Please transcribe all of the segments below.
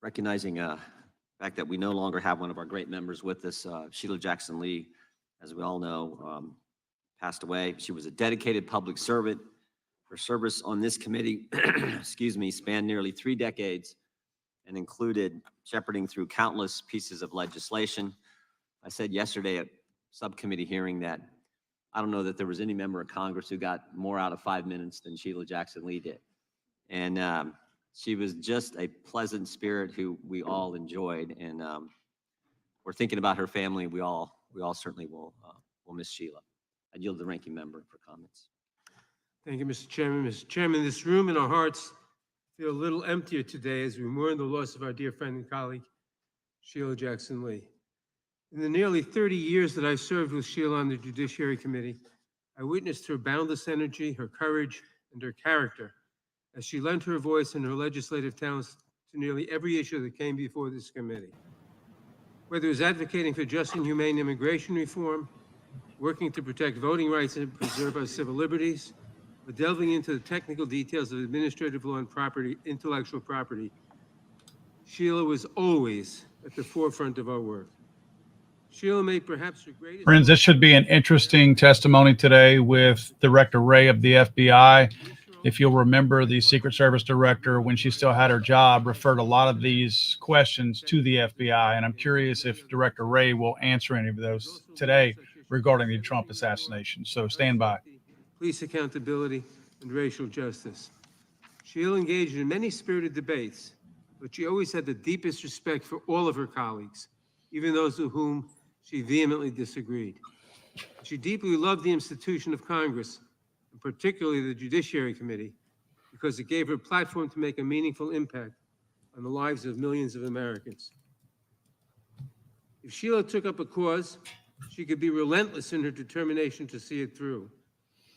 recognizing the fact that we no longer have one of our great members with us, Sheila Jackson Lee, as we all know, passed away. She was a dedicated public servant. Her service on this committee, excuse me, spanned nearly 3 decades and included shepherding through countless pieces of legislation. I said yesterday at subcommittee hearing that I don't know that there was any member of Congress who got more out of 5 minutes than Sheila Jackson Lee did. And she was just a pleasant spirit who we all enjoyed. And we're thinking about her family. We all certainly will miss Sheila. I yield to the ranking member for comments. Thank you, Mr. Chairman. Mr. Chairman, this room and our hearts feel a little emptier today as we mourn the loss of our dear friend and colleague, Sheila Jackson Lee. In the nearly 30 years that I served with Sheila on the Judiciary Committee, I witnessed her boundless energy, her courage, and her character as she lent her voice and her legislative talents to nearly every issue that came before this committee. Whether it was advocating for just and humane immigration reform, working to protect voting rights and preserve our civil liberties, or delving into the technical details of administrative law and intellectual property, Sheila was always at the forefront of our work. Sheila made perhaps her greatest... Friends, this should be an interesting testimony today with Director Wray of the FBI. If you'll remember, the Secret Service Director, when she still had her job, referred a lot of these questions to the FBI. And I'm curious if Director Wray will answer any of those today regarding the Trump assassination. So stand by. Police accountability and racial justice. Sheila engaged in many spirited debates, but she always had the deepest respect for all of her colleagues, even those with whom she vehemently disagreed. She deeply loved the institution of Congress, and particularly the Judiciary Committee, because it gave her a platform to make a meaningful impact on the lives of millions of Americans. If Sheila took up a cause, she could be relentless in her determination to see it through,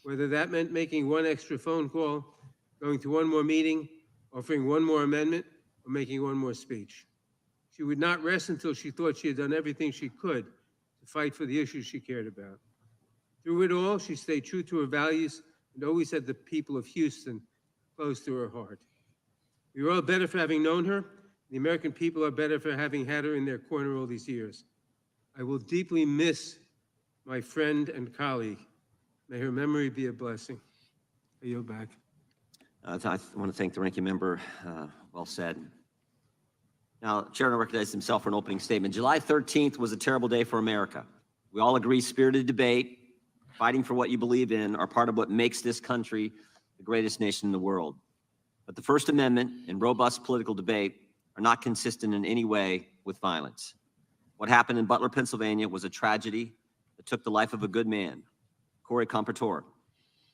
whether that meant making one extra phone call, going to one more meeting, offering one more amendment, or making one more speech. She would not rest until she thought she had done everything she could to fight for the issues she cared about. Through it all, she stayed true to her values and always had the people of Houston close to her heart. We are all better for having known her. The American people are better for having had her in their corner all these years. I will deeply miss my friend and colleague. May her memory be a blessing. I yield back. I want to thank the ranking member. Well said. Now, Chair will recognize himself for an opening statement. July 13th was a terrible day for America. We all agree spirited debate, fighting for what you believe in, are part of what makes this country the greatest nation in the world. But the First Amendment and robust political debate are not consistent in any way with violence. What happened in Butler, Pennsylvania was a tragedy that took the life of a good man, Corey Compertor,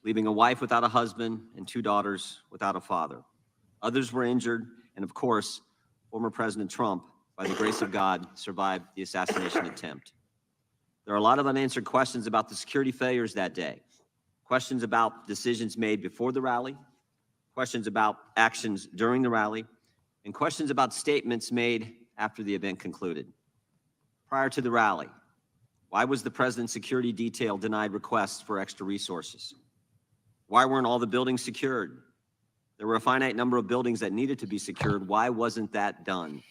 leaving a wife without a husband and 2 daughters without a father. Others were injured, and of course, former President Trump, by the grace of God, survived the assassination attempt. There are a lot of unanswered questions about the security failures that day, questions about decisions made before the rally, questions about actions during the rally, and questions about statements made after the event concluded. Prior to the rally, why was the president's security detail denied requests for extra resources? Why weren't all the buildings secured? There were a finite number of buildings that needed to be secured. Why wasn't that done?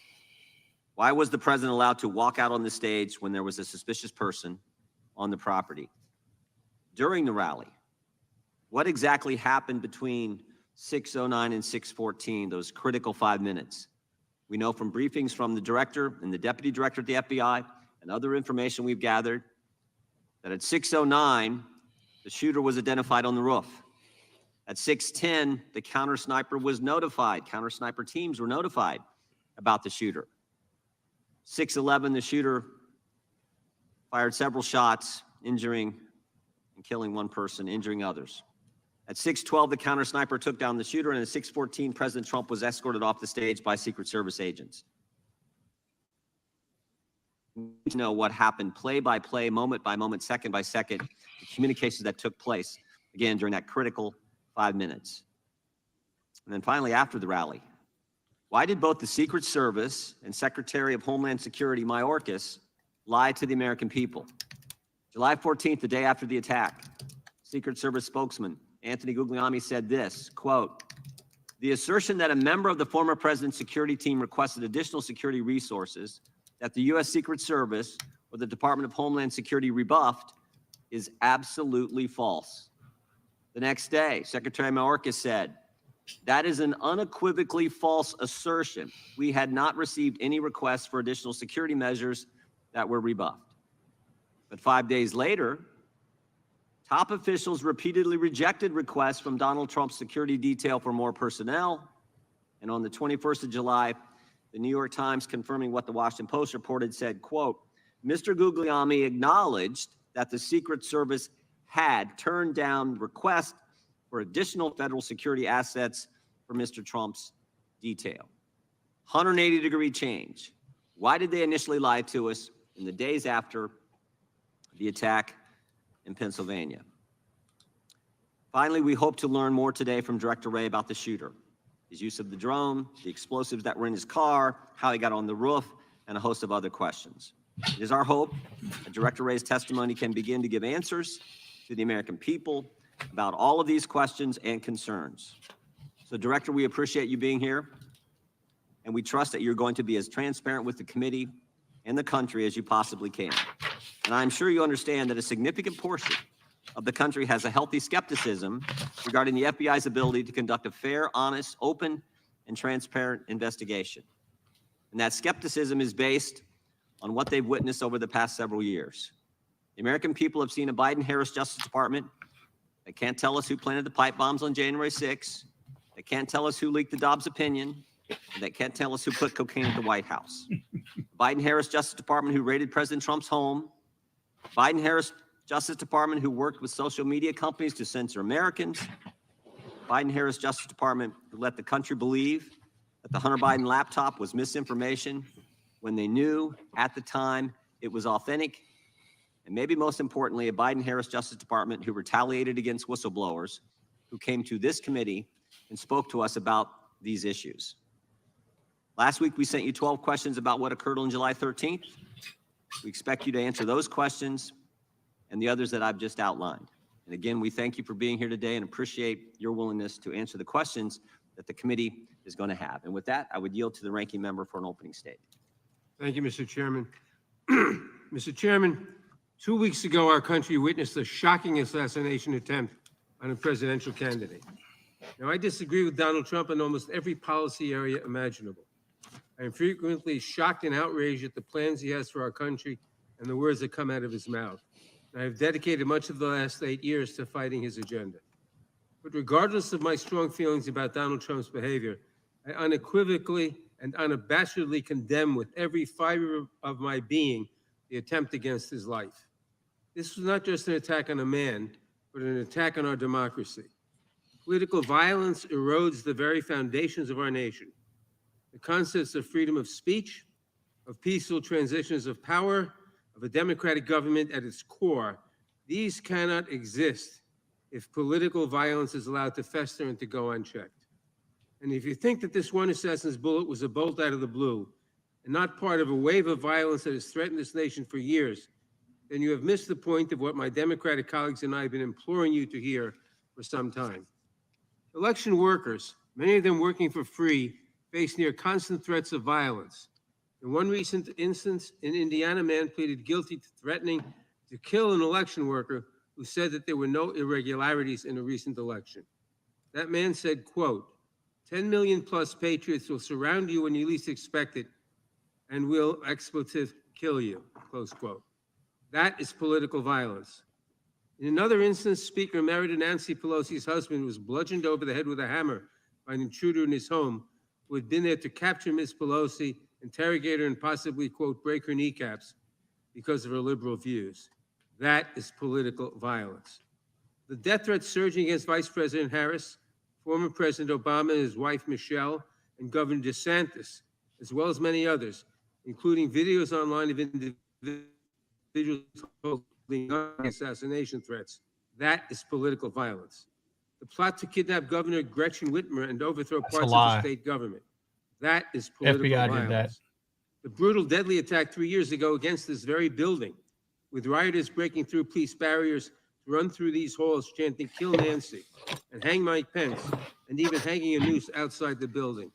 Why was the president allowed to walk out on the stage when there was a suspicious person on the property? During the rally, what exactly happened between 6:09 and 6:14, those critical 5 minutes? We know from briefings from the director and the deputy director at the FBI and other information we've gathered that at 6:09, the shooter was identified on the roof. At 6:10, the counter sniper was notified. Counter sniper teams were notified about the shooter. 6:11, the shooter fired several shots, injuring and killing one person, injuring others. At 6:12, the counter sniper took down the shooter, and at 6:14, President Trump was escorted off the stage by Secret Service agents. We need to know what happened play by play, moment by moment, second by second, the communications that took place, again, during that critical 5 minutes. And then finally, after the rally, why did both the Secret Service and Secretary of Homeland Security, Mayorkas, lie to the American people? July 14th, the day after the attack, Secret Service spokesman Anthony Guglielmi said this, quote, The assertion that a member of the former president's security team requested additional security resources that the U.S. Secret Service or the Department of Homeland Security rebuffed is absolutely false. The next day, Secretary Mayorkas said, that is an unequivocally false assertion. We had not received any requests for additional security measures that were rebuffed. But 5 days later, top officials repeatedly rejected requests from Donald Trump's security detail for more personnel. And on the 21st of July, the New York Times, confirming what the Washington Post reported, said, quote, Mr. Guglielmi acknowledged that the Secret Service had turned down requests for additional federal security assets for Mr. Trump's detail. 180-degree change. Why did they initially lie to us in the days after the attack in Pennsylvania? Finally, we hope to learn more today from Director Wray about the shooter, his use of the drone, the explosives that were in his car, how he got on the roof, and a host of other questions. It is our hope that Director Wray's testimony can begin to give answers to the American people about all of these questions and concerns. So, Director, we appreciate you being here, and we trust that you're going to be as transparent with the committee and the country as you possibly can. And I'm sure you understand that a significant portion of the country has a healthy skepticism regarding the FBI's ability to conduct a fair, honest, open, and transparent investigation. And that skepticism is based on what they've witnessed over the past several years. The American people have seen a Biden-Harris Justice Department that can't tell us who planted the pipe bombs on January 6th, that can't tell us who leaked the Dobbs opinion, and that can't tell us who put cocaine at the White House. Biden-Harris Justice Department who raided President Trump's home, Biden-Harris Justice Department who worked with social media companies to censor Americans, Biden-Harris Justice Department who let the country believe that the Hunter Biden laptop was misinformation when they knew at the time it was authentic, and maybe most importantly, a Biden-Harris Justice Department who retaliated against whistleblowers who came to this committee and spoke to us about these issues. Last week, we sent you 12 questions about what occurred on July 13th. We expect you to answer those questions and the others that I've just outlined. And again, we thank you for being here today and appreciate your willingness to answer the questions that the committee is going to have. And with that, I would yield to the ranking member for an opening statement. Thank you, Mr. Chairman. Mr. Chairman, 2 weeks ago, our country witnessed a shocking assassination attempt on a presidential candidate. Now, I disagree with Donald Trump in almost every policy area imaginable. I am frequently shocked and outraged at the plans he has for our country and the words that come out of his mouth. And I have dedicated much of the last 8 years to fighting his agenda. But regardless of my strong feelings about Donald Trump's behavior, I unequivocally and unabashedly condemn with every fiber of my being the attempt against his life. This was not just an attack on a man, but an attack on our democracy. Political violence erodes the very foundations of our nation. The concepts of freedom of speech, of peaceful transitions of power, of a democratic government at its core, these cannot exist if political violence is allowed to fester and to go unchecked. And if you think that this one assassin's bullet was a bolt out of the blue and not part of a wave of violence that has threatened this nation for years, then you have missed the point of what my Democratic colleagues and I have been imploring you to hear for some time. Election workers, many of them working for free, face near constant threats of violence. In one recent instance, an Indiana man pleaded guilty to threatening to kill an election worker who said that there were no irregularities in a recent election. That man said, quote, 10 million plus patriots will surround you when you least expect it and will expletive kill you, close quote. That is political violence. In another instance, Speaker Emerita Nancy Pelosi's husband was bludgeoned over the head with a hammer by an intruder in his home who had been there to capture Ms. Pelosi, interrogate her, and possibly, quote, break her kneecaps because of her liberal views. That is political violence. The death threats surging against Vice President Harris, former President Obama and his wife Michelle, and Governor DeSantis, as well as many others, including videos online of individuals holding assassination threats. That is political violence. The plot to kidnap Governor Gretchen Whitmer and overthrow parts of the state government. That is political FBI violence. did that. The brutal, deadly attack 3 years ago against this very building, with rioters breaking through police barriers to run through these halls chanting, "Kill Nancy," and "Hang Mike Pence," and even hanging a noose outside the building.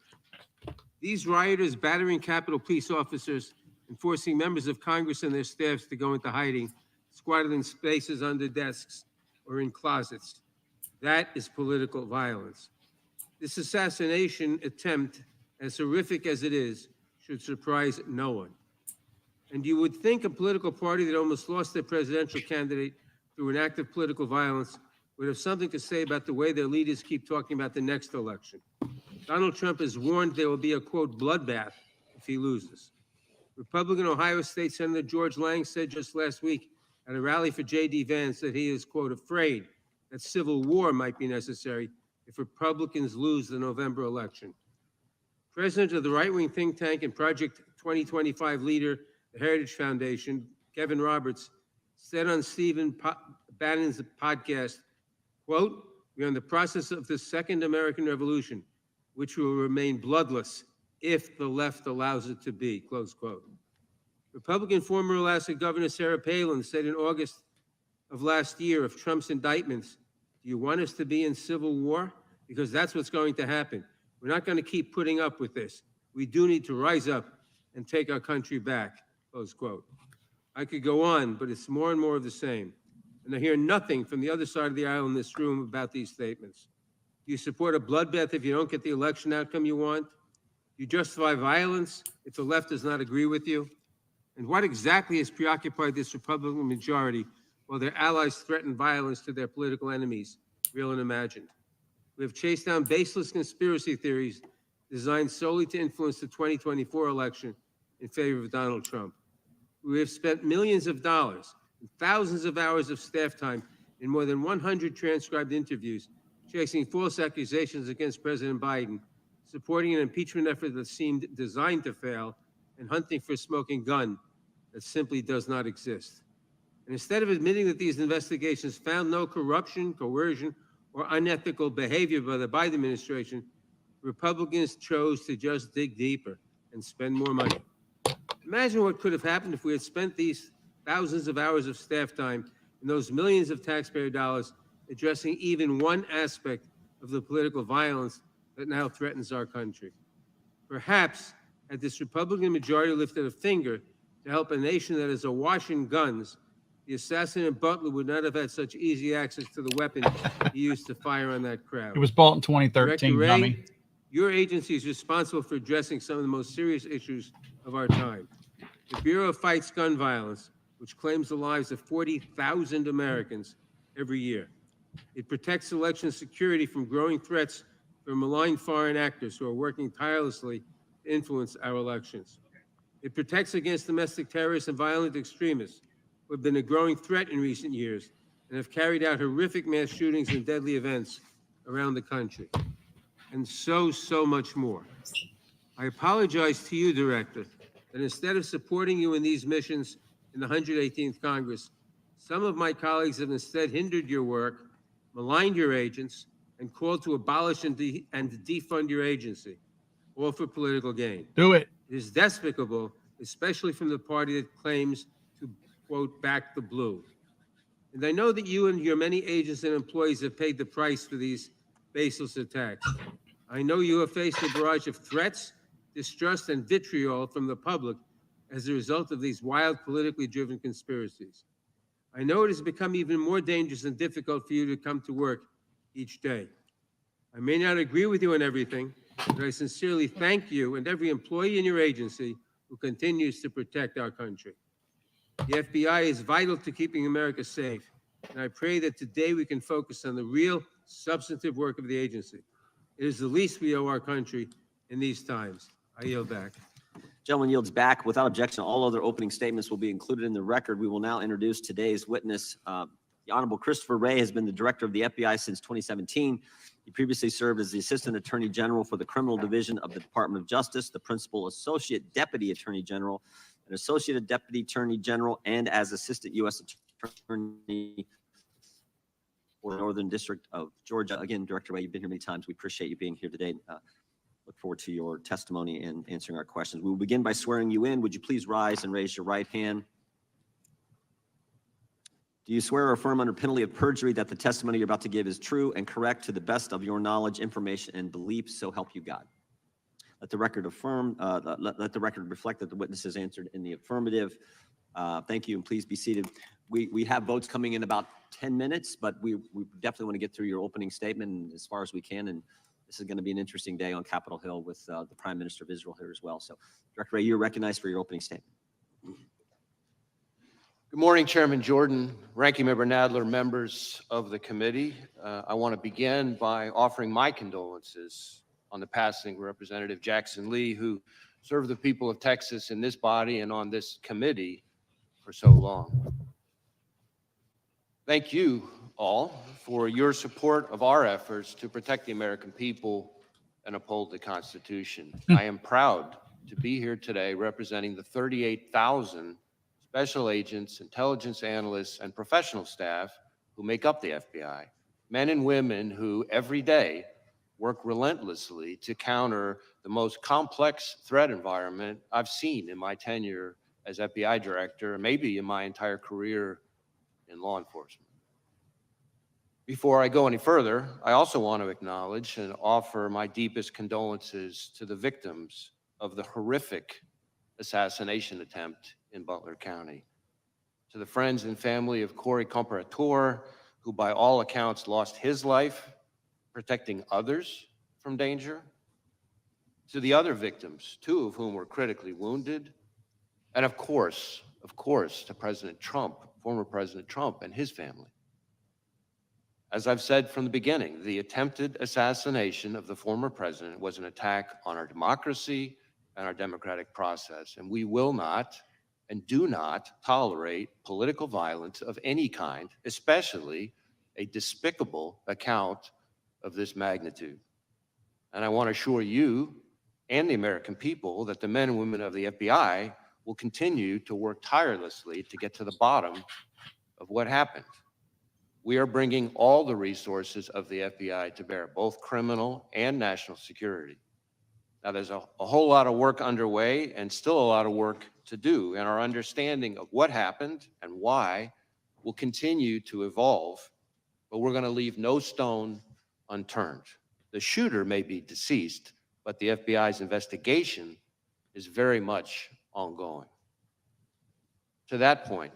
These rioters battering Capitol Police officers and forcing members of Congress and their staffs to go into hiding, squatted in spaces under desks or in closets. That is political violence. This assassination attempt, as horrific as it is, should surprise no one. And you would think a political party that almost lost their presidential candidate through an act of political violence would have something to say about the way their leaders keep talking about the next election. Donald Trump has warned there will be a, quote, bloodbath if he loses. Republican Ohio State Senator George Lang said just last week at a rally for J.D. Vance that he is, quote, afraid that civil war might be necessary if Republicans lose the November election. President of the right-wing think tank and Project 2025 leader, the Heritage Foundation, Kevin Roberts, said on Stephen Bannon's podcast, quote, "We are in the process of the second American Revolution, which will remain bloodless if the left allows it to be," close quote. Republican former Alaska Governor Sarah Palin said in August of last year of Trump's indictments, "Do you want us to be in civil war? Because that's what's going to happen. We're not going to keep putting up with this. We do need to rise up and take our country back," close quote. I could go on, but it's more and more of the same. And I hear nothing from the other side of the aisle in this room about these statements. Do you support a bloodbath if you don't get the election outcome you want? Do you justify violence if the left does not agree with you? And what exactly has preoccupied this Republican majority while their allies threaten violence to their political enemies, real and imagined? We have chased down baseless conspiracy theories designed solely to influence the 2024 election in favor of Donald Trump. We have spent millions of dollars and thousands of hours of staff time in more than 100 transcribed interviews, chasing false accusations against President Biden, supporting an impeachment effort that seemed designed to fail, and hunting for a smoking gun that simply does not exist. And instead of admitting that these investigations found no corruption, coercion, or unethical behavior by the Biden administration, Republicans chose to just dig deeper and spend more money. Imagine what could have happened if we had spent these thousands of hours of staff time and those millions of taxpayer dollars addressing even one aspect of the political violence that now threatens our country. Perhaps had this Republican majority lifted a finger to help a nation that is awash in guns, the assassinate Butler would not have had such easy access to the weapon he used to fire on that crowd. It was bought in 2013, Director Wray, dummy. your agency is responsible for addressing some of the most serious issues of our time. The Bureau fights gun violence, which claims the lives of 40,000 Americans every year. It protects election security from growing threats from malign foreign actors who are working tirelessly to influence our elections. It protects against domestic terrorists and violent extremists who have been a growing threat in recent years and have carried out horrific mass shootings and deadly events around the country. And so much more. I apologize to you, Director, that instead of supporting you in these missions in the 118th Congress, some of my colleagues have instead hindered your work, maligned your agents, and called to abolish and defund your agency, all for political gain. Do it. It is despicable, especially from the party that claims to, quote, back the blue. And I know that you and your many agents and employees have paid the price for these baseless attacks. I know you have faced a barrage of threats, distrust, and vitriol from the public as a result of these wild, politically driven conspiracies. I know it has become even more dangerous and difficult for you to come to work each day. I may not agree with you on everything, but I sincerely thank you and every employee in your agency who continues to protect our country. The FBI is vital to keeping America safe, and I pray that today we can focus on the real, substantive work of the agency. It is the least we owe our country in these times. I yield back. Gentleman yields back. Without objection, all other opening statements will be included in the record. We will now introduce today's witness. The Honorable Christopher Wray has been the director of the FBI since 2017. He previously served as the Assistant Attorney General for the Criminal Division of the Department of Justice, the Principal Associate Deputy Attorney General, an Associate Deputy Attorney General, and as Assistant U.S. Attorney for the Northern District of Georgia. Again, Director Wray, you've been here many times. We appreciate you being here today. Look forward to your testimony and answering our questions. We will begin by swearing you in. Would you please rise and raise your right hand? Do you swear or affirm under penalty of perjury that the testimony you're about to give is true and correct to the best of your knowledge, information, and belief, so help you God? Let the record affirm, let the record reflect that the witness has answered in the affirmative. Thank you, and please be seated. We have votes coming in about 10 minutes, but we definitely want to get through your opening statement as far as we can, and this is going to be an interesting day on Capitol Hill with the Prime Minister of Israel here as well. So, Director Wray, you're recognized for your opening statement. Good morning, Chairman Jordan, Ranking Member Nadler, members of the committee. I want to begin by offering my condolences on the passing of Representative Jackson Lee, who served the people of Texas in this body and on this committee for so long. Thank you all for your support of our efforts to protect the American people and uphold the Constitution. I am proud to be here today representing the 38,000 special agents, intelligence analysts, and professional staff who make up the FBI, men and women who every day work relentlessly to counter the most complex threat environment I've seen in my tenure as FBI director, and maybe in my entire career in law enforcement. Before I go any further, I also want to acknowledge and offer my deepest condolences to the victims of the horrific assassination attempt in Butler County. To the friends and family of Corey Comparator, who by all accounts lost his life protecting others from danger. To the other victims, 2 of whom were critically wounded. And of course, to President Trump, former President Trump and his family. As I've said from the beginning, the attempted assassination of the former president was an attack on our democracy and our democratic process, and we will not and do not tolerate political violence of any kind, especially a despicable account of this magnitude. And I want to assure you and the American people that the men and women of the FBI will continue to work tirelessly to get to the bottom of what happened. We are bringing all the resources of the FBI to bear, both criminal and national security. Now, there's a whole lot of work underway and still a lot of work to do, and our understanding of what happened and why will continue to evolve, but we're going to leave no stone unturned. The shooter may be deceased, but the FBI's investigation is very much ongoing. To that point,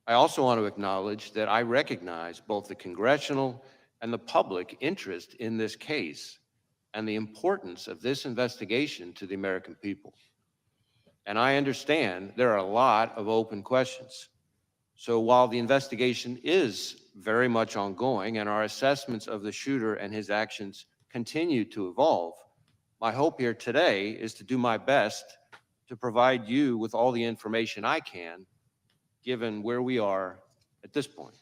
I also want to acknowledge that I recognize both the congressional and the public interest in this case and the importance of this investigation to the American people. And I understand there are a lot of open questions. So while the investigation is very much ongoing and our assessments of the shooter and his actions continue to evolve, my hope here today is to do my best to provide you with all the information I can, given where we are at this point.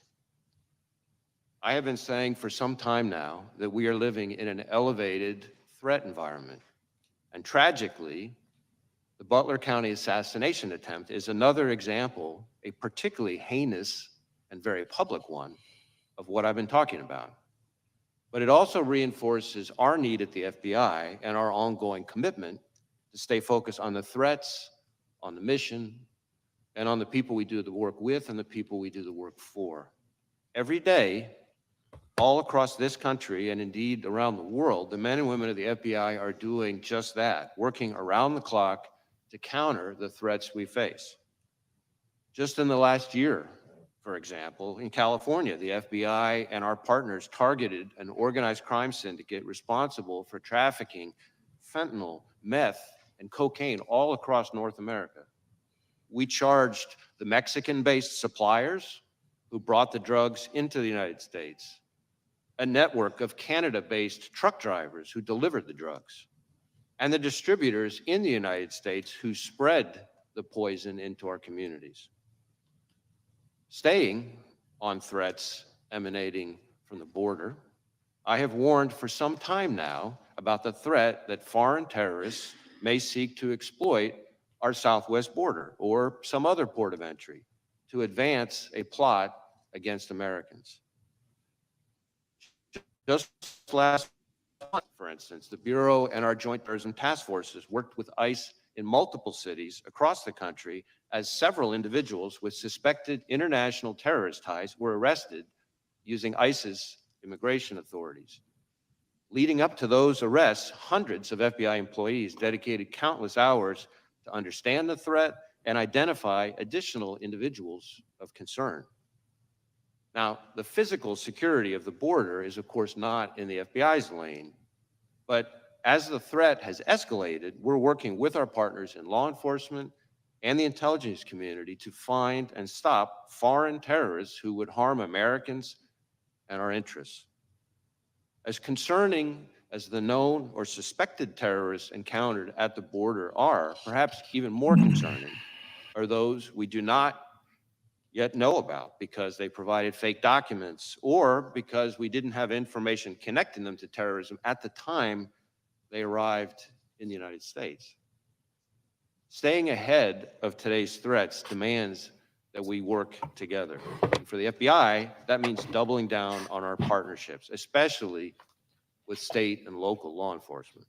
I have been saying for some time now that we are living in an elevated threat environment. And tragically, the Butler County assassination attempt is another example, a particularly heinous and very public one, of what I've been talking about. But it also reinforces our need at the FBI and our ongoing commitment to stay focused on the threats, on the mission, and on the people we do the work with and the people we do the work for. Every day, all across this country and indeed around the world, the men and women of the FBI are doing just that, working around the clock to counter the threats we face. Just in the last year, for example, in California, the FBI and our partners targeted an organized crime syndicate responsible for trafficking fentanyl, meth, and cocaine all across North America. We charged the Mexican-based suppliers who brought the drugs into the United States, a network of Canada-based truck drivers who delivered the drugs, and the distributors in the United States who spread the poison into our communities. Staying on threats emanating from the border, I have warned for some time now about the threat that foreign terrorists may seek to exploit our southwest border or some other port of entry to advance a plot against Americans. Just last month, for instance, the Bureau and our Joint Terrorism Task Forces worked with ICE in multiple cities across the country as several individuals with suspected international terrorist ties were arrested using ISIS immigration authorities. Leading up to those arrests, hundreds of FBI employees dedicated countless hours to understand the threat and identify additional individuals of concern. Now, the physical security of the border is, of course, not in the FBI's lane, but as the threat has escalated, we're working with our partners in law enforcement and the intelligence community to find and stop foreign terrorists who would harm Americans and our interests. As concerning as the known or suspected terrorists encountered at the border are, perhaps even more concerning are those we do not yet know about because they provided fake documents or because we didn't have information connecting them to terrorism at the time they arrived in the United States. Staying ahead of today's threats demands that we work together. And for the FBI, that means doubling down on our partnerships, especially with state and local law enforcement.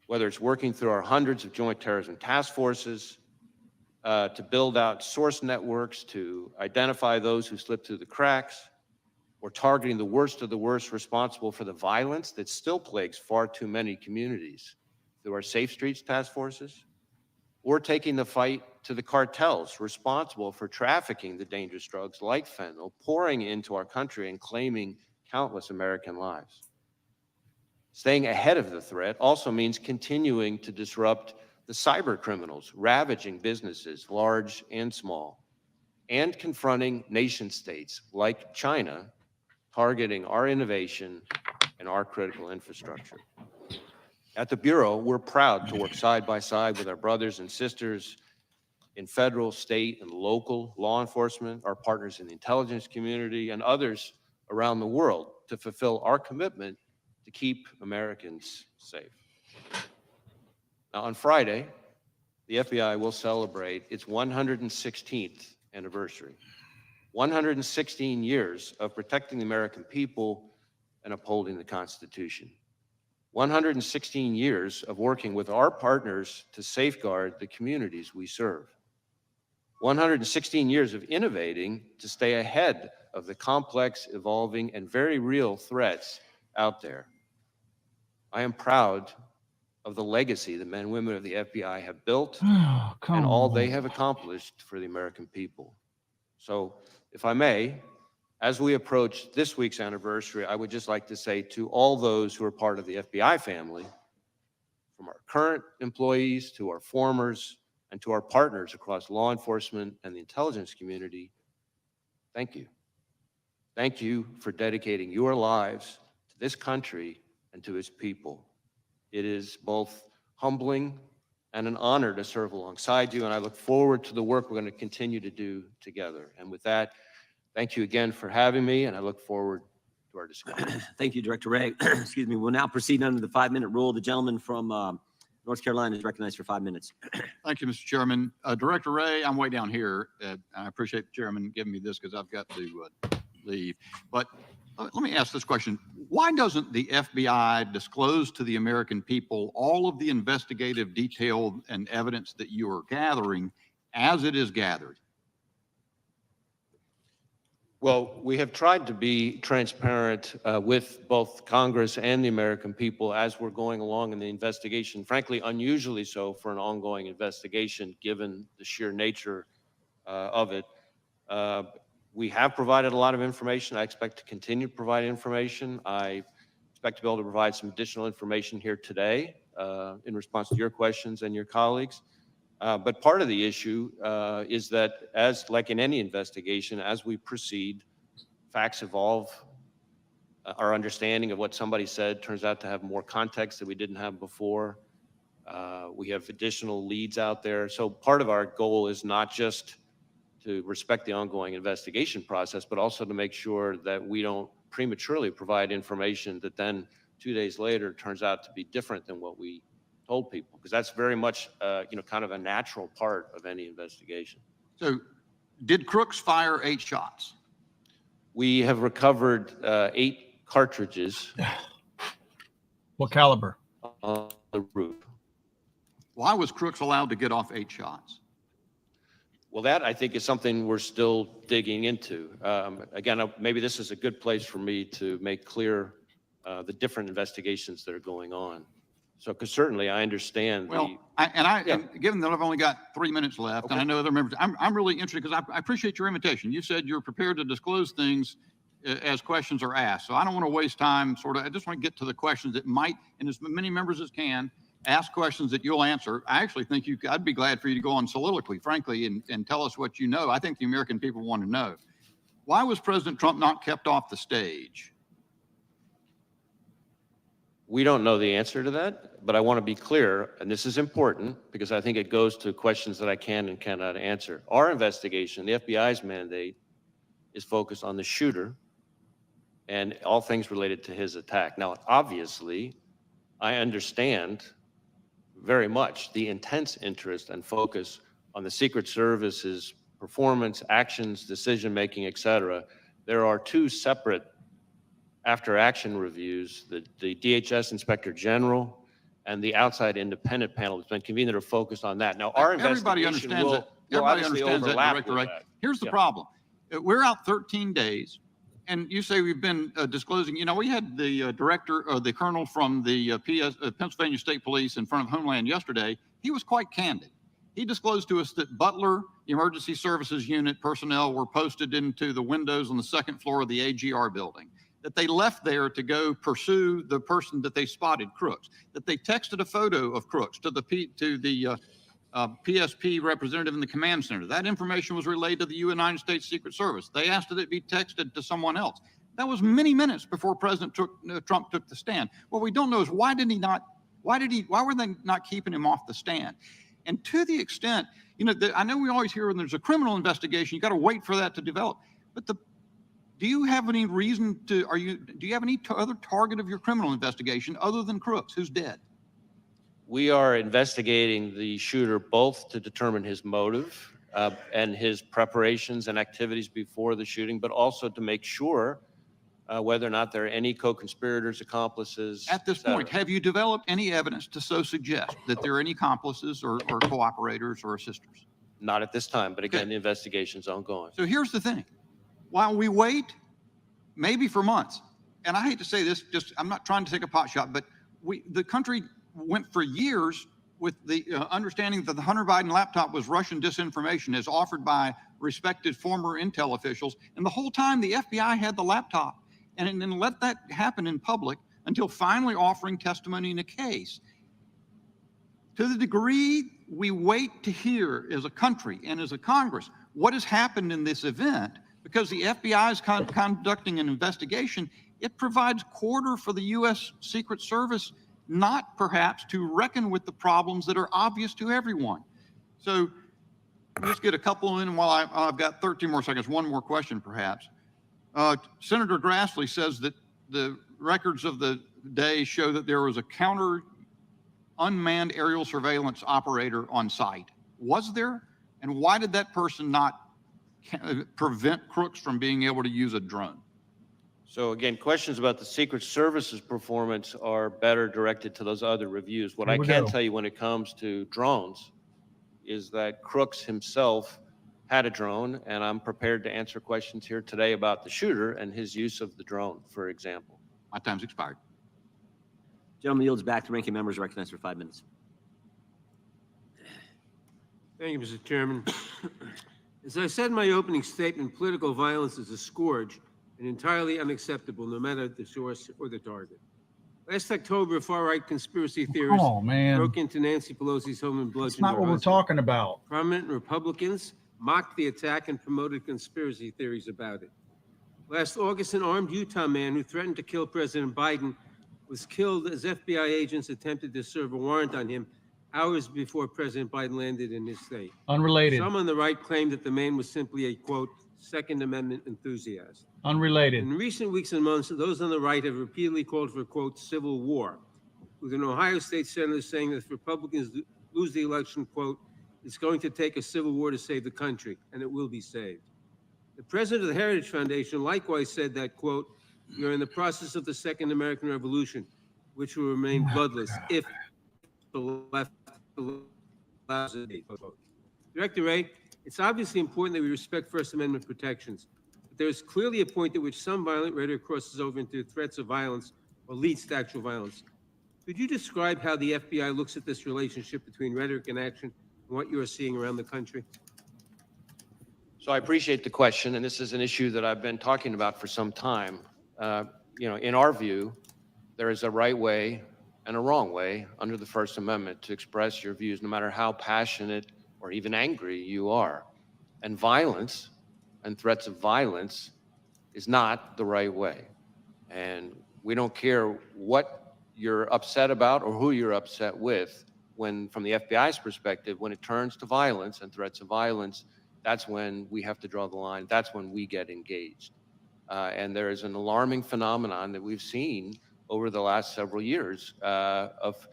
Whether it's working through our hundreds of joint terrorism task forces, to build out source networks to identify those who slip through the cracks, or targeting the worst of the worst responsible for the violence that still plagues far too many communities through our Safe Streets task forces, or taking the fight to the cartels responsible for trafficking the dangerous drugs like fentanyl, pouring into our country and claiming countless American lives. Staying ahead of the threat also means continuing to disrupt the cyber criminals ravaging businesses, large and small, and confronting nation states like China, targeting our innovation and our critical infrastructure. At the Bureau, we're proud to work side by side with our brothers and sisters in federal, state, and local law enforcement, our partners in the intelligence community, and others around the world to fulfill our commitment to keep Americans safe. Now, on Friday, the FBI will celebrate its 116th anniversary. 116 years of protecting the American people and upholding the Constitution. 116 years of working with our partners to safeguard the communities we serve. 116 years of innovating to stay ahead of the complex, evolving, and very real threats out there. I am proud of the legacy the men and women of the FBI have built and all they have accomplished for the American people. So, if I may, as we approach this week's anniversary, I would just like to say to all those who are part of the FBI family, from our current employees to our formers and to our partners across law enforcement and the intelligence community, thank you. Thank you for dedicating your lives to this country and to its people. It is both humbling and an honor to serve alongside you, and I look forward to the work we're going to continue to do together. And with that, thank you again for having me, and I look forward to our discussion. Thank you, Director Wray. Excuse me. We'll now proceed under the 5-minute rule. The gentleman from North Carolina is recognized for 5 minutes. Thank you, Mr. Chairman. Director Wray, I'm way down here. I appreciate the chairman giving me this because I've got to leave. But let me ask this question. Why doesn't the FBI disclose to the American people all of the investigative detail and evidence that you are gathering as it is gathered? Well, we have tried to be transparent with both Congress and the American people as we're going along in the investigation, frankly, unusually so for an ongoing investigation, given the sheer nature of it. We have provided a lot of information. I expect to continue to provide information. I expect to be able to provide some additional information here today in response to your questions and your colleagues. But part of the issue is that, as like in any investigation, as we proceed, facts evolve. Our understanding of what somebody said turns out to have more context that we didn't have before. We have additional leads out there. So part of our goal is not just to respect the ongoing investigation process, but also to make sure that we don't prematurely provide information that then 2 days later turns out to be different than what we told people, because that's very much, kind of a natural part of any investigation. So did Crooks fire 8 shots? We have recovered 8 cartridges What caliber? on the roof. Why was Crooks allowed to get off 8 shots? Well, that I think is something we're still digging into. Again, maybe this is a good place for me to make clear the different investigations that are going on. So, because certainly I understand Well, Yeah. and given that I've only got 3 minutes left, and I know other members, I'm really interested because I appreciate your invitation. You said you're prepared to disclose things as questions are asked. So I don't want to waste time. I just want to get to the questions that might, and as many members as can, ask questions that you'll answer. I actually think I'd be glad for you to go on soliloquy, frankly, and tell us what you know. I think the American people want to know. Why was President Trump not kept off the stage? we don't know the answer to that, but I want to be clear, and this is important because I think it goes to questions that I can and cannot answer. Our investigation, the FBI's mandate, is focused on the shooter and all things related to his attack. Now, obviously, I understand very much the intense interest and focus on the Secret Service's performance, actions, decision-making, et cetera. There are two separate after-action reviews, the DHS Inspector General and the outside independent panel that's been convened that are focused on that. Now, our Everybody investigation understands will, it. will Everybody obviously understands that, overlap Director with Wray. that. Here's the Yeah. problem. We're out 13 days, and you say we've been disclosing. We had the director or the colonel from the Pennsylvania State Police in front of Homeland yesterday. He was quite candid. He disclosed to us that Butler Emergency Services Unit personnel were posted into the windows on the second floor of the AGR building, that they left there to go pursue the person that they spotted, Crooks, that they texted a photo of Crooks to the PSP representative in the command center. That information was relayed to the United States Secret Service. They asked that it be texted to someone else. That was many minutes before President Trump took the stand. What we don't know is why were they not keeping him off the stand? And to the extent, I know we always hear when there's a criminal investigation, you got to wait for that to develop. But do you have any reason do you have any other target of your criminal investigation other than Crooks, who's dead? We are investigating the shooter both to determine his motive and his preparations and activities before the shooting, but also to make sure whether or not there are any co-conspirators, accomplices. At this point, have you developed any evidence to so suggest that there are any accomplices or cooperators or assisters? Not at this time, but again, Okay. the investigation's ongoing. So here's the thing. While we wait, maybe for months, and I hate to say this, I'm not trying to take a pot shot, but the country went for years with the understanding that the Hunter Biden laptop was Russian disinformation as offered by respected former intel officials. And the whole time the FBI had the laptop and then let that happen in public until finally offering testimony in a case. To the degree we wait to hear as a country and as a Congress what has happened in this event, because the FBI is conducting an investigation, it provides quarter for the U.S. Secret Service not perhaps to reckon with the problems that are obvious to everyone. So let's get a couple in while I've got 13 more seconds. One more question, perhaps. Senator Grassley says that the records of the day show that there was a counter unmanned aerial surveillance operator on site. Was there? And why did that person not prevent Crooks from being able to use a drone? So again, questions about the Secret Service's performance are better directed to those other reviews. What I can tell you when it comes to drones is that Crooks himself had a drone, and I'm prepared to answer questions here today about the shooter and his use of the drone, for example. My time's expired. Gentleman yields back to ranking members recognized for 5 minutes. Thank you, Mr. Chairman. As I said in my opening statement, political violence is a scourge and entirely unacceptable, no matter the source or the target. Last October, far-right conspiracy theorists Oh, man. broke into Nancy Pelosi's home and bludgeoned That's not her what we're husband. talking about. Prominent Republicans mocked the attack and promoted conspiracy theories about it. Last August, an armed Utah man who threatened to kill President Biden was killed as FBI agents attempted to serve a warrant on him hours before President Biden landed in his state. Unrelated. Some on the right claimed that the man was simply a, quote, Second Amendment enthusiast. Unrelated. In recent weeks and months, those on the right have repeatedly called for, quote, civil war, with an Ohio state senator saying that if Republicans lose the election, quote, it's going to take a civil war to save the country, and it will be saved. The president of the Heritage Foundation likewise said that, quote, we are in the process of the Second American Revolution, which will remain bloodless if the left allows it. Director Wray, It's obviously important that we respect First Amendment protections, but there is clearly a point at which some violent rhetoric crosses over into threats of violence or leads to actual violence. Could you describe how the FBI looks at this relationship between rhetoric and action and what you are seeing around the country? So I appreciate the question, and this is an issue that I've been talking about for some time. In our view, there is a right way and a wrong way under the First Amendment to express your views, no matter how passionate or even angry you are. And violence and threats of violence is not the right way. And we don't care what you're upset about or who you're upset with. When, from the FBI's perspective, when it turns to violence and threats of violence, that's when we have to draw the line. That's when we get engaged. And there is an alarming phenomenon that we've seen over the last several years of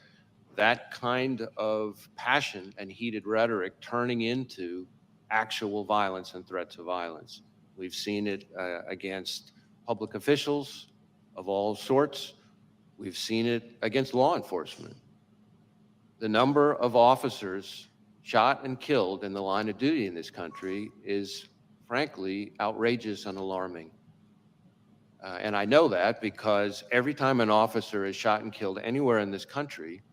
that kind of passion and heated rhetoric turning into actual violence and threats of violence. We've seen it against public officials of all sorts. We've seen it against law enforcement. The number of officers shot and killed in the line of duty in this country is frankly outrageous and alarming. And I know that because every time an officer is shot and killed anywhere in this country,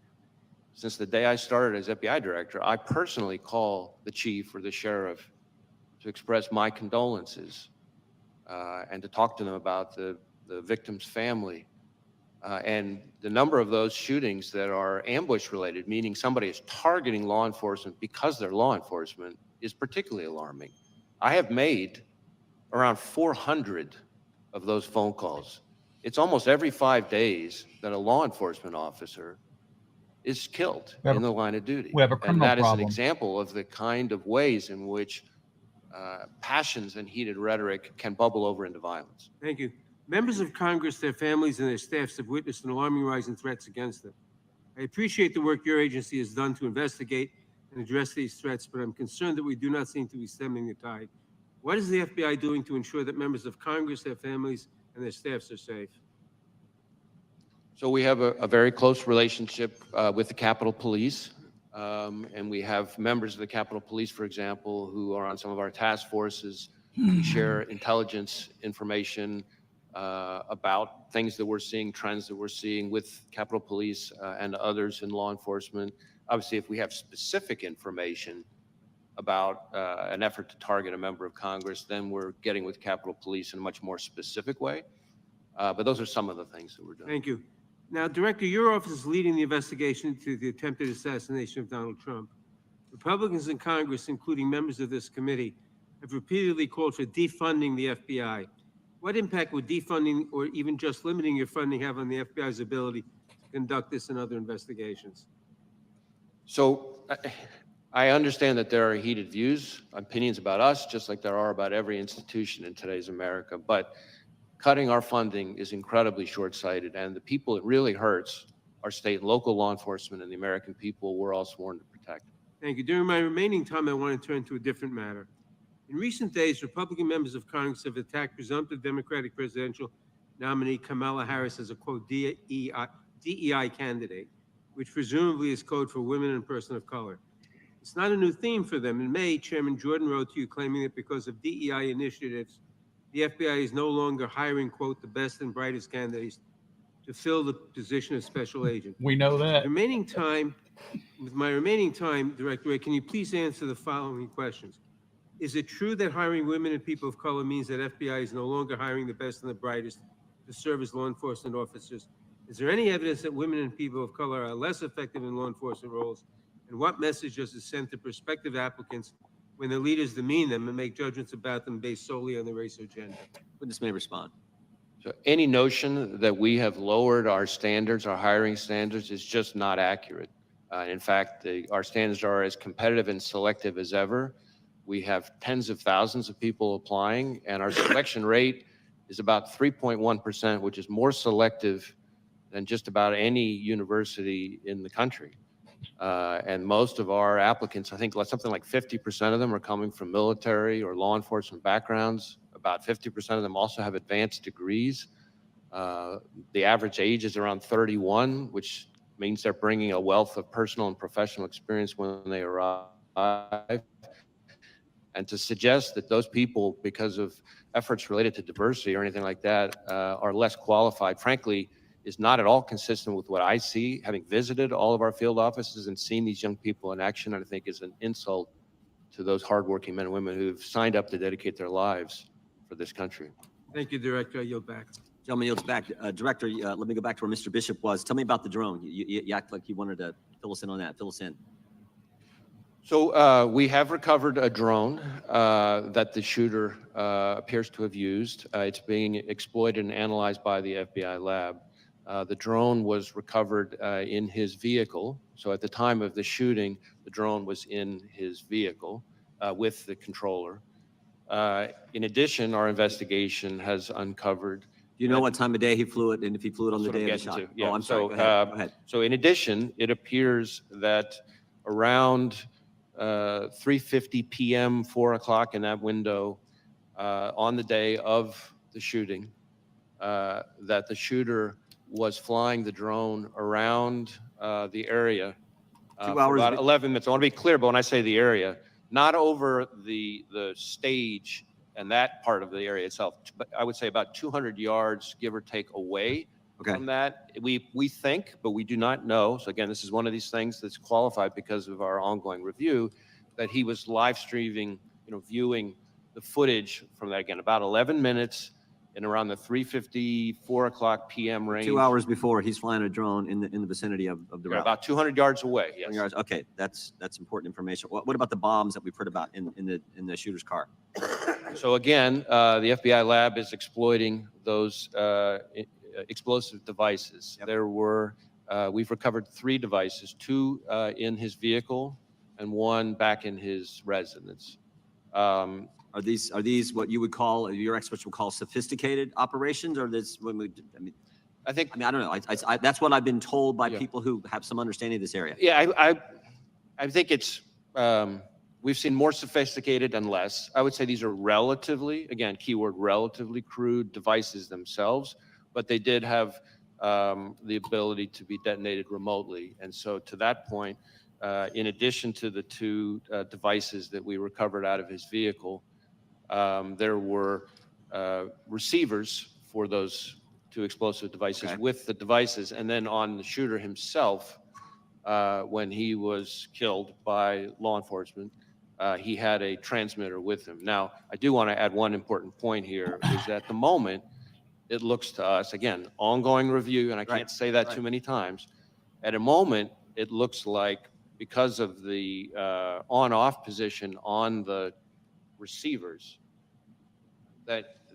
since the day I started as FBI director, I personally call the chief or the sheriff to express my condolences and to talk to them about the victim's family. And the number of those shootings that are ambush related, meaning somebody is targeting law enforcement because they're law enforcement, is particularly alarming. I have made around 400 of those phone calls. It's almost every 5 days that a law enforcement officer is killed in the line of duty. We have a criminal and that problem. is an example of the kind of ways in which passions and heated rhetoric can bubble over into violence. Thank you. Members of Congress, their families, and their staffs have witnessed an alarming rise in threats against them. I appreciate the work your agency has done to investigate and address these threats, but I'm concerned that we do not seem to be stemming the tide. What is the FBI doing to ensure that members of Congress, their families, and their staffs are safe? So we have a very close relationship with the Capitol Police, and we have members of the Capitol Police, for example, who are on some of our task forces. We share intelligence information about things that we're seeing, trends that we're seeing with Capitol Police and others in law enforcement. Obviously, if we have specific information about an effort to target a member of Congress, then we're getting with Capitol Police in a much more specific way. But those are some of the things that we're doing. Thank you. Now, Director, your office is leading the investigation into the attempted assassination of Donald Trump. Republicans in Congress, including members of this committee, have repeatedly called for defunding the FBI. What impact would defunding or even just limiting your funding have on the FBI's ability to conduct this and other investigations? So I understand that there are heated views, opinions about us, just like there are about every institution in today's America. But cutting our funding is incredibly short-sighted, and the people it really hurts are state and local law enforcement and the American people we're all sworn to protect. Thank you. During my remaining time, I want to turn to a different matter. In recent days, Republican members of Congress have attacked presumptive Democratic presidential nominee Kamala Harris as a, quote, DEI candidate, which presumably is code for women and person of color. It's not a new theme for them. In May, Chairman Jordan wrote to you claiming that because of DEI initiatives, the FBI is no longer hiring, quote, the best and brightest candidates to fill the position of special agent. We know that. With my remaining time, Director Wray, can you please answer the following questions? Is it true that hiring women and people of color means that FBI is no longer hiring the best and the brightest to serve as law enforcement officers? Is there any evidence that women and people of color are less effective in law enforcement roles? And what message does it send to prospective applicants when their leaders demean them and make judgments about them based solely on the race or gender? Witness may respond. So any notion that we have lowered our standards, our hiring standards, is just not accurate. In fact, our standards are as competitive and selective as ever. We have tens of thousands of people applying, and our selection rate is about 3.1%, which is more selective than just about any university in the country. And most of our applicants, I think something like 50% of them are coming from military or law enforcement backgrounds. About 50% of them also have advanced degrees. The average age is around 31, which means they're bringing a wealth of personal and professional experience when they arrive. And to suggest that those people, because of efforts related to diversity or anything like that, are less qualified, frankly, is not at all consistent with what I see, having visited all of our field offices and seen these young people in action. I think is an insult to those hardworking men and women who've signed up to dedicate their lives for this country. Thank you, Director. I yield back. Gentleman yields back. Director, let me go back to where Mr. Bishop was. Tell me about the drone. You act like you wanted to fill us in on that. Fill us in. So we have recovered a drone that the shooter appears to have used. It's being exploited and analyzed by the FBI lab. The drone was recovered in his vehicle. So at the time of the shooting, the drone was in his vehicle with the controller. In addition, our investigation has uncovered. Do you know what time of day he flew it, and if he flew it on the day of the shot? Yeah. Oh, I'm sorry. Go ahead. Go ahead. So in addition, it appears that around 3:50 p.m., 4 o'clock in that window on the day of the shooting, that the shooter was flying the drone around the area 2 for hours. about 11 minutes. I want to be clear, but when I say the area, not over the stage and that part of the area itself, but I would say about 200 yards, give or take, away from that. We think, but we do not know. So again, this is one of these things that's qualified because of our ongoing review, that he was live streaming, viewing the footage from that, again, about 11 minutes and around the 3:50, 4 o'clock p.m. range. 2 hours before, he's flying a drone in the vicinity of the route. About 200 yards away. Yes. 200 yards. Okay, that's important information. What about the bombs that we've heard about in the shooter's car? So again, the FBI lab is exploiting those explosive devices. Yep. There were, we've recovered 3 devices, 2 in his vehicle and 1 back in his residence. Are these what you would call, your experts would call sophisticated operations, or this? I don't know. That's what I've been told by people who have some understanding of this area. Yeah, I think it's, we've seen more sophisticated and less. I would say these are relatively, again, keyword, relatively crude devices themselves, but they did have the ability to be detonated remotely. And so to that point, in addition to the 2 devices that we recovered out of his vehicle, there were receivers for those 2 explosive devices with the devices. And then on the shooter himself, when he was killed by law enforcement, he had a transmitter with him. Now, I do want to add one important point here, is that at the moment, it looks to us, again, ongoing review, and I can't say that too many times. At a moment, it looks like, because of the on-off position on the receivers,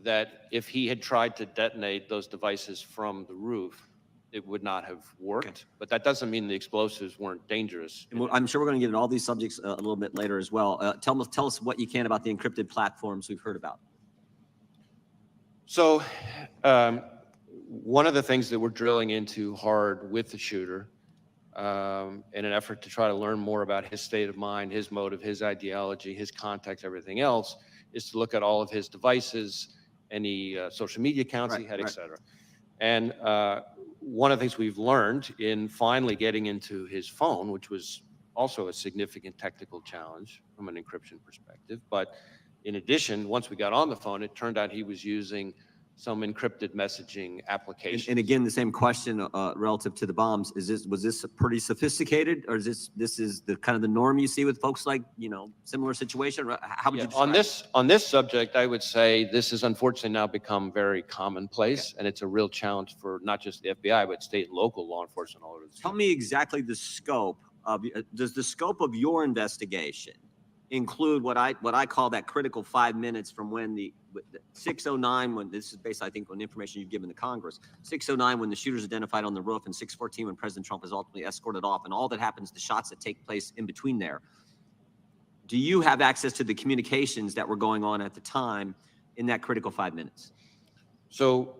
that if he had tried to detonate those devices from the roof, it would not have worked. Okay. But that doesn't mean the explosives weren't dangerous. And I'm sure we're going to get into all these subjects a little bit later as well. Tell us what you can about the encrypted platforms we've heard about. So one of the things that we're drilling into hard with the shooter, in an effort to try to learn more about his state of mind, his motive, his ideology, his context, everything else, is to look at all of his devices, any social media accounts he had, et cetera. And one of the things we've learned in finally getting into his phone, which was also a significant technical challenge from an encryption perspective, but in addition, once we got on the phone, it turned out he was using some encrypted messaging application. And again, the same question relative to the bombs. Was this pretty sophisticated, or is this is the kind of the norm you see with folks like, similar situation? How would you describe on this subject, I would say this has unfortunately now become very commonplace, and it's a real challenge for not just the FBI, but state and local law enforcement all over the state. Tell me exactly the scope of, does the scope of your investigation include what I call that critical 5 minutes from when the 6:09, when this is based, I think, on the information you've given to Congress, 6:09 when the shooter's identified on the roof, and 6:14 when President Trump is ultimately escorted off, and all that happens, the shots that take place in between there. Do you have access to the communications that were going on at the time in that critical 5 minutes? So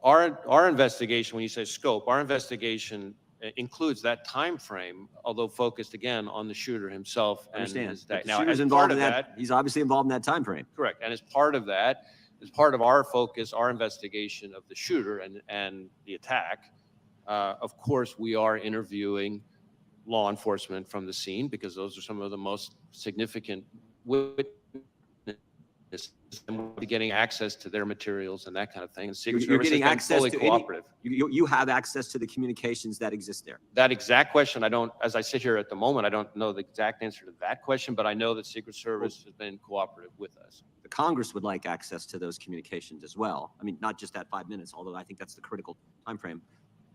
our investigation, when you say scope, our investigation includes that time frame, although focused again on the shooter himself. I understand. And his the shooter's involved in that. He's obviously involved in that time frame. Correct. And as part of that, as part of our focus, our investigation of the shooter and the attack, of course, we are interviewing law enforcement from the scene, because those are some of the most significant witnesses and getting access to their materials and that kind of thing. And Secret You're Service has getting been access fully to any, cooperative. you have access to the communications that exist there. That exact question, I don't, as I sit here at the moment, I don't know the exact answer to that question, but I know that Secret Service has been cooperative with us. The Congress would like access to those communications as well. I mean, not just that 5 minutes, although I think that's the critical time frame.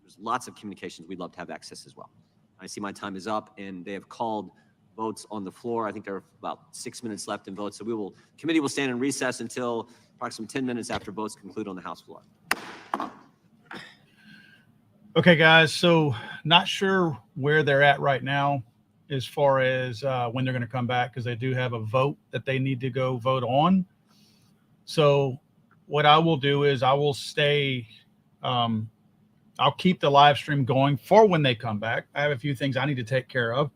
There's lots of communications we'd love to have access as well. I see my time is up, and they have called votes on the floor. I think there are about 6 minutes left in votes. So committee will stand in recess until approximately 10 minutes after votes conclude on the House floor. Okay, guys. So not sure where they're at right now as far as when they're going to come back, because they do have a vote that they need to go vote on. So what I will do is I will stay, I'll keep the live stream going for when they come back. I have a few things I need to take care of.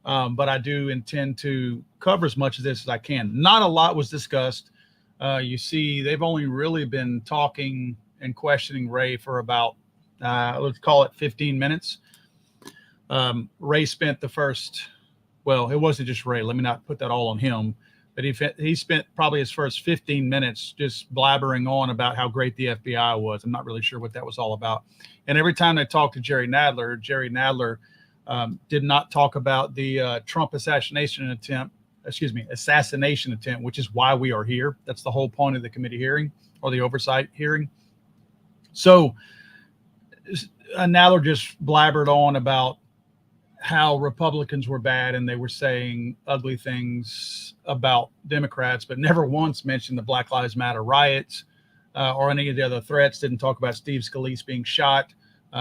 But I do intend to cover as much of this as I can. Not a lot was discussed. You see, they've only really been talking and questioning Wray for about, let's call it 15 minutes. Wray spent the first, well, it wasn't just Wray. Let me not put that all on him. But he spent probably his first 15 minutes just blabbering on about how great the FBI was. I'm not really sure what that was all about. And every time they talked to Jerry Nadler did not talk about the Trump assassination attempt, which is why we are here. That's the whole point of the committee hearing or the oversight hearing. So Nadler just blabbered on about how Republicans were bad and they were saying ugly things about Democrats, but never once mentioned the Black Lives Matter riots or any of the other threats. Didn't talk about Steve Scalise being shot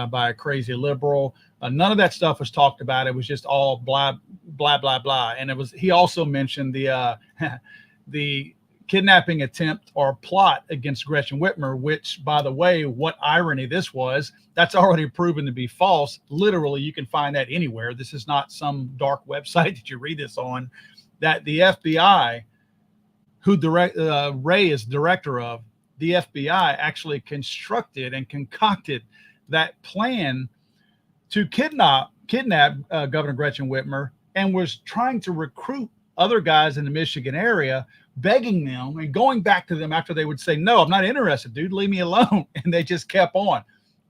by a crazy liberal. None of that stuff was talked about. It was just all blah, blah, blah, blah. And he also mentioned the kidnapping attempt or plot against Gretchen Whitmer, which, by the way, what irony this was, that's already proven to be false. Literally, you can find that anywhere. This is not some dark website that you read this on, that the FBI, who Wray is director of, the FBI actually constructed and concocted that plan to kidnap Governor Gretchen Whitmer and was trying to recruit other guys in the Michigan area, begging them and going back to them after they would say, no, I'm not interested, dude, leave me alone. And they just kept on.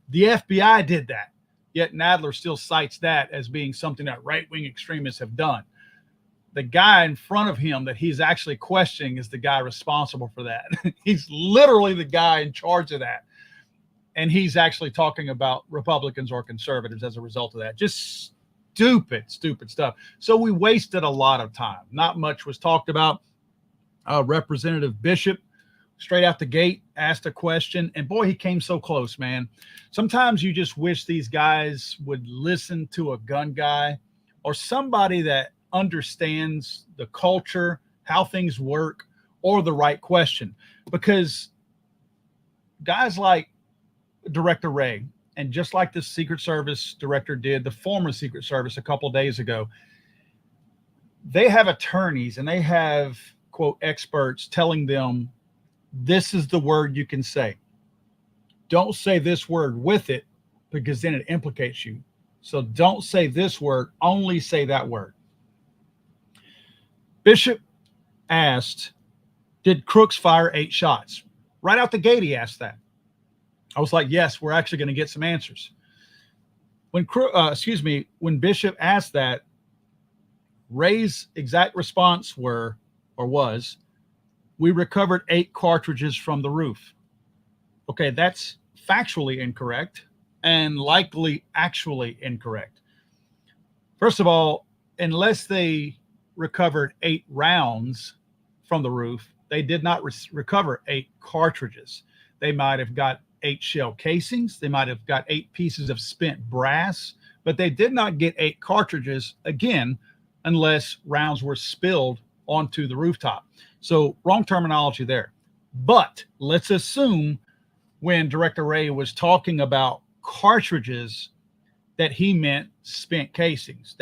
The FBI did that. Yet Nadler still cites that as being something that right-wing extremists have done. The guy in front of him that he's actually questioning is the guy responsible for that. He's literally the guy in charge of that. And he's actually talking about Republicans or conservatives as a result of that. Just stupid stuff. So we wasted a lot of time. Not much was talked about. Representative Bishop, straight out the gate, asked a question. And boy, he came so close, man. Sometimes you just wish these guys would listen to a gun guy or somebody that understands the culture, how things work, or the right question. Because guys like Director Wray, and just like the Secret Service director did, the former Secret Service a couple days ago, they have attorneys and they have, quote, experts telling them, this is the word you can say. Don't say this word with it because then it implicates you. So don't say this word, only say that word. Bishop asked, did Crooks fire 8 shots? Right out the gate, he asked that. I was like, yes, we're actually going to get some answers. When Bishop asked that, Wray's exact response was, we recovered 8 cartridges from the roof. Okay, that's factually incorrect and likely actually incorrect. First of all, unless they recovered 8 rounds from the roof, they did not recover 8 cartridges. They might have got 8 shell casings. They might have got 8 pieces of spent brass, but they did not get 8 cartridges, again, unless rounds were spilled onto the rooftop. So wrong terminology there. But let's assume when Director Wray was talking about cartridges that he meant spent casings,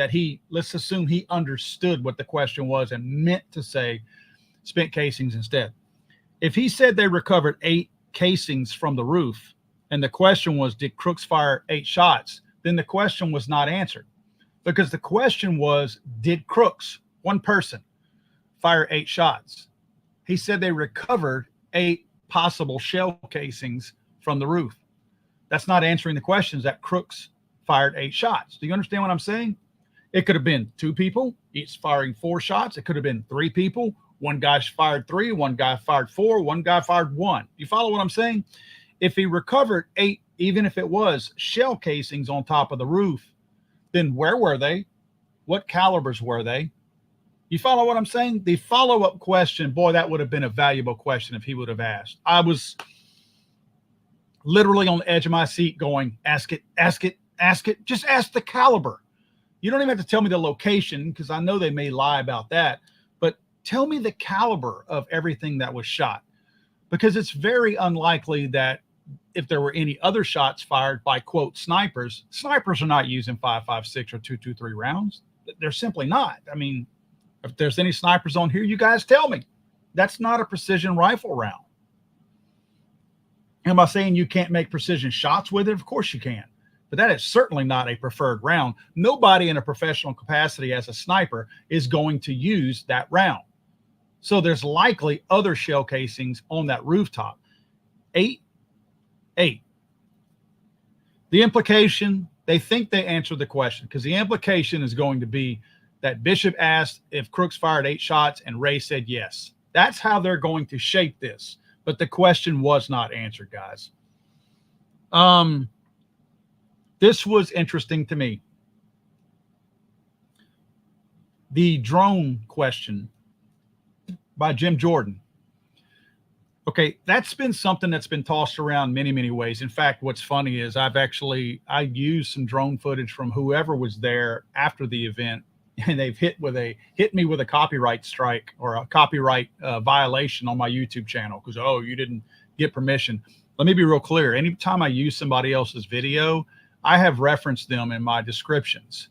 let's assume he understood what the question was and meant to say spent casings instead. If he said they recovered 8 casings from the roof and the question was, did Crooks fire 8 shots? Then the question was not answered, because the question was, did Crooks, one person, fire 8 shots? He said they recovered 8 possible shell casings from the roof. That's not answering the questions that Crooks fired 8 shots. Do you understand what I'm saying? It could have been 2 people, each firing 4 shots. It could have been 3 people. One guy fired 3, one guy fired 4, one guy fired 1. You follow what I'm saying? If he recovered 8, even if it was shell casings on top of the roof, then where were they? What calibers were they? You follow what I'm saying? The follow-up question, boy, that would have been a valuable question if he would have asked. I was literally on the edge of my seat going, ask it, ask it, ask it. Just ask the caliber. You don't even have to tell me the location because I know they may lie about that, but tell me the caliber of everything that was shot, because it's very unlikely that if there were any other shots fired by, quote, snipers are not using 5.56 or 2.23 rounds. They're simply not. I mean, if there's any snipers on here, you guys tell me. That's not a precision rifle round. Am I saying you can't make precision shots with it? Of course you can. But that is certainly not a preferred round. Nobody in a professional capacity as a sniper is going to use that round. So there's likely other shell casings on that rooftop. 8. The implication, they think they answered the question, because the implication is going to be that Bishop asked if Crooks fired 8 shots and Wray said yes. That's how they're going to shape this. But the question was not answered, guys. This was interesting to me. The drone question by Jim Jordan. Okay, that's been something that's been tossed around many, many ways. In fact, what's funny is I used some drone footage from whoever was there after the event, and they've hit me with a copyright strike or a copyright violation on my YouTube channel because, oh, you didn't get permission. Let me be real clear. Anytime I use somebody else's video, I have referenced them in my descriptions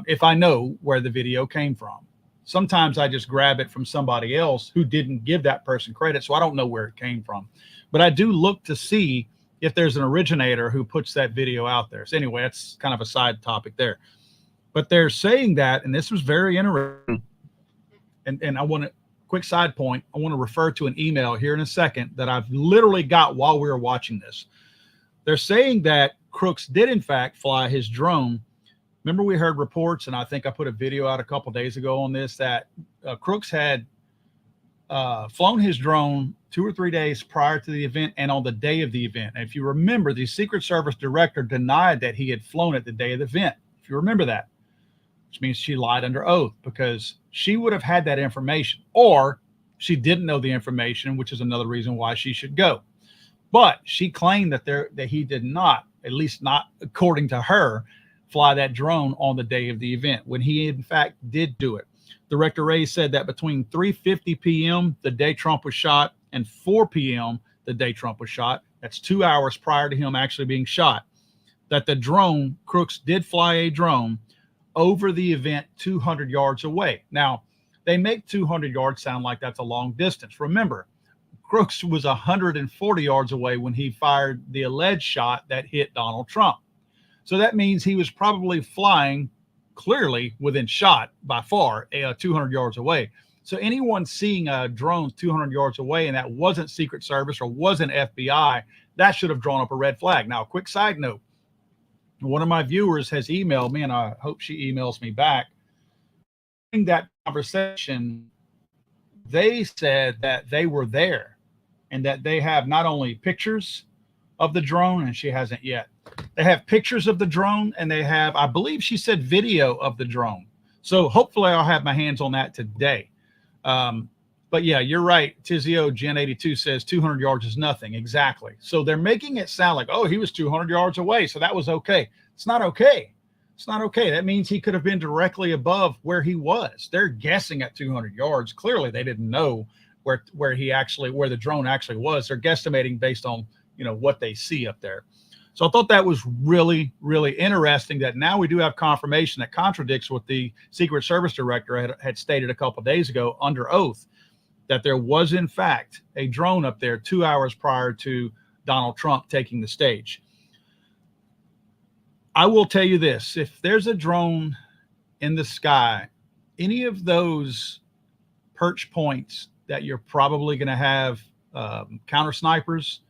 if I know where the video came from. Sometimes I just grab it from somebody else who didn't give that person credit, so I don't know where it came from. But I do look to see if there's an originator who puts that video out there. So anyway, that's kind of a side topic there. But they're saying that, and this was very interesting, and I want to, quick side point, I want to refer to an email here in a second that I've literally got while we were watching this. They're saying that Crooks did, in fact, fly his drone. Remember, we heard reports, and I think I put a video out a couple days ago on this, that Crooks had flown his drone 2 or 3 days prior to the event and on the day of the event. And if you remember, the Secret Service director denied that he had flown it the day of the event. If you remember that, which means she lied under oath, because she would have had that information, or she didn't know the information, which is another reason why she should go. But she claimed that he did not, at least not according to her, fly that drone on the day of the event, when he in fact did do it. Director Wray said that between 3:50 p.m. the day Trump was shot and 4 p.m. the day Trump was shot, that's 2 hours prior to him actually being shot, that the drone, Crooks did fly a drone over the event 200 yards away. Now, they make 200 yards sound like that's a long distance. Remember, Crooks was 140 yards away when he fired the alleged shot that hit Donald Trump. So that means he was probably flying clearly within shot by far, 200 yards away. So anyone seeing a drone 200 yards away and that wasn't Secret Service or wasn't FBI, that should have drawn up a red flag. Now, a quick side note. One of my viewers has emailed me, and I hope she emails me back. In that conversation, they said that they were there and that they have not only pictures of the drone, and she hasn't yet. They have pictures of the drone, and they have, I believe she said, video of the drone. So hopefully I'll have my hands on that today. But yeah, you're right. Tizio Gen 82 says 200 yards is nothing. Exactly. So they're making it sound like, oh, he was 200 yards away, so that was okay. It's not okay. It's not okay. That means he could have been directly above where he was. They're guessing at 200 yards. Clearly, they didn't know where the drone actually was. They're guesstimating based on, what they see up there. So I thought that was really, really interesting, that now we do have confirmation that contradicts what the Secret Service director had stated a couple of days ago under oath, that there was, in fact, a drone up there 2 hours prior to Donald Trump taking the stage. I will tell you this. If there's a drone in the sky, any of those perch points that you're probably going to have counter snipers,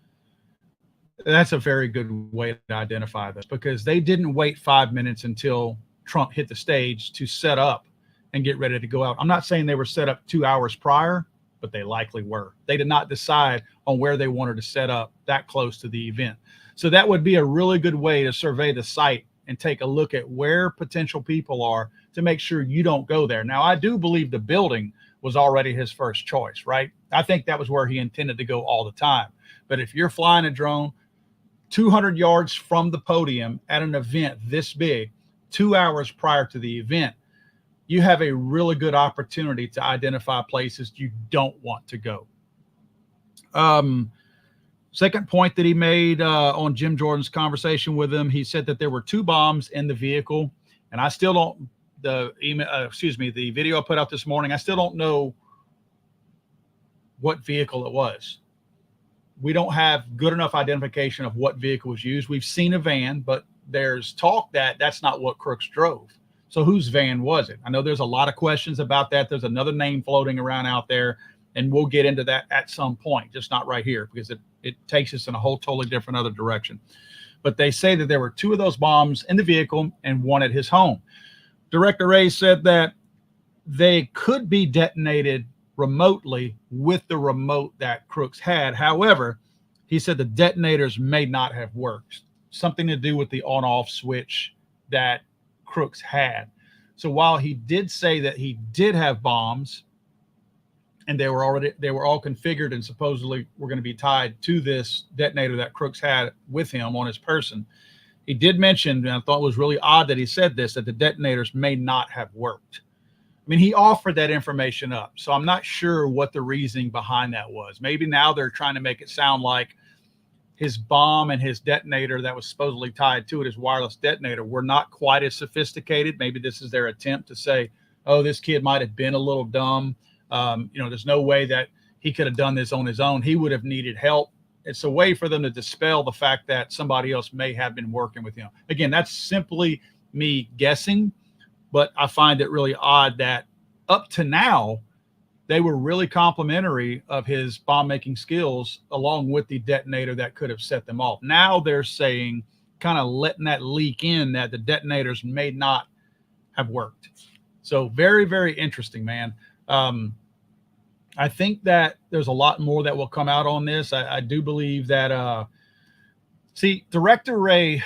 that's a very good way to identify this, because they didn't wait 5 minutes until Trump hit the stage to set up and get ready to go out. I'm not saying they were set up 2 hours prior, but they likely were. They did not decide on where they wanted to set up that close to the event. So that would be a really good way to survey the site and take a look at where potential people are to make sure you don't go there. Now, I do believe the building was already his first choice, right? I think that was where he intended to go all the time. But if you're flying a drone 200 yards from the podium at an event this big, 2 hours prior to the event, you have a really good opportunity to identify places you don't want to go. Second point that he made on Jim Jordan's conversation with him, he said that there were 2 bombs in the vehicle, and I still don't, the video I put out this morning, I still don't know what vehicle it was. We don't have good enough identification of what vehicle was used. We've seen a van, but there's talk that that's not what Crooks drove. So whose van was it? I know there's a lot of questions about that. There's another name floating around out there, and we'll get into that at some point, just not right here, because it takes us in a whole totally different other direction. But they say that there were 2 of those bombs in the vehicle and 1 at his home. Director Wray said that they could be detonated remotely with the remote that Crooks had. However, he said the detonators may not have worked. Something to do with the on-off switch that Crooks had. So while he did say that he did have bombs and they were all configured and supposedly were going to be tied to this detonator that Crooks had with him on his person, he did mention, and I thought it was really odd that he said this, that the detonators may not have worked. I mean, he offered that information up, so I'm not sure what the reasoning behind that was. Maybe now they're trying to make it sound like his bomb and his detonator that was supposedly tied to it, his wireless detonator, were not quite as sophisticated. Maybe this is their attempt to say, oh, this kid might have been a little dumb. There's no way that he could have done this on his own. He would have needed help. It's a way for them to dispel the fact that somebody else may have been working with him. Again, that's simply me guessing, but I find it really odd that up to now, they were really complimentary of his bomb-making skills, along with the detonator that could have set them off. Now they're saying, kind of letting that leak in, that the detonators may not have worked. So very, very interesting, man. I think that there's a lot more that will come out on this. I do believe that, Director Wray,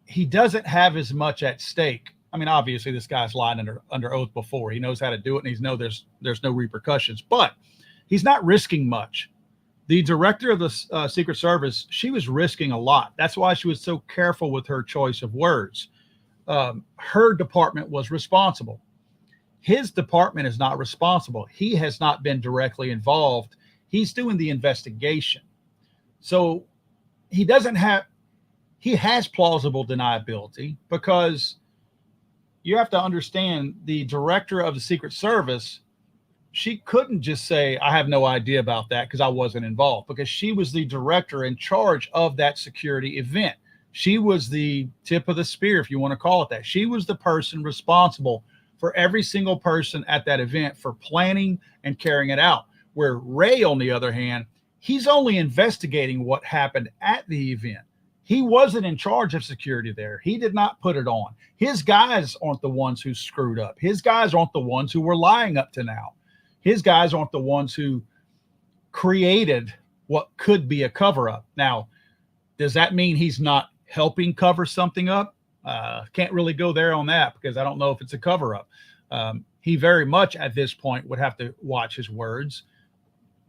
he doesn't have as much at stake. I mean, obviously, this guy's lied under oath before. He knows how to do it, and he knows there's no repercussions. But he's not risking much. The director of the Secret Service, she was risking a lot. That's why she was so careful with her choice of words. Her department was responsible. His department is not responsible. He has not been directly involved. He's doing the investigation. So he has plausible deniability, because you have to understand the director of the Secret Service, she couldn't just say, I have no idea about that because I wasn't involved, because she was the director in charge of that security event. She was the tip of the spear, if you want to call it that. She was the person responsible for every single person at that event for planning and carrying it out. Where Wray, on the other hand, he's only investigating what happened at the event. He wasn't in charge of security there. He did not put it on. His guys aren't the ones who screwed up. His guys aren't the ones who were lying up to now. His guys aren't the ones who created what could be a cover-up. Now, does that mean he's not helping cover something up? Can't really go there on that, because I don't know if it's a cover-up. He very much at this point would have to watch his words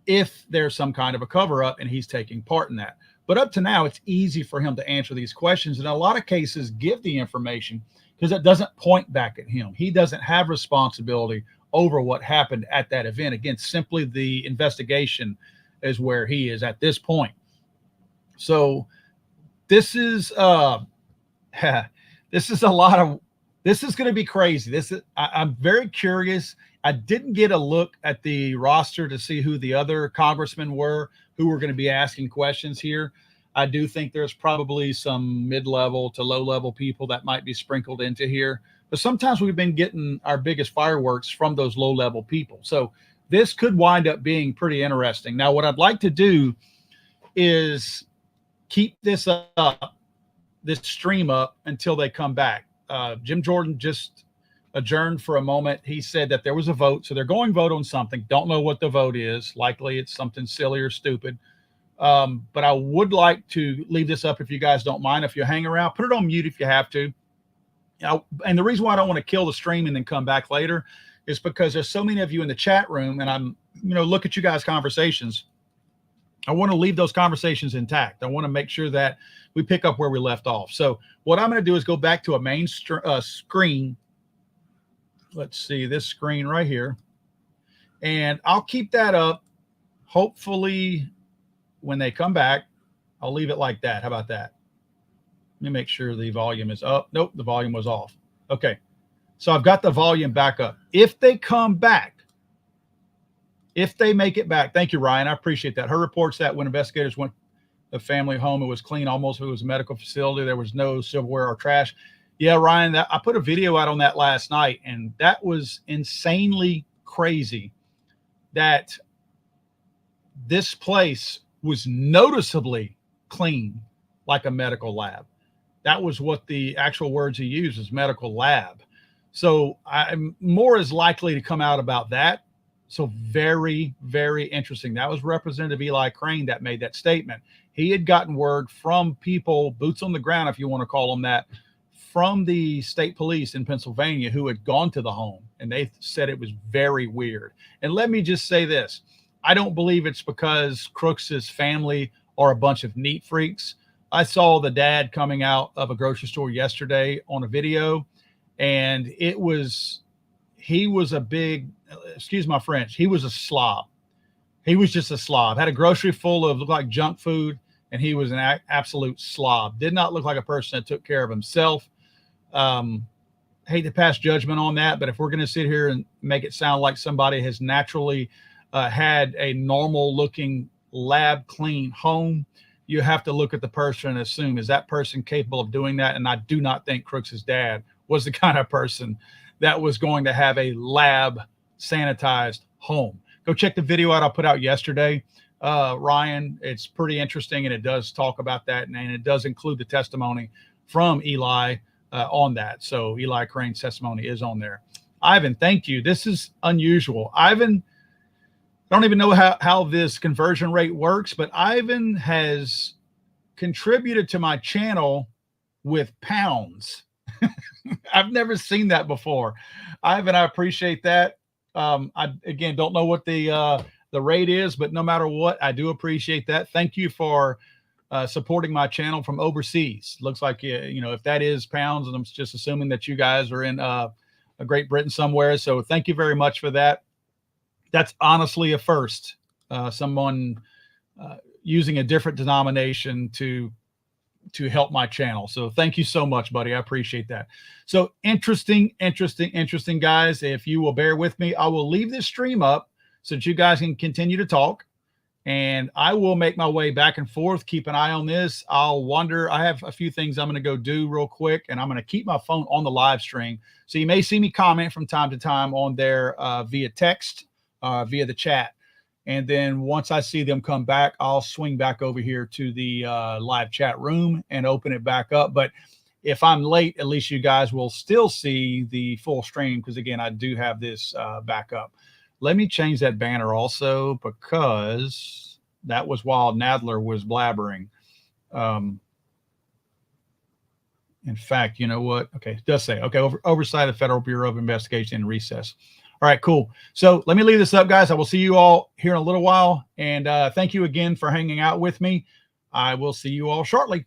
if there's some kind of a cover-up and he's taking part in that. But up to now, it's easy for him to answer these questions, and in a lot of cases give the information, because it doesn't point back at him. He doesn't have responsibility over what happened at that event. Again, simply the investigation is where he is at this point. So this is this is going to be crazy. I'm very curious. I didn't get a look at the roster to see who the other congressmen were who were going to be asking questions here. I do think there's probably some mid-level to low-level people that might be sprinkled into here, but sometimes we've been getting our biggest fireworks from those low level people. So this could wind up being pretty interesting. Now, what I'd like to do is keep this up, this stream up until they come back. Jim Jordan just adjourned for a moment. He said that there was a vote, so they're going vote on something. Don't know what the vote is. Likely it's something silly or stupid. But I would like to leave this up if you guys don't mind. If you hang around, put it on mute if you have to. And the reason why I don't want to kill the stream and then come back later is because there's so many of you in the chat room, and I'm, look at you guys' conversations. I want to leave those conversations intact. I want to make sure that we pick up where we left off. So what I'm going to do is go back to a main screen. Let's see this screen right here. And I'll keep that up. Hopefully when they come back, I'll leave it like that. How about that? Let me make sure the volume is up. Nope, the volume was off. Okay. So I've got the volume back up. If they come back, if they make it back, thank you, Ryan. I appreciate that. Her reports that when investigators went to the family home, it was clean, almost it was a medical facility. There was no silverware or trash. Yeah, Ryan, I put a video out on that last night, and that was insanely crazy that this place was noticeably clean like a medical lab. That was what the actual words he used, is medical lab. So I'm more is likely to come out about that. So very, very interesting. That was Representative Eli Crane that made that statement. He had gotten word from people, boots on the ground, if you want to call them that, from the state police in Pennsylvania who had gone to the home, and they said it was very weird. And let me just say this. I don't believe it's because Crooks's family are a bunch of neat freaks. I saw the dad coming out of a grocery store yesterday on a video, and he was a big, excuse my French, he was a slob. He was just a slob. Had a grocery full of, looked like junk food, and he was an absolute slob. Did not look like a person that took care of himself. Hate to pass judgment on that, but if we're going to sit here and make it sound like somebody has naturally had a normal looking lab clean home, you have to look at the person and assume, is that person capable of doing that? And I do not think Crooks's dad was the kind of person that was going to have a lab sanitized home. Go check the video out I put out yesterday, Ryan. It's pretty interesting, and it does talk about that, and it does include the testimony from Eli on that. So Eli Crane's testimony is on there. Ivan, thank you. This is unusual. Ivan, I don't even know how this conversion rate works, but Ivan has contributed to my channel with pounds. I've never seen that before. Ivan, I appreciate that. I, again, don't know what the rate is, but no matter what, I do appreciate that. Thank you for supporting my channel from overseas. Looks like, if that is pounds, and I'm just assuming that you guys are in Great Britain somewhere. So thank you very much for that. That's honestly a first. Someone using a different denomination to help my channel. So thank you so much, buddy. I appreciate that. So interesting, guys. If you will bear with me, I will leave this stream up so that you guys can continue to talk. And I will make my way back and forth. Keep an eye on this. I'll wonder. I have a few things I'm going to go do real quick, and I'm going to keep my phone on the live stream. So you may see me comment from time to time on there via text, via the chat. And then once I see them come back, I'll swing back over here to the live chat room and open it back up. But if I'm late, at least you guys will still see the full stream, because, again, I do have this back up. Let me change that banner also, because that was while Nadler was blabbering. In fact, you know what? Okay, it does say, okay, oversight of Federal Bureau of Investigation in recess. All right, cool. So let me leave this up, guys. I will see you all here in a little while. And thank you again for hanging out with me. I will see you all shortly.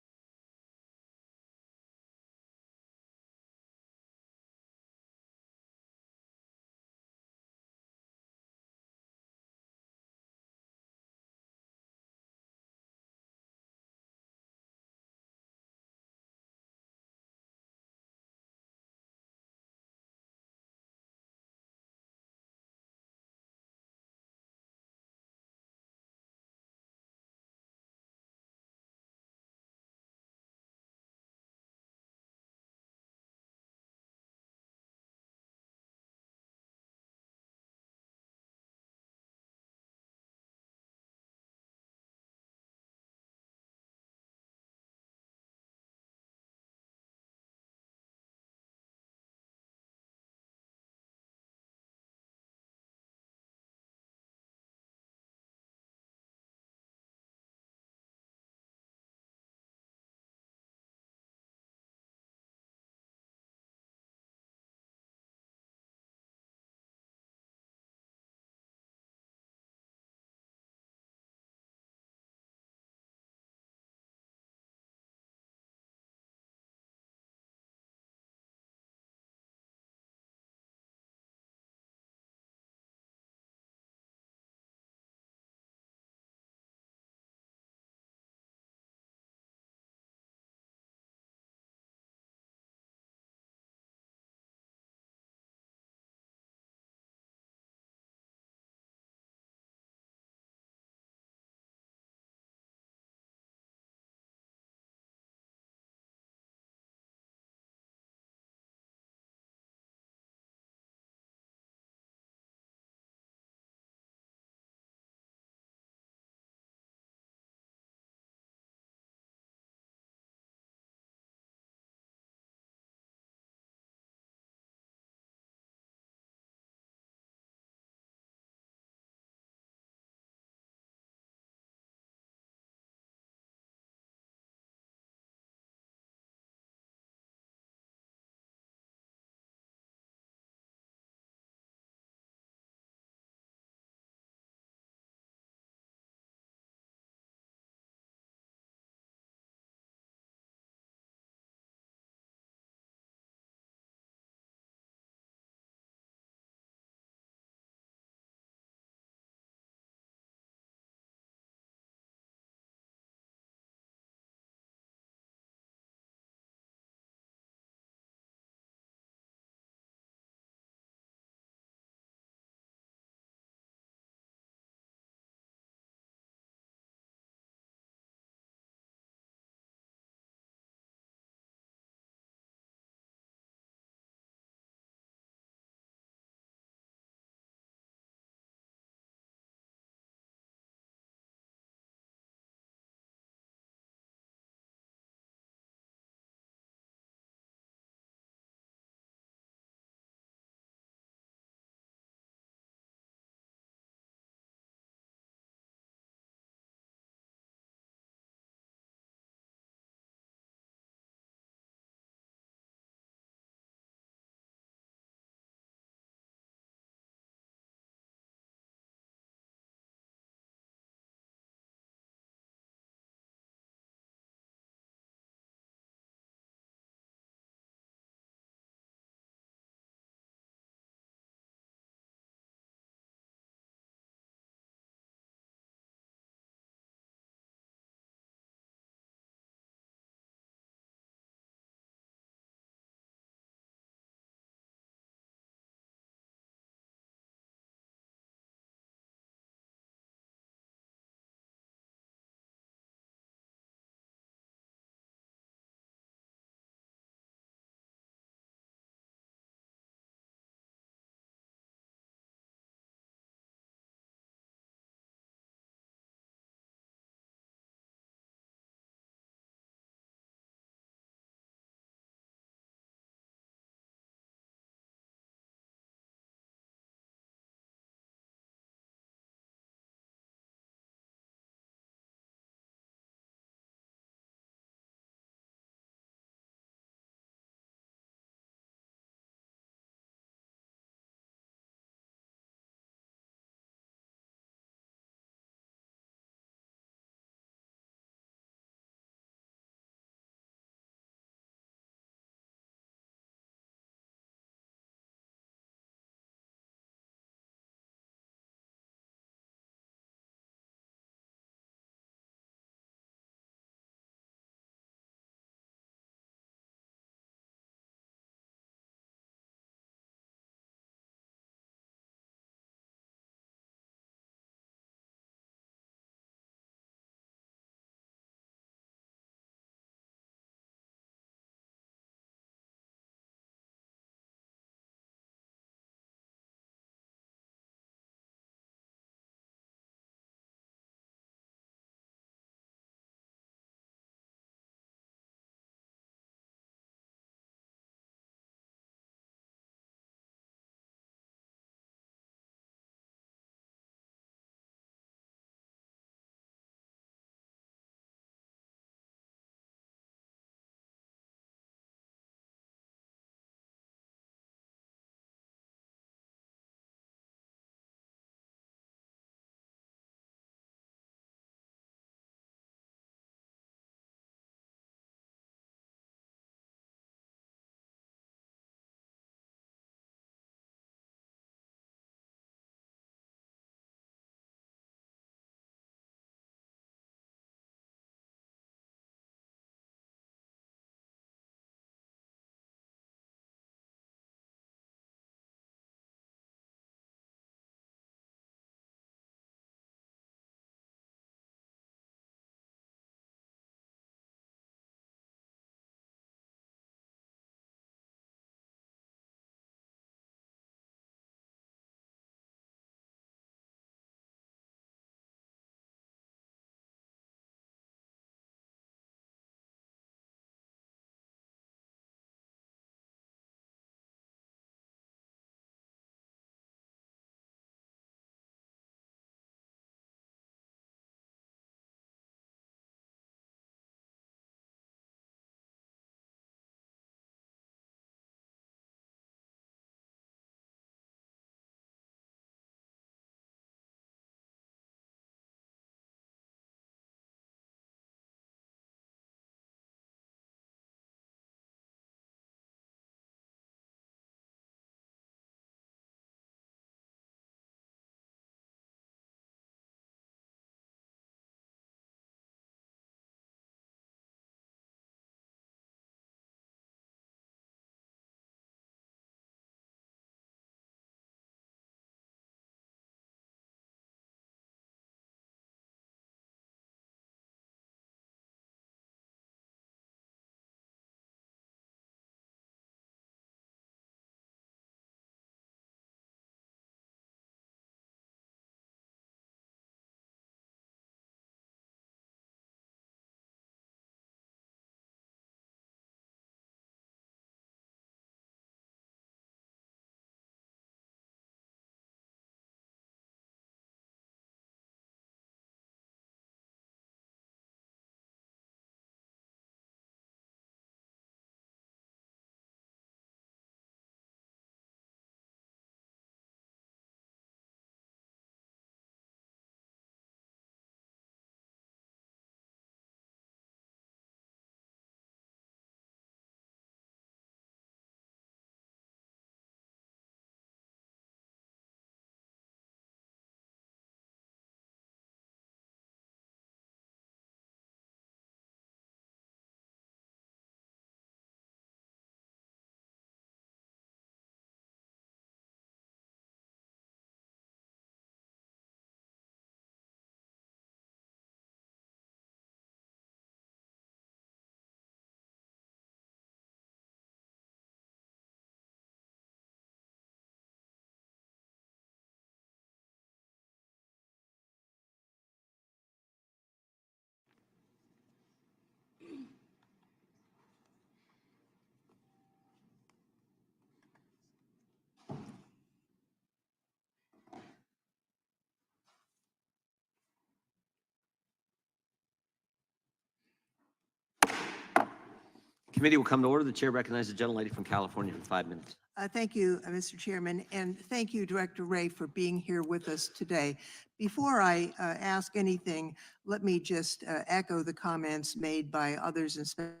Committee will come to order. The chair recognizes the gentlelady from California for 5 minutes. Thank you, Mr. Chairman, and thank you, Director Wray, for being here with us today. Before I ask anything, let me just echo the comments made by others, especially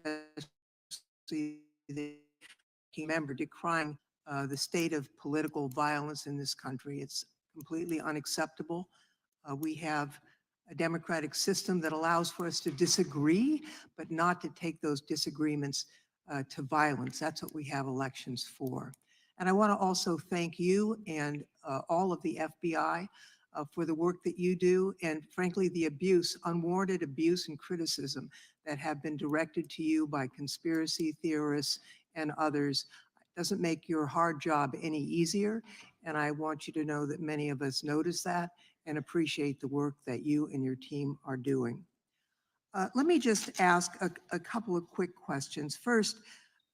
the ranking member, decrying the state of political violence in this country. It's completely unacceptable. We have a democratic system that allows for us to disagree, but not to take those disagreements to violence. That's what we have elections for. And I want to also thank you and all of the FBI for the work that you do, and frankly, the abuse, unwarranted abuse and criticism that have been directed to you by conspiracy theorists and others. It doesn't make your hard job any easier, and I want you to know that many of us notice that and appreciate the work that you and your team are doing. Let me just ask a couple of quick questions. First,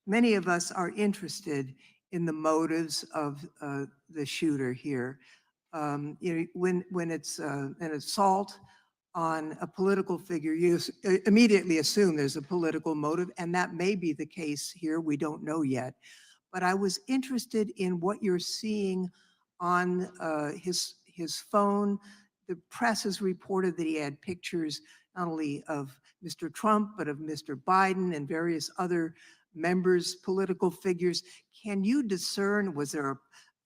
many of us are interested in the motives of the shooter here. When it's an assault on a political figure, you immediately assume there's a political motive, and that may be the case here. We don't know yet. But I was interested in what you're seeing on his phone. The press has reported that he had pictures not only of Mr. Trump, but of Mr. Biden and various other members, political figures. Can you discern, was there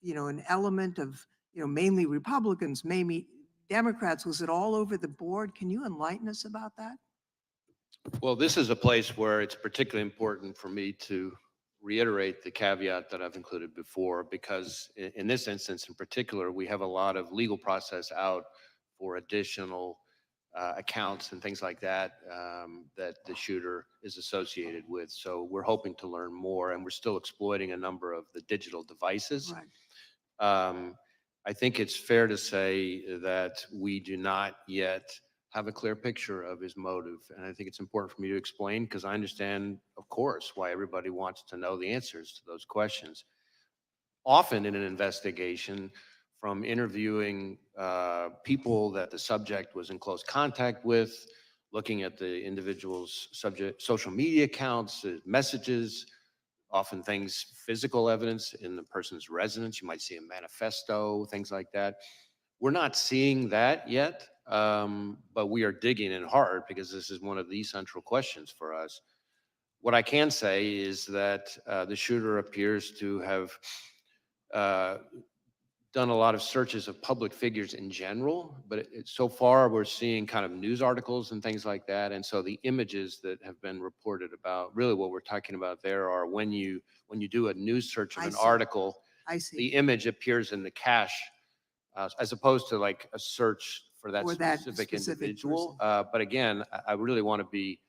an element of, mainly Republicans, maybe Democrats? Was it all over the board? Can you enlighten us about that? Well, this is a place where it's particularly important for me to reiterate the caveat that I've included before, because in this instance in particular, we have a lot of legal process out for additional accounts and things like that that the shooter is associated with. So we're hoping to learn more, and we're still exploiting a number of the digital devices. Right. I think it's fair to say that we do not yet have a clear picture of his motive. And I think it's important for me to explain, because I understand, of course, why everybody wants to know the answers to those questions. Often in an investigation, from interviewing people that the subject was in close contact with, looking at the individual's social media accounts, messages, often things, physical evidence in the person's residence. You might see a manifesto, things like that. We're not seeing that yet, but we are digging in hard, because this is one of the central questions for us. What I can say is that the shooter appears to have done a lot of searches of public figures in general, but so far we're seeing kind of news articles and things like that. And so the images that have been reported about, really what we're talking about there are when you do a news search of I an see. article, I see. the image appears in the cache, as opposed to like a search for that specific individual. But again, I really want to be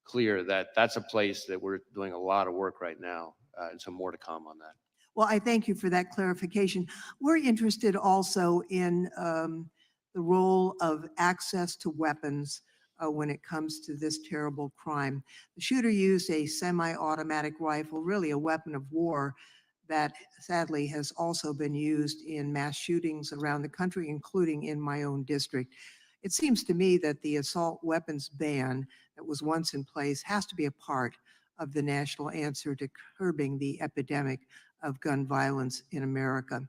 clear that that's a place that we're doing a lot of work right now, and some more to come on that. Well, I thank you for that clarification. We're interested also in the role of access to weapons when it comes to this terrible crime. The shooter used a semi-automatic rifle, really a weapon of war, that sadly has also been used in mass shootings around the country, including in my own district. It seems to me that the assault weapons ban that was once in place has to be a part of the national answer to curbing the epidemic of gun violence in America.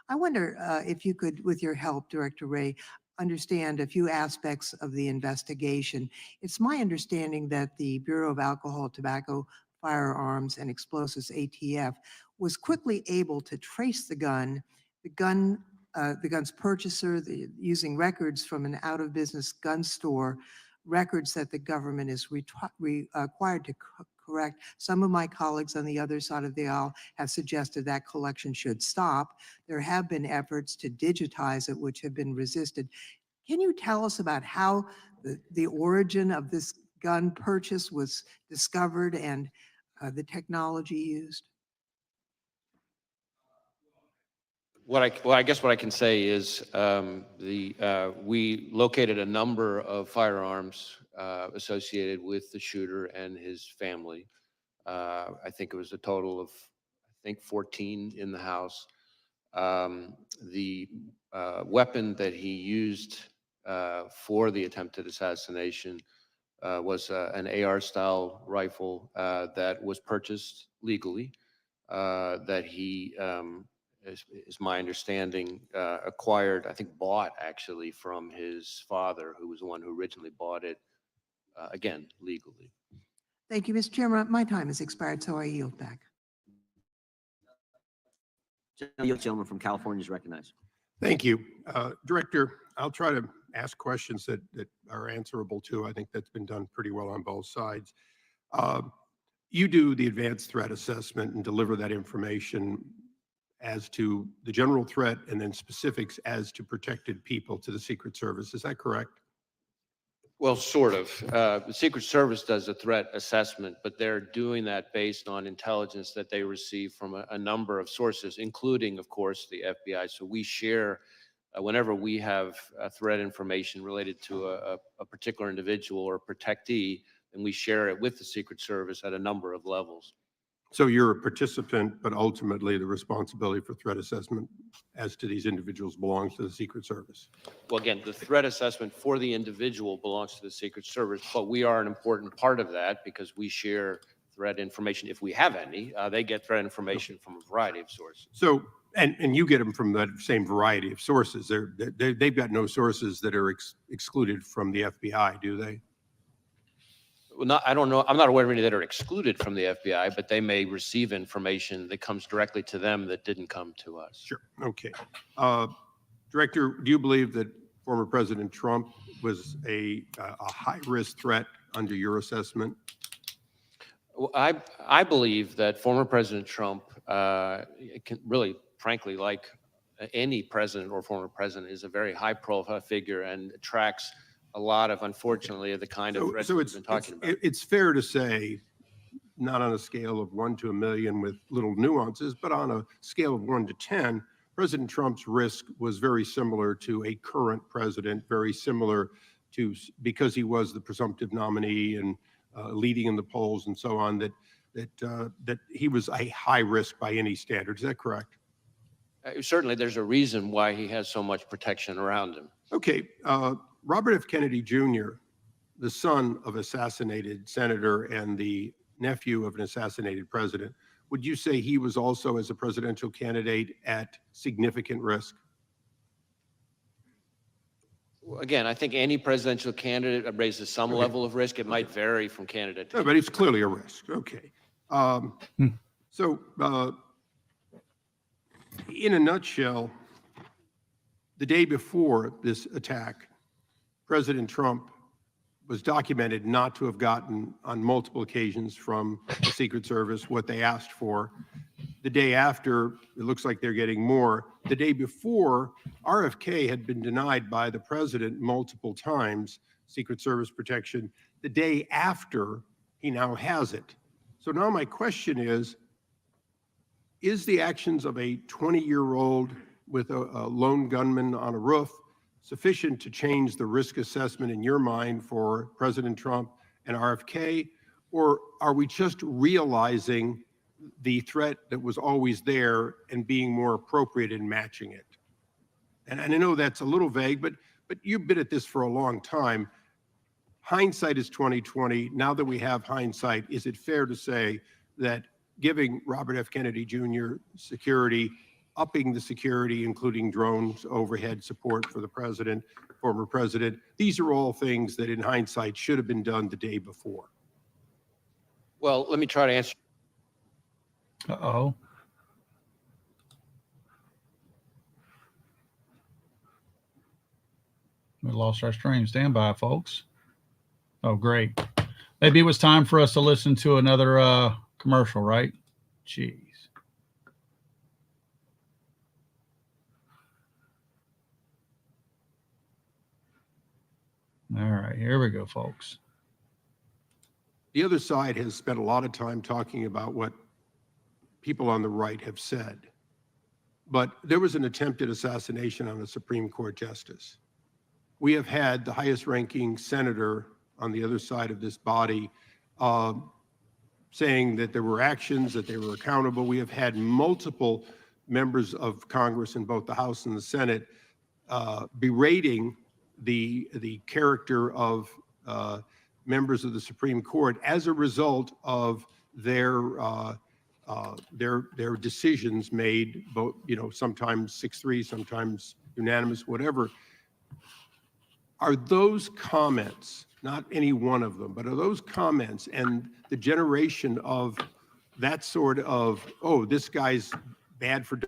I wonder if you could, with your help, Director Wray, understand a few aspects of the investigation. It's my understanding that the Bureau of Alcohol, Tobacco, Firearms, and Explosives, ATF, was quickly able to trace the gun's purchaser, using records from an out-of-business gun store, records that the government is required to correct. Some of my colleagues on the other side of the aisle have suggested that collection should stop. There have been efforts to digitize it, which have been resisted. Can you tell us about how the origin of this gun purchase was discovered and the technology used? I guess what I can say is we located a number of firearms associated with the shooter and his family. I think it was a total of, 14 in the house. The weapon that he used for the attempted assassination was an AR-style rifle that was purchased legally, that he, is my understanding, acquired, I think bought actually from his father, who was the one who originally bought it, again, legally. Thank you, Mr. Chairman. My time has expired, so I yield back. Gentleman from California is recognized. Thank you. Director, I'll try to ask questions that are answerable too. I think that's been done pretty well on both sides. You do the advanced threat assessment and deliver that information as to the general threat and then specifics as to protected people to the Secret Service. Is that correct? Well, sort of. The Secret Service does a threat assessment, but they're doing that based on intelligence that they receive from a number of sources, including, of course, the FBI. So we share, whenever we have threat information related to a particular individual or protectee, and we share it with the Secret Service at a number of levels. So you're a participant, but ultimately the responsibility for threat assessment as to these individuals belongs to the Secret Service. Well, again, the threat assessment for the individual belongs to the Secret Service, but we are an important part of that because we share threat information, if we have any. They get threat information from a variety of sources. So, and you get them from that same variety of sources. They've got no sources that are excluded from the FBI, do they? Well, I don't know. I'm not aware of any that are excluded from the FBI, but they may receive information that comes directly to them that didn't come to us. Sure. Okay. Director, do you believe that former President Trump was a high-risk threat under your assessment? Well, I believe that former President Trump can really, frankly, like any president or former president, is a very high-profile figure and attracts a lot of, unfortunately, of the kind of threats we've been talking about. It's fair to say, not on a scale of 1 to 1,000,000 with little nuances, but on a scale of 1 to 10, President Trump's risk was very similar to a current president, very similar to, because he was the presumptive nominee and leading in the polls and so on, that he was a high risk by any standard. Is that correct? Certainly, there's a reason why he has so much protection around him. Okay. Robert F. Kennedy Jr., the son of assassinated senator and the nephew of an assassinated president, would you say he was also, as a presidential candidate, at significant risk? Again, I think any presidential candidate raises some level of risk. It might vary from candidate to No, but it's clearly a risk. Okay. So, in a nutshell, the day before this attack, President Trump was documented not to have gotten on multiple occasions from the Secret Service what they asked for. The day after, it looks like they're getting more. The day before, RFK had been denied by the president multiple times, Secret Service protection. The day after, he now has it. So now my question is the actions of a 20-year-old with a lone gunman on a roof sufficient to change the risk assessment in your mind for President Trump and RFK? Or are we just realizing the threat that was always there and being more appropriate in matching it? And I know that's a little vague, but you've been at this for a long time. Hindsight is 20/20. Now that we have hindsight, is it fair to say that giving Robert F. Kennedy Jr. security, upping the security, including drones, overhead support for the president, former president, these are all things that in hindsight should have been done the day before? Well, let me try to answer. Uh-oh. We lost our stream. Stand by, folks. Oh, great. Maybe it was time for us to listen to another commercial, right? Jeez. All right, here we go, folks. The other side has spent a lot of time talking about what people on the right have said. But there was an attempted assassination on a Supreme Court justice. We have had the highest ranking senator on the other side of this body saying that there were actions, that they were accountable. We have had multiple members of Congress in both the House and the Senate berating the character of members of the Supreme Court as a result of their decisions made, both, sometimes 6-3, sometimes unanimous, whatever. Are those comments, not any one of them, but are those comments and the generation of that sort of, oh, this guy's bad for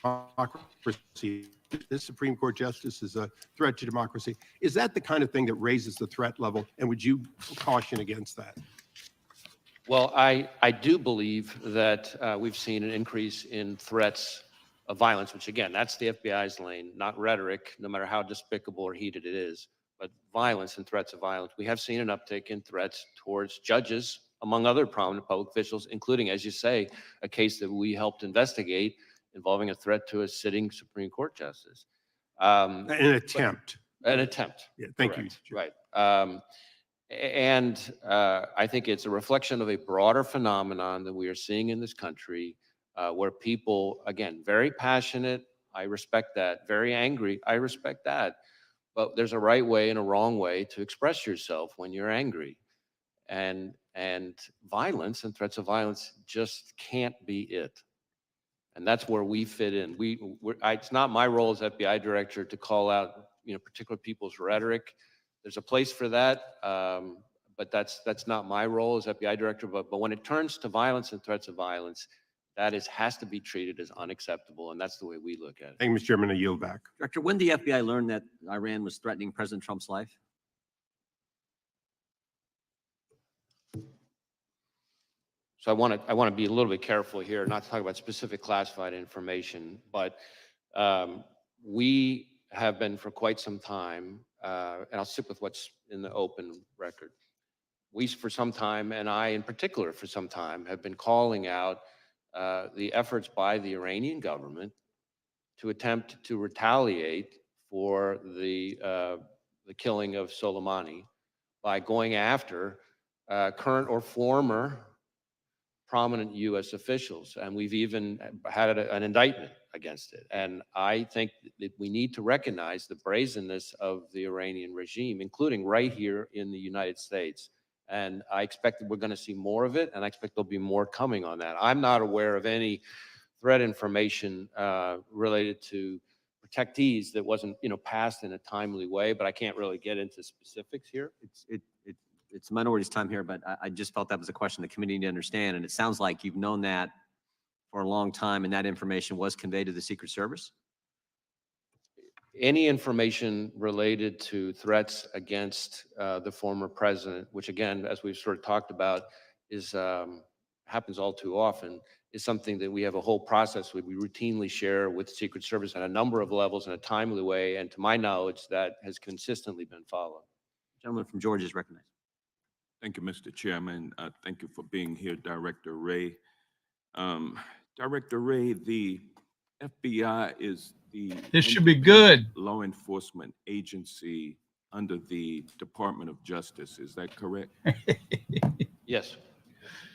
democracy, this Supreme Court justice is a threat to democracy, is that the kind of thing that raises the threat level? And would you caution against that? Well, I do believe that we've seen an increase in threats of violence, which again, that's the FBI's lane, not rhetoric, no matter how despicable or heated it is, but violence and threats of violence. We have seen an uptick in threats towards judges, among other prominent public officials, including, as you say, a case that we helped investigate involving a threat to a sitting Supreme Court justice. An attempt. An attempt. Yeah, thank Correct. you. Right. I think it's a reflection of a broader phenomenon that we are seeing in this country, where people, again, very passionate, I respect that, very angry, I respect that, but there's a right way and a wrong way to express yourself when you're angry. And violence and threats of violence just can't be it. And that's where we fit in. It's not my role as FBI director to call out, particular people's rhetoric. There's a place for that, but that's not my role as FBI director. But when it turns to violence and threats of violence, that has to be treated as unacceptable, and that's the way we look at it. Thank you, Mr. Chairman. I yield back. Director, when did the FBI learn that Iran was threatening President Trump's life? So I want to be a little bit careful here, not to talk about specific classified information, but we have been for quite some time, and I'll stick with what's in the open record. We, for some time, and I in particular for some time, have been calling out the efforts by the Iranian government to attempt to retaliate for the killing of Soleimani by going after current or former prominent U.S. officials, and we've even had an indictment against it. And I think that we need to recognize the brazenness of the Iranian regime, including right here in the United States. And I expect that we're going to see more of it, and I expect there'll be more coming on that. I'm not aware of any threat information related to protectees that wasn't, passed in a timely way, but I can't really get into specifics here. It's minority's time here, but I just felt that was a question the committee needed to understand. And it sounds like you've known that for a long time, and that information was conveyed to the Secret Service? Any information related to threats against the former president, which again, as we've sort of talked about, is happens all too often, is something that we have a whole process we routinely share with the Secret Service on a number of levels in a timely way. And to my knowledge, that has consistently been followed. Gentleman from Georgia is recognized. Thank you, Mr. Chairman. Thank you for being here, Director Wray. Director Wray, the FBI is the This should be good. law enforcement agency under the Department of Justice. Is that correct? Yes.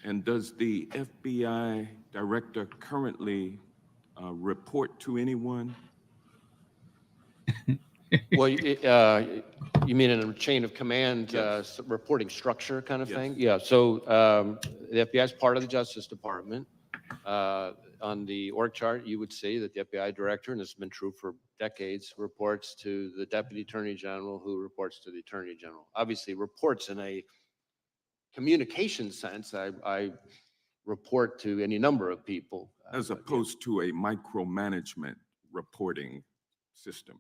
And does the FBI director currently report to anyone? Well, you mean in a chain of command reporting structure kind of thing? Yeah. So the FBI is part of the Justice Department. On the org chart, you would see that the FBI director, and this has been true for decades, reports to the Deputy Attorney General, who reports to the Attorney General. Obviously, reports in a communication sense. I report to any number of people. As opposed to a micromanagement reporting system.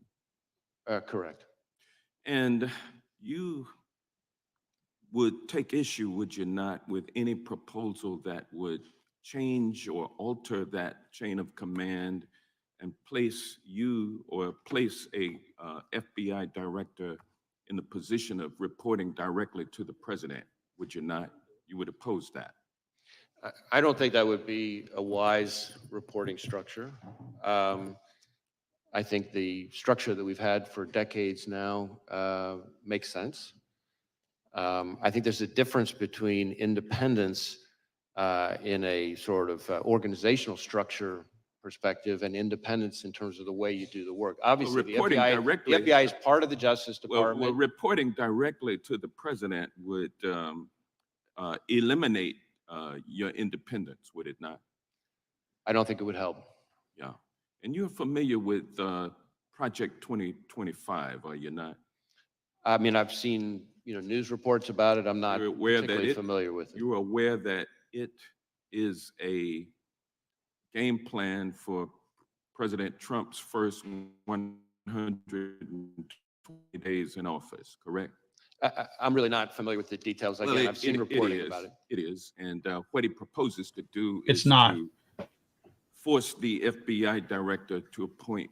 Correct. And you would take issue, would you not, with any proposal that would change or alter that chain of command and place you or place a FBI director in the position of reporting directly to the president? Would you not? You would oppose that? I don't think that would be a wise reporting structure. I think the structure that we've had for decades now makes sense. I think there's a difference between independence in a sort of organizational structure perspective and independence in terms of the way you do the work. Obviously, the reporting FBI, directly- the FBI is part of the Justice Well, Department. reporting directly to the president would eliminate your independence, would it not? I don't think it would help. Yeah. And you're familiar with Project 2025, are you not? I mean, I've seen, news reports about it. I'm not You're aware that particularly familiar with it. You're aware that it is a game plan for President Trump's first 120 days in office, correct? I'm really not familiar with the details. Again, I've seen reporting about it. It is. And what he proposes to do It's is not. to force the FBI director to appoint,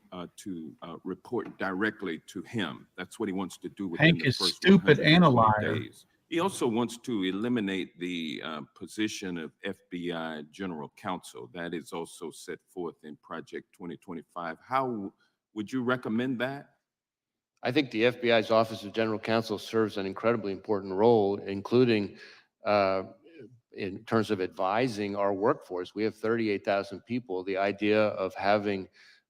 report directly to him. That's what he wants to do within Hank the is first stupid and a 120 liar. days. He also wants to eliminate the position of FBI General Counsel. That is also set forth in Project 2025. How would you recommend that? I think the FBI's Office of General Counsel serves an incredibly important role, including in terms of advising our workforce. We have 38,000 people. The idea of having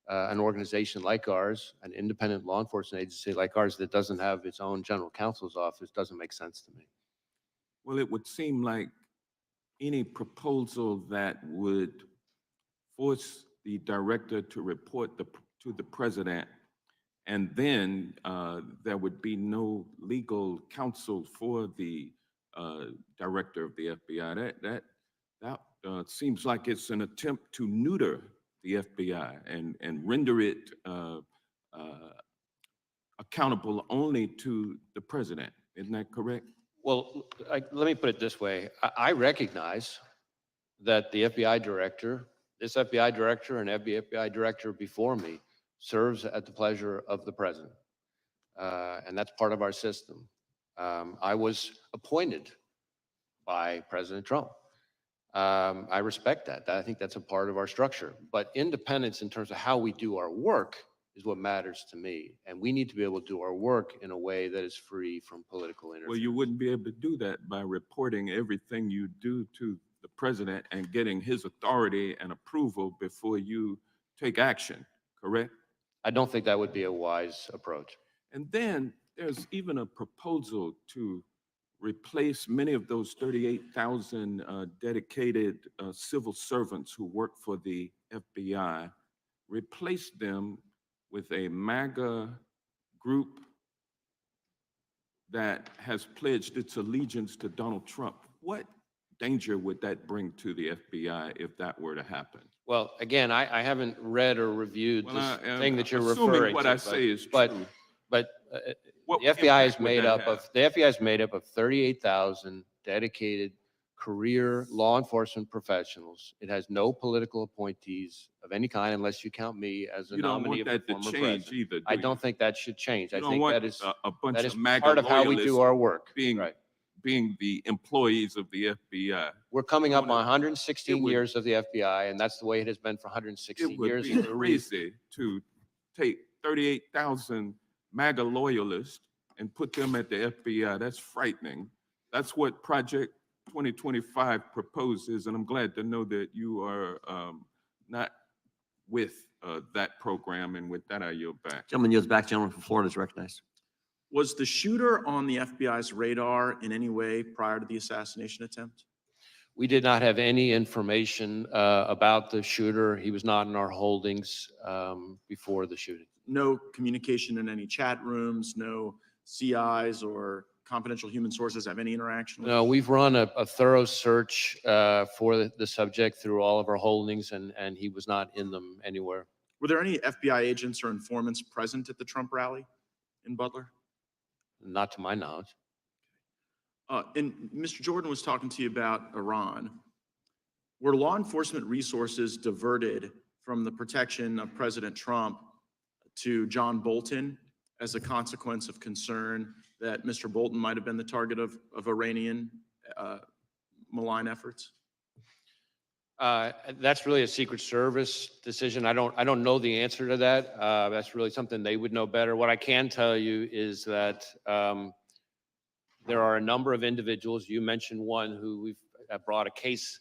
an organization like ours, an independent law enforcement agency like ours that doesn't have its own general counsel's office doesn't make sense to me. Well, it would seem like any proposal that would force the director to report to the president, and then there would be no legal counsel for the director of the FBI. That seems like it's an attempt to neuter the FBI and render it accountable only to the president. Isn't that correct? Well, let me put it this way. I recognize that the FBI director, this FBI director and every FBI director before me serves at the pleasure of the president. And that's part of our system. I was appointed by President Trump. I respect that. I think that's a part of our structure. But independence in terms of how we do our work is what matters to me. And we need to be able to do our work in a way that is free from political interference. Well, you wouldn't be able to do that by reporting everything you do to the president and getting his authority and approval before you take action, correct? I don't think that would be a wise approach. And then there's even a proposal to replace many of those 38,000 dedicated civil servants who work for the FBI, replace them with a MAGA group that has pledged its allegiance to Donald Trump. What danger would that bring to the FBI if that were to happen? Well, again, I haven't read or reviewed Well, this I'm thing that you're assuming referring what to. I say is but, true. But What the FBI is impact would made that up of, the FBI is made up of 38,000 dedicated career law enforcement professionals. It has no political appointees of any kind unless you count me as a You don't nominee want of the that to former change president. either, do I you? don't think that should change. You I don't think want that is a bunch that is of MAGA part of how we do loyalists our work. being Right. being the employees of the FBI. We're coming up on It 116 would- years of the FBI, and that's the way it has been for 116 It would years. be crazy to take 38,000 MAGA loyalists and put them at the FBI. That's frightening. That's what Project 2025 proposes, and I'm glad to know that you are not with that program, and with that, I yield back. Gentleman yields back. Gentleman from Florida is recognized. Was the shooter on the FBI's radar in any way prior to the assassination attempt? We did not have any information about the shooter. He was not in our holdings before the shooting. No communication in any chat rooms, no CIs or confidential human sources have any interaction with? No, we've run a thorough search for the subject through all of our holdings, and he was not in them anywhere. Were there any FBI agents or informants present at the Trump rally in Butler? Not to my knowledge. And Mr. Jordan was talking to you about Iran. Were law enforcement resources diverted from the protection of President Trump to John Bolton as a consequence of concern that Mr. Bolton might have been the target of Iranian malign efforts? That's really a Secret Service decision. I don't know the answer to that. That's really something they would know better. What I can tell you is that there are a number of individuals. You mentioned one who we've brought a case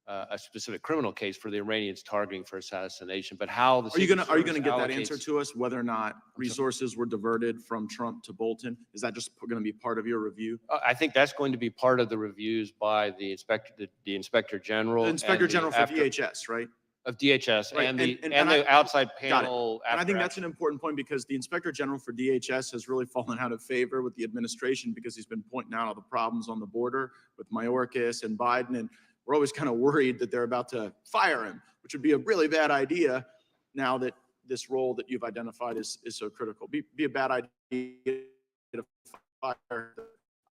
a specific criminal case for the Iranians targeting for assassination, but how the Are you Secret gonna Service get that answer allocates- to us, whether or not resources were diverted from Trump to Bolton? Is that just gonna be part of your review? I think that's going to be part of the reviews by the Inspector General. The and Inspector the General for after- DHS, right? Of DHS Right, and and the I- outside Got it. panel. And I after think that's action. an important point because the Inspector General for DHS has really fallen out of favor with the administration because he's been pointing out all the problems on the border with Mayorkas and Biden. And we're always kind of worried that they're about to fire him, which would be a really bad idea now that this role that you've identified is so critical. Be a bad idea to fire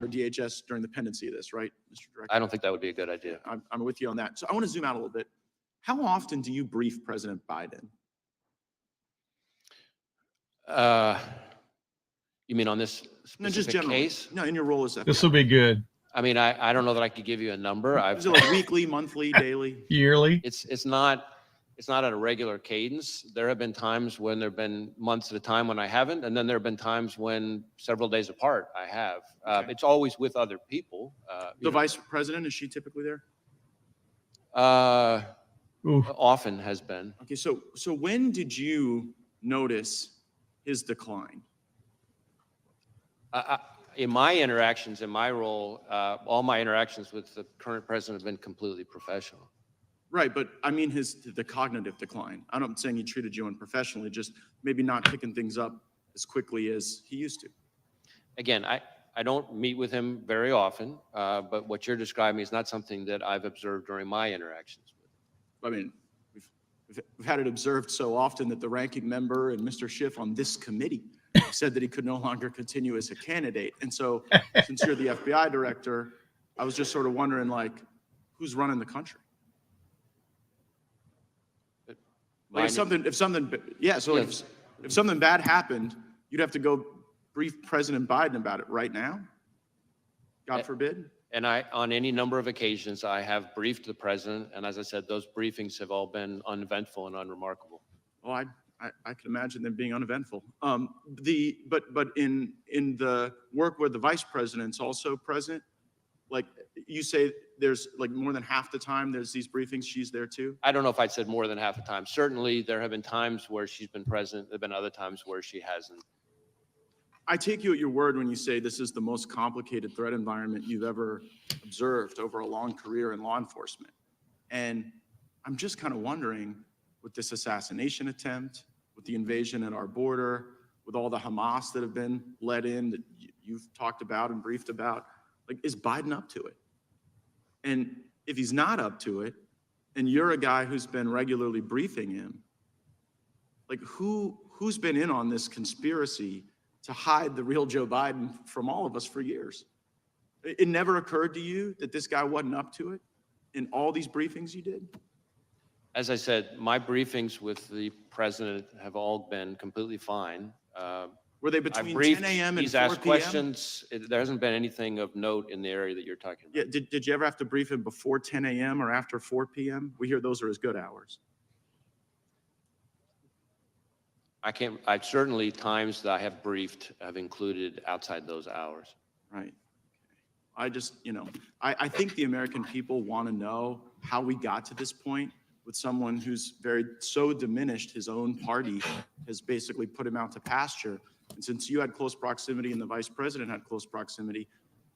or DHS during the pendency of this, right, Mr. Director? I don't think that would be a good idea. I'm with you on that. So I want to zoom out a little bit. How often do you brief President Biden? You mean on this No, just specific generally. case? No, in your role as This will be good. I mean, I don't know that I could give you a number. Is it like weekly, monthly, daily? Yearly. It's not at a regular cadence. There have been times when there have been months at a time when I haven't, and then there have been times when several days apart I have. Okay. It's always with other people. The vice president, is she typically there? Oof. Often has been. Okay, so when did you notice his decline? In my interactions, in my role, all my interactions with the current president have been completely professional. Right, but I mean the cognitive decline. I'm not saying he treated you unprofessionally, just maybe not picking things up as quickly as he used to. Again, I don't meet with him very often, but what you're describing is not something that I've observed during my interactions with him. I mean, we've had it observed so often that the ranking member and Mr. Schiff on this committee said that he could no longer continue as a candidate. And so since you're the FBI director, I was just sort of wondering, like, who's running the country? Like if something bad happened, you'd have to go brief President Biden about it right now? God forbid? And on any number of occasions, I have briefed the president, and as I said, those briefings have all been uneventful and unremarkable. Well, I can imagine them being uneventful. But in the work where the vice president's also present, like you say, there's like more than half the time there's these briefings, she's there too? I don't know if I'd said more than half the time. Certainly, there have been times where she's been present. There have been other times where she hasn't. I take you at your word when you say this is the most complicated threat environment you've ever observed over a long career in law enforcement. And I'm just kind of wondering, with this assassination attempt, with the invasion at our border, with all the Hamas that have been let in that you've talked about and briefed about, like, is Biden up to it? And if he's not up to it, and you're a guy who's been regularly briefing him, like who's been in on this conspiracy to hide the real Joe Biden from all of us for years? It never occurred to you that this guy wasn't up to it in all these briefings you did? As I said, my briefings with the president have all been completely fine. Were they I between briefed, 10 a.m. and he's 4 asked p.m.? questions. There hasn't been anything of note in the area that you're talking about. Yeah, did you ever have to brief him before 10 a.m. or after 4 p.m.? We hear those are as good hours. I certainly times that I have briefed have included outside those hours. Right. I just, I think the American people want to know how we got to this point with someone who's so diminished, his own party has basically put him out to pasture. And since you had close proximity and the vice president had close proximity,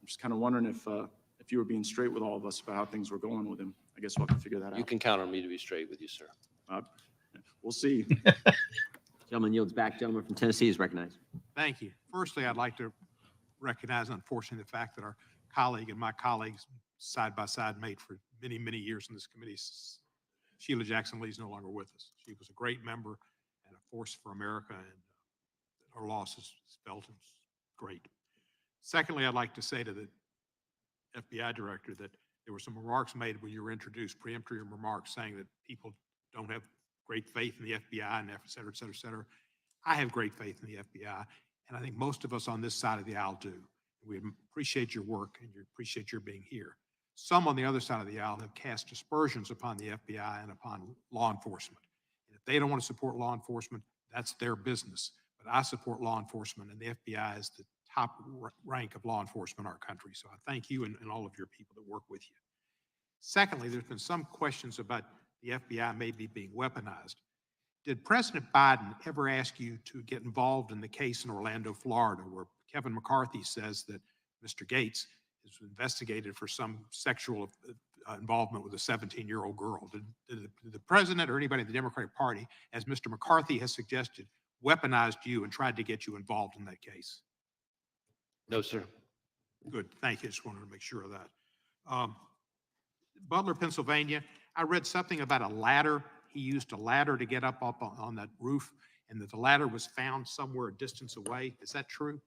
I'm just kind of wondering if you were being straight with all of us about how things were going with him. I guess we'll have to figure that You out. can count on me to be straight with you, sir. We'll see. Gentleman yields back. Gentleman from Tennessee is recognized. Thank you. Firstly, I'd like to recognize, unfortunately, the fact that our colleague and my colleagues side by side mate for many, many years in this committee, Sheila Jackson Lee, is no longer with us. She was a great member and a force for America, and her loss is felt and great. Secondly, I'd like to say to the FBI director that there were some remarks made when you were introduced, preemptory remarks saying that people don't have great faith in the FBI and et cetera, et cetera, et cetera. I have great faith in the FBI, and I think most of us on this side of the aisle do. We appreciate your work and appreciate your being here. Some on the other side of the aisle have cast aspersions upon the FBI and upon law enforcement. And if they don't want to support law enforcement, that's their business. But I support law enforcement, and the FBI is the top rank of law enforcement in our country. So I thank you and all of your people that work with you. Secondly, there's been some questions about the FBI maybe being weaponized. Did President Biden ever ask you to get involved in the case in Orlando, Florida, where Kevin McCarthy says that Mr. Gates is investigated for some sexual involvement with a 17-year-old girl? Did the president or anybody in the Democratic Party, as Mr. McCarthy has suggested, weaponized you and tried to get you involved in that case? No, sir. Good, thank you. Just wanted to make sure of that. Butler, Pennsylvania, I read something about a ladder. He used a ladder to get up on that roof, and that the ladder was found somewhere a distance away. Is that true?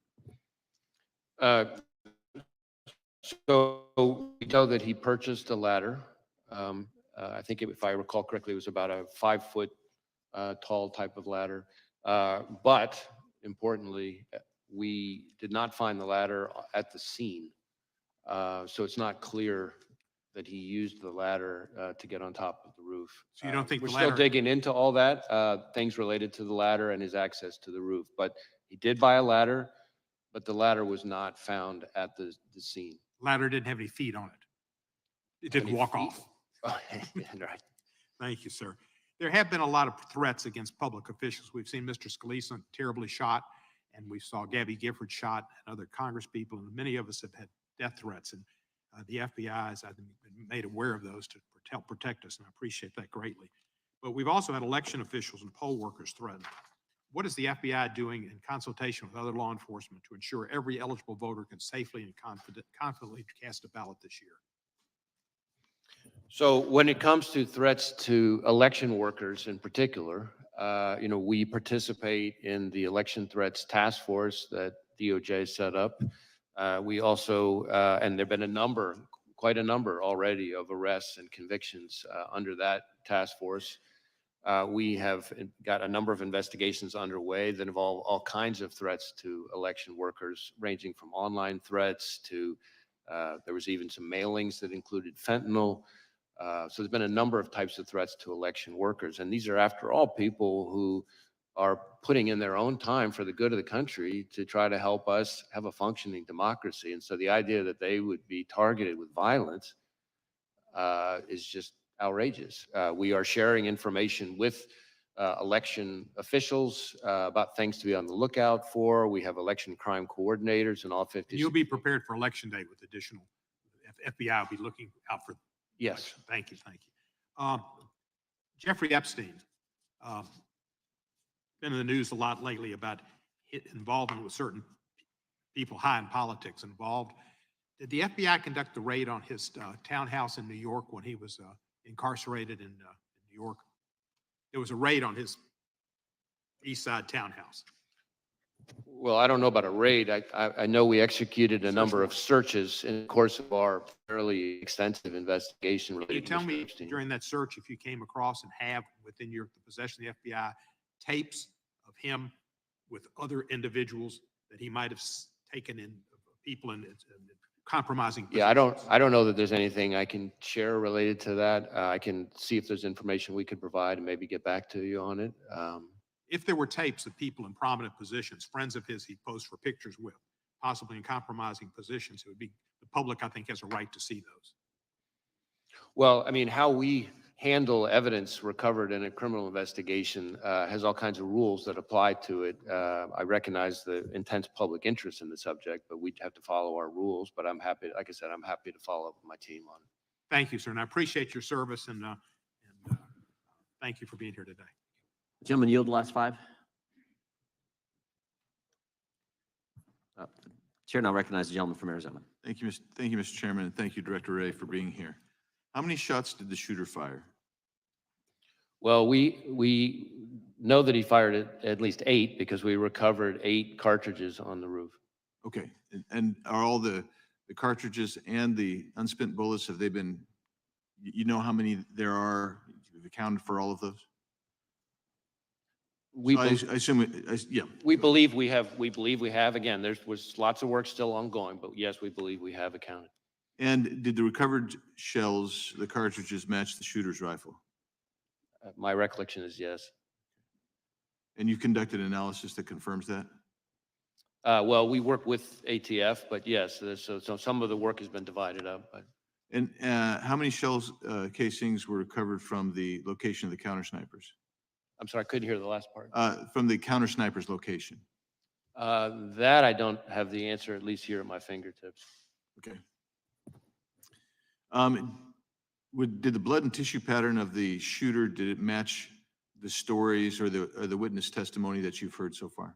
So we know that he purchased a ladder. I think if I recall correctly, it was about a 5-foot tall type of ladder. But importantly, we did not find the ladder at the scene. So it's not clear that he used the ladder to get on top of the roof. So you don't think We're the still ladder? digging into all that, things related to the ladder and his access to the roof. But he did buy a ladder, but the ladder was not found at the scene. Ladder didn't have any feet on it. It didn't Any walk feet? off. Right. Thank you, sir. There have been a lot of threats against public officials. We've seen Mr. Scalise terribly shot, and we saw Gabby Gifford shot, and other Congress people, and many of us have had death threats. And the FBI has been made aware of those to help protect us, and I appreciate that greatly. But we've also had election officials and poll workers threatened. What is the FBI doing in consultation with other law enforcement to ensure every eligible voter can safely and confidently cast a ballot this year? So when it comes to threats to election workers in particular, we participate in the election threats task force that DOJ set up. We also, and there've been quite a number already of arrests and convictions under that task force. We have got a number of investigations underway that involve all kinds of threats to election workers, ranging from online threats to, there was even some mailings that included fentanyl. So there's been a number of types of threats to election workers. And these are, after all, people who are putting in their own time for the good of the country to try to help us have a functioning democracy. And so the idea that they would be targeted with violence is just outrageous. We are sharing information with election officials about things to be on the lookout for. We have election crime coordinators in all 50 You'll be prepared for election day with additional, FBI will be looking out for. Yes. Thank you, thank you. Jeffrey Epstein, been in the news a lot lately about involvement with certain people high in politics involved. Did the FBI conduct the raid on his townhouse in New York when he was incarcerated in New York? There was a raid on his East Side townhouse. Well, I don't know about a raid. I know we executed a number of searches in the course of our fairly extensive investigation. Can you related to tell Mr. me Epstein. during that search if you came across and have within your possession of the FBI tapes of him with other individuals that he might have taken in people in compromising positions? Yeah, I don't know that there's anything I can share related to that. I can see if there's information we could provide and maybe get back to you on it. If there were tapes of people in prominent positions, friends of his he posed for pictures with, possibly in compromising positions, it would be, the public, I think, has a right to see those. Well, I mean, how we handle evidence recovered in a criminal investigation has all kinds of rules that apply to it. I recognize the intense public interest in the subject, but we'd have to follow our rules. But I'm happy, like I said, I'm happy to follow up with my team on it. Thank you, sir, and I appreciate your service, and thank you for being here today. Gentlemen, yield the last 5. Chair now recognizes the gentleman from Arizona. Thank you, Mr. Chairman, and thank you, Director Wray, for being here. How many shots did the shooter fire? Well, we know that he fired at least 8 because we recovered 8 cartridges on the roof. Okay, and are all the cartridges and the unspent bullets, have they been, you know how many there are? You've accounted for all of those? We, So I assume, yeah. we believe we have. Again, there was lots of work still ongoing, but yes, we believe we have accounted. And did the recovered shells, the cartridges, match the shooter's rifle? My recollection is yes. And you conducted analysis that confirms that? Well, we work with ATF, but yes, so some of the work has been divided up. But And how many shells casings were recovered from the location of the counter snipers? I'm sorry, I couldn't hear the last part. From the counter snipers location? That I don't have the answer, at least here at my fingertips. Okay. Did the blood and tissue pattern of the shooter, did it match the stories or the witness testimony that you've heard so far?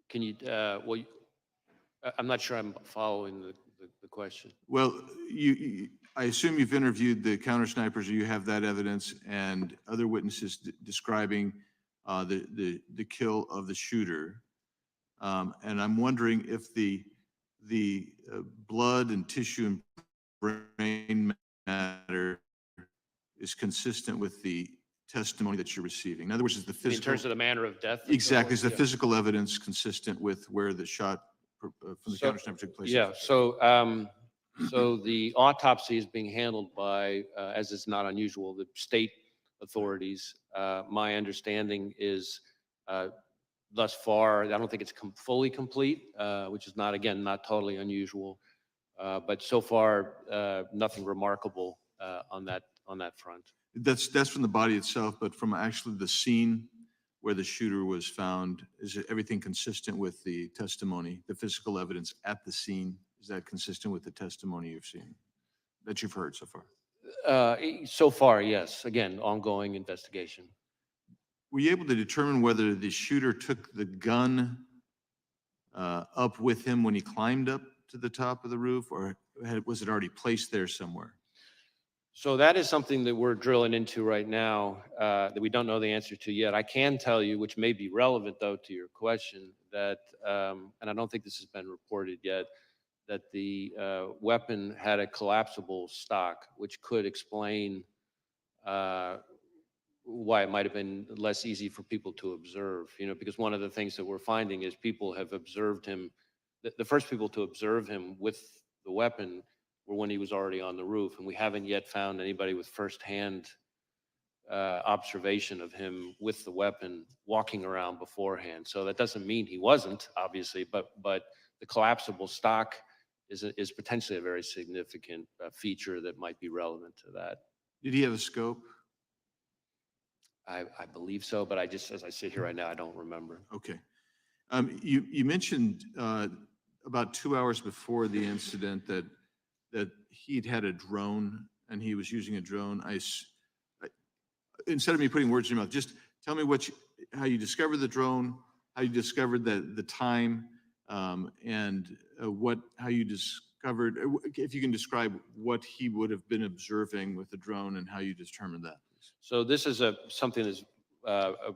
Can you, I'm not sure I'm following the question. Well, I assume you've interviewed the counter snipers, or you have that evidence and other witnesses describing the kill of the shooter. And I'm wondering if the blood and tissue and brain matter is consistent with the testimony that you're receiving. In other words, is the In physical. terms of the manner of death? and so Exactly. Is forth? the Yeah. physical evidence consistent with where the shot from the So- counter sniper took place? Yeah, so, so the autopsy is being handled by, as is not unusual, the state authorities. My understanding is, thus far, I don't think it's fully complete, which is not, again, not totally unusual. But so far, nothing remarkable on that front. That's from the body itself, but from actually the scene where the shooter was found, is everything consistent with the testimony, the physical evidence at the scene? Is that consistent with the testimony you've seen, that you've heard so far? So far, yes. Again, ongoing investigation. Were you able to determine whether the shooter took the gun up with him when he climbed up to the top of the roof, or was it already placed there somewhere? So that is something that we're drilling into right now that we don't know the answer to yet. I can tell you, which may be relevant though to your question, that, and I don't think this has been reported yet, that the weapon had a collapsible stock, which could explain why it might have been less easy for people to observe, because one of the things that we're finding is people have observed him, the first people to observe him with the weapon were when he was already on the roof, and we haven't yet found anybody with firsthand observation of him with the weapon walking around beforehand. So that doesn't mean he wasn't, obviously, but the collapsible stock is potentially a very significant feature that might be relevant to that. Did he have a scope? I believe so, but as I sit here right now, I don't remember. Okay. You mentioned about 2 hours before the incident that he'd had a drone and he was using a drone. Instead of me putting words in your mouth, just tell me how you discovered the drone, how you discovered the time, and how you discovered, if you can describe what he would have been observing with the drone and how you determined that. So this is something that's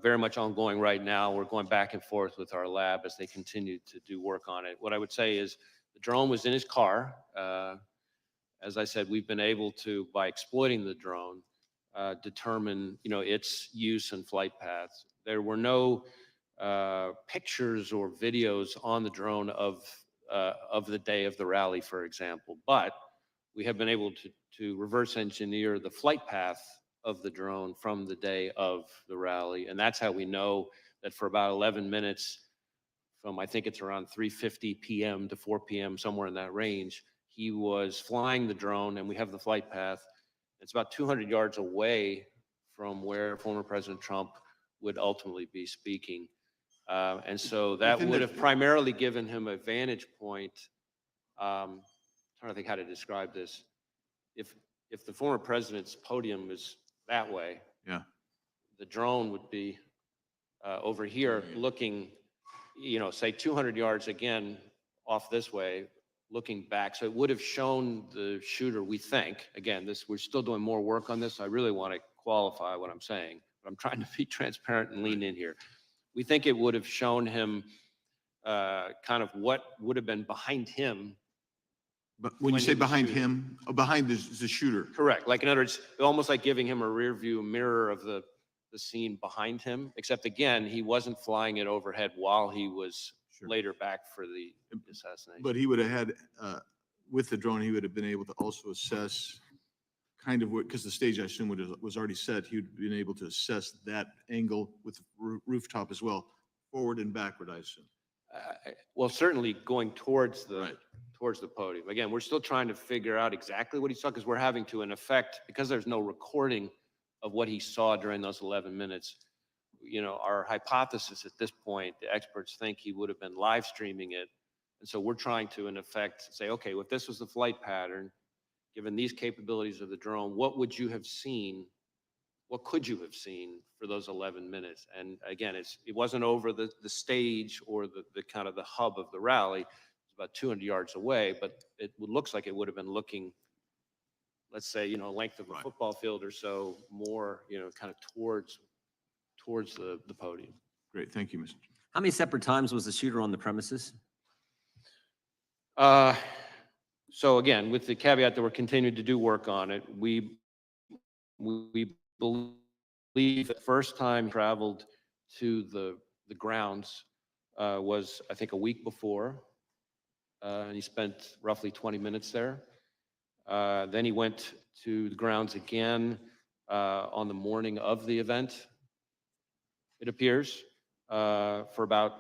very much ongoing right now. We're going back and forth with our lab as they continue to do work on it. What I would say is the drone was in his car. As I said, we've been able to, by exploiting the drone, determine its use and flight paths. There were no pictures or videos on the drone of the day of the rally, for example, but we have been able to reverse engineer the flight path of the drone from the day of the rally. And that's how we know that for about 11 minutes from, I think it's around 3:50 p.m. to 4 p.m., somewhere in that range, he was flying the drone, and we have the flight path. It's about 200 yards away from where former President Trump would ultimately be speaking. And so that would have primarily given him a vantage point. I'm trying to think how to describe this. If the former president's podium is that way, Yeah. the drone would be over here looking, say 200 yards again off this way, looking back. So it would have shown the shooter, we think, again, we're still doing more work on this. So I really want to qualify what I'm saying, but I'm trying to be transparent and lean in here. We think it would have shown him kind of what would have been behind him. But when you When say he was behind shooting. him, behind the shooter. Correct. Like in other words, almost like giving him a rear view mirror of the scene behind him, except again, he wasn't flying it overhead while he was Sure. later back for the assassination. But he would have had, with the drone, he would have been able to also assess kind of what, because the stage, I assume, was already set, he would have been able to assess that angle with the rooftop as well, forward and backward, I assume. Well, certainly going towards the Right. towards the podium. Again, we're still trying to figure out exactly what he saw because we're having to, in effect, because there's no recording of what he saw during those 11 minutes. You know, our hypothesis at this point, the experts think he would have been live streaming it. And so we're trying to, in effect, say, okay, if this was the flight pattern, given these capabilities of the drone, what would you have seen? What could you have seen for those 11 minutes? And again, it wasn't over the stage or the kind of the hub of the rally. It's about 200 yards away, but it looks like it would have been looking, let's say, you know, length of a football field or so, more, you know, kind of towards the podium. Great, thank you, Mr. How many separate times was the shooter on the premises? So again, with the caveat that we're continuing to do work on it, we believe the first time he traveled to the grounds was, I think, a week before, and he spent roughly 20 minutes there. Then he went to the grounds again on the morning of the event, it appears, for about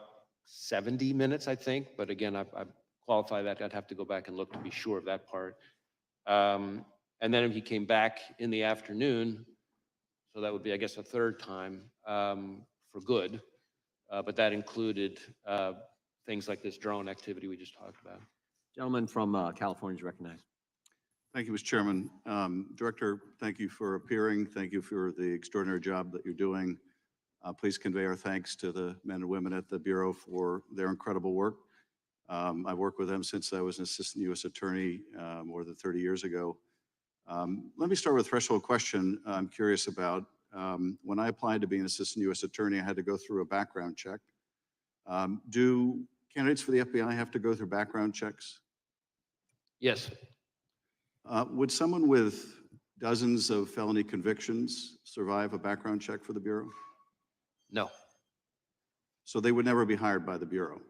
70 minutes, I think. But again, I qualify that. I'd have to go back and look to be sure of that part. And then he came back in the afternoon. So that would be, I guess, a third time for good. But that included things like this drone activity we just talked about. Gentleman from California is recognized. Thank you, Mr. Chairman. Director, thank you for appearing. Thank you for the extraordinary job that you're doing. Please convey our thanks to the men and women at the Bureau for their incredible work. I've worked with them since I was an assistant U.S. attorney more than 30 years ago. Let me start with a threshold question I'm curious about. When I applied to be an assistant U.S. attorney, I had to go through a background check. Do candidates for the FBI have to go through background checks? Yes. Would someone with dozens of felony convictions survive a background check for the Bureau? No. So they would never be hired by the Bureau?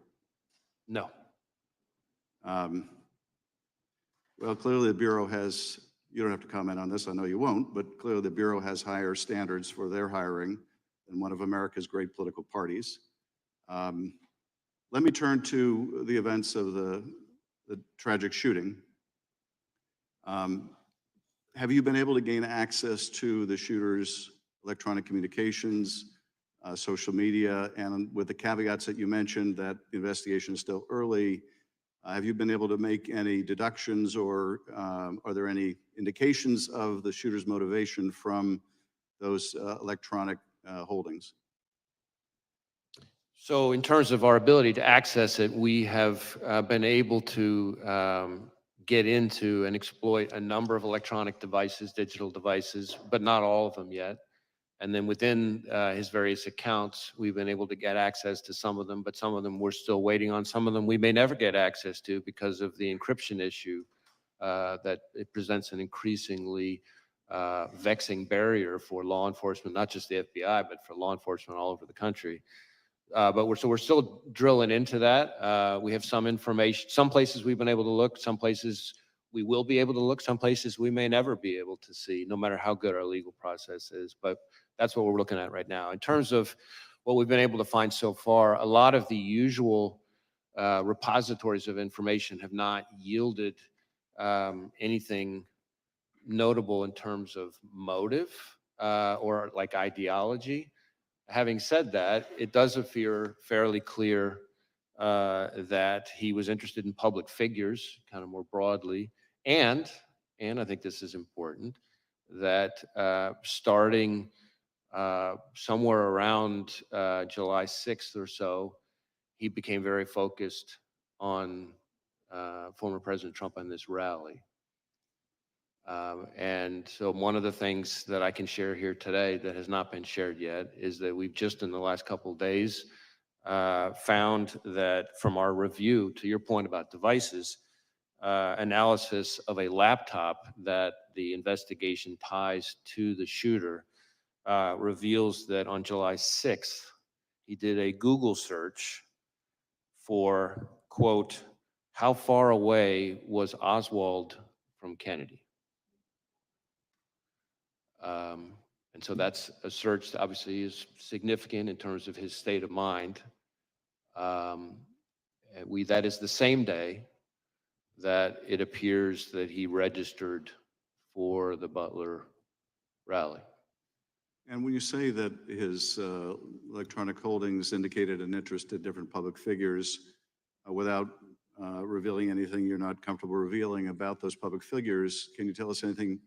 No. Well, clearly the Bureau has, you don't have to comment on this, I know you won't, but clearly the Bureau has higher standards for their hiring than one of America's great political parties. Let me turn to the events of the tragic shooting. Have you been able to gain access to the shooter's electronic communications, social media, and with the caveats that you mentioned that the investigation is still early, have you been able to make any deductions or are there any indications of the shooter's motivation from those electronic holdings? So in terms of our ability to access it, we have been able to get into and exploit a number of electronic devices, digital devices, but not all of them yet. And then within his various accounts, we've been able to get access to some of them, but some of them we're still waiting on. Some of them we may never get access to because of the encryption issue that it presents an increasingly vexing barrier for law enforcement, not just the FBI, but for law enforcement all over the country. But we're still drilling into that. We have some information. Some places we've been able to look. Some places we will be able to look. Some places we may never be able to see, no matter how good our legal process is. But that's what we're looking at right now. In terms of what we've been able to find so far, a lot of the usual repositories of information have not yielded anything notable in terms of motive or like ideology. Having said that, it does appear fairly clear that he was interested in public figures, kind of more broadly, and I think this is important, that starting somewhere around July 6th or so, he became very focused on former President Trump and this rally. And so one of the things that I can share here today that has not been shared yet is that we've just in the last couple of days found that from our review, to your point about devices, analysis of a laptop that the investigation ties to the shooter reveals that on July 6th, he did a Google search for, quote, how far away was Oswald from Kennedy? And so that's a search that obviously is significant in terms of his state of mind. That is the same day that it appears that he registered for the Butler rally. And when you say that his electronic holdings indicated an interest in different public figures, without revealing anything you're not comfortable revealing about those public figures, can you tell us anything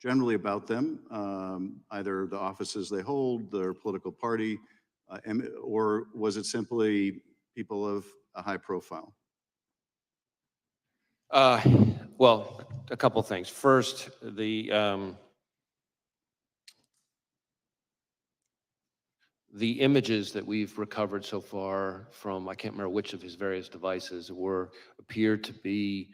generally about them, either the offices they hold, their political party, or was it simply people of a high profile? Well, a couple things. First, the images that we've recovered so far from, I can't remember which of his various devices, appeared to be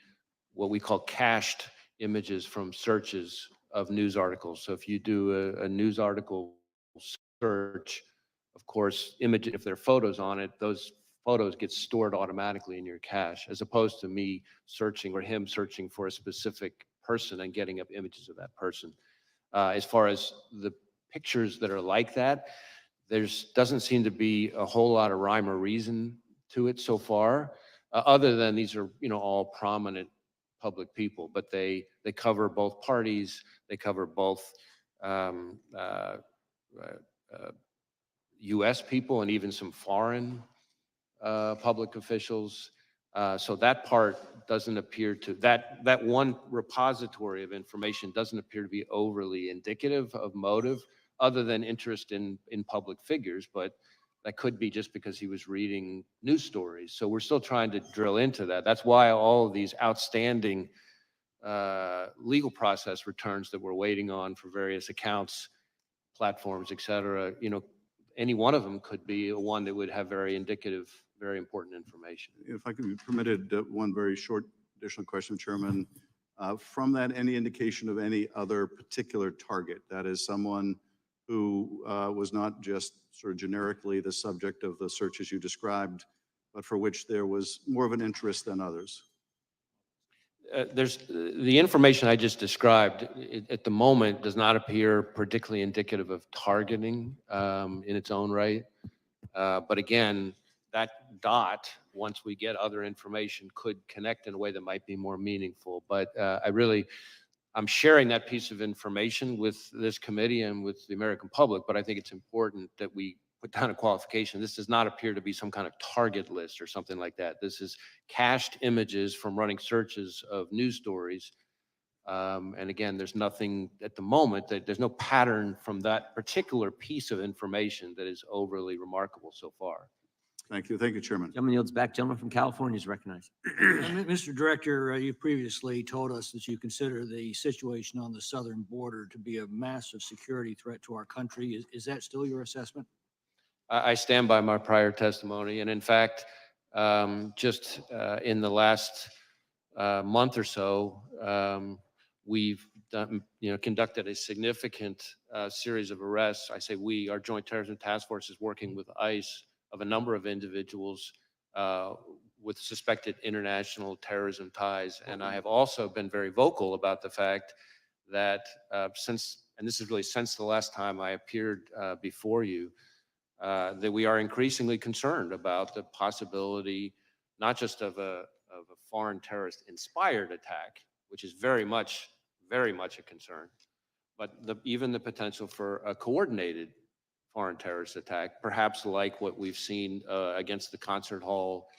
what we call cached images from searches of news articles. So if you do a news article search, of course, if there are photos on it, those photos get stored automatically in your cache, as opposed to me searching or him searching for a specific person and getting up images of that person. As far as the pictures that are like that, doesn't seem to be a whole lot of rhyme or reason to it so far, other than these are, all prominent public people, but they cover both parties, they cover both U.S. people and even some foreign public officials. So that part doesn't appear to, that one repository of information doesn't appear to be overly indicative of motive, other than interest in public figures, but that could be just because he was reading news stories. So we're still trying to drill into that. That's why all of these outstanding legal process returns that we're waiting on for various accounts, platforms, et cetera, any one of them could be one that would have very indicative, very important information. If I could be permitted one very short additional question, Chairman. From that, any indication of any other particular target? That is someone who was not just sort of generically the subject of the searches you described, but for which there was more of an interest than others? There's the information I just described at the moment does not appear particularly indicative of targeting in its own right. But again, that dot, once we get other information, could connect in a way that might be more meaningful. But I'm sharing that piece of information with this committee and with the American public, but I think it's important that we put down a qualification. This does not appear to be some kind of target list or something like that. This is cached images from running searches of news stories. And again, there's nothing at the moment, there's no pattern from that particular piece of information that is overly remarkable so far. Thank you. Thank you, Chairman. Gentleman yields back. Gentleman from California is recognized. Mr. Director, you previously told us that you consider the situation on the southern border to be a massive security threat to our country. Is that still your assessment? I stand by my prior testimony. And in fact, just in the last month or so, we've done, conducted a significant series of arrests. I say we, our Joint Terrorism Task Force is working with ICE of a number of individuals with suspected international terrorism ties. And I have also been very vocal about the fact that since the last time I appeared before you, that we are increasingly concerned about the possibility, not just of a foreign terrorist inspired attack, which is very much a concern, but even the potential for a coordinated foreign terrorist attack, perhaps like what we've seen against the concert hall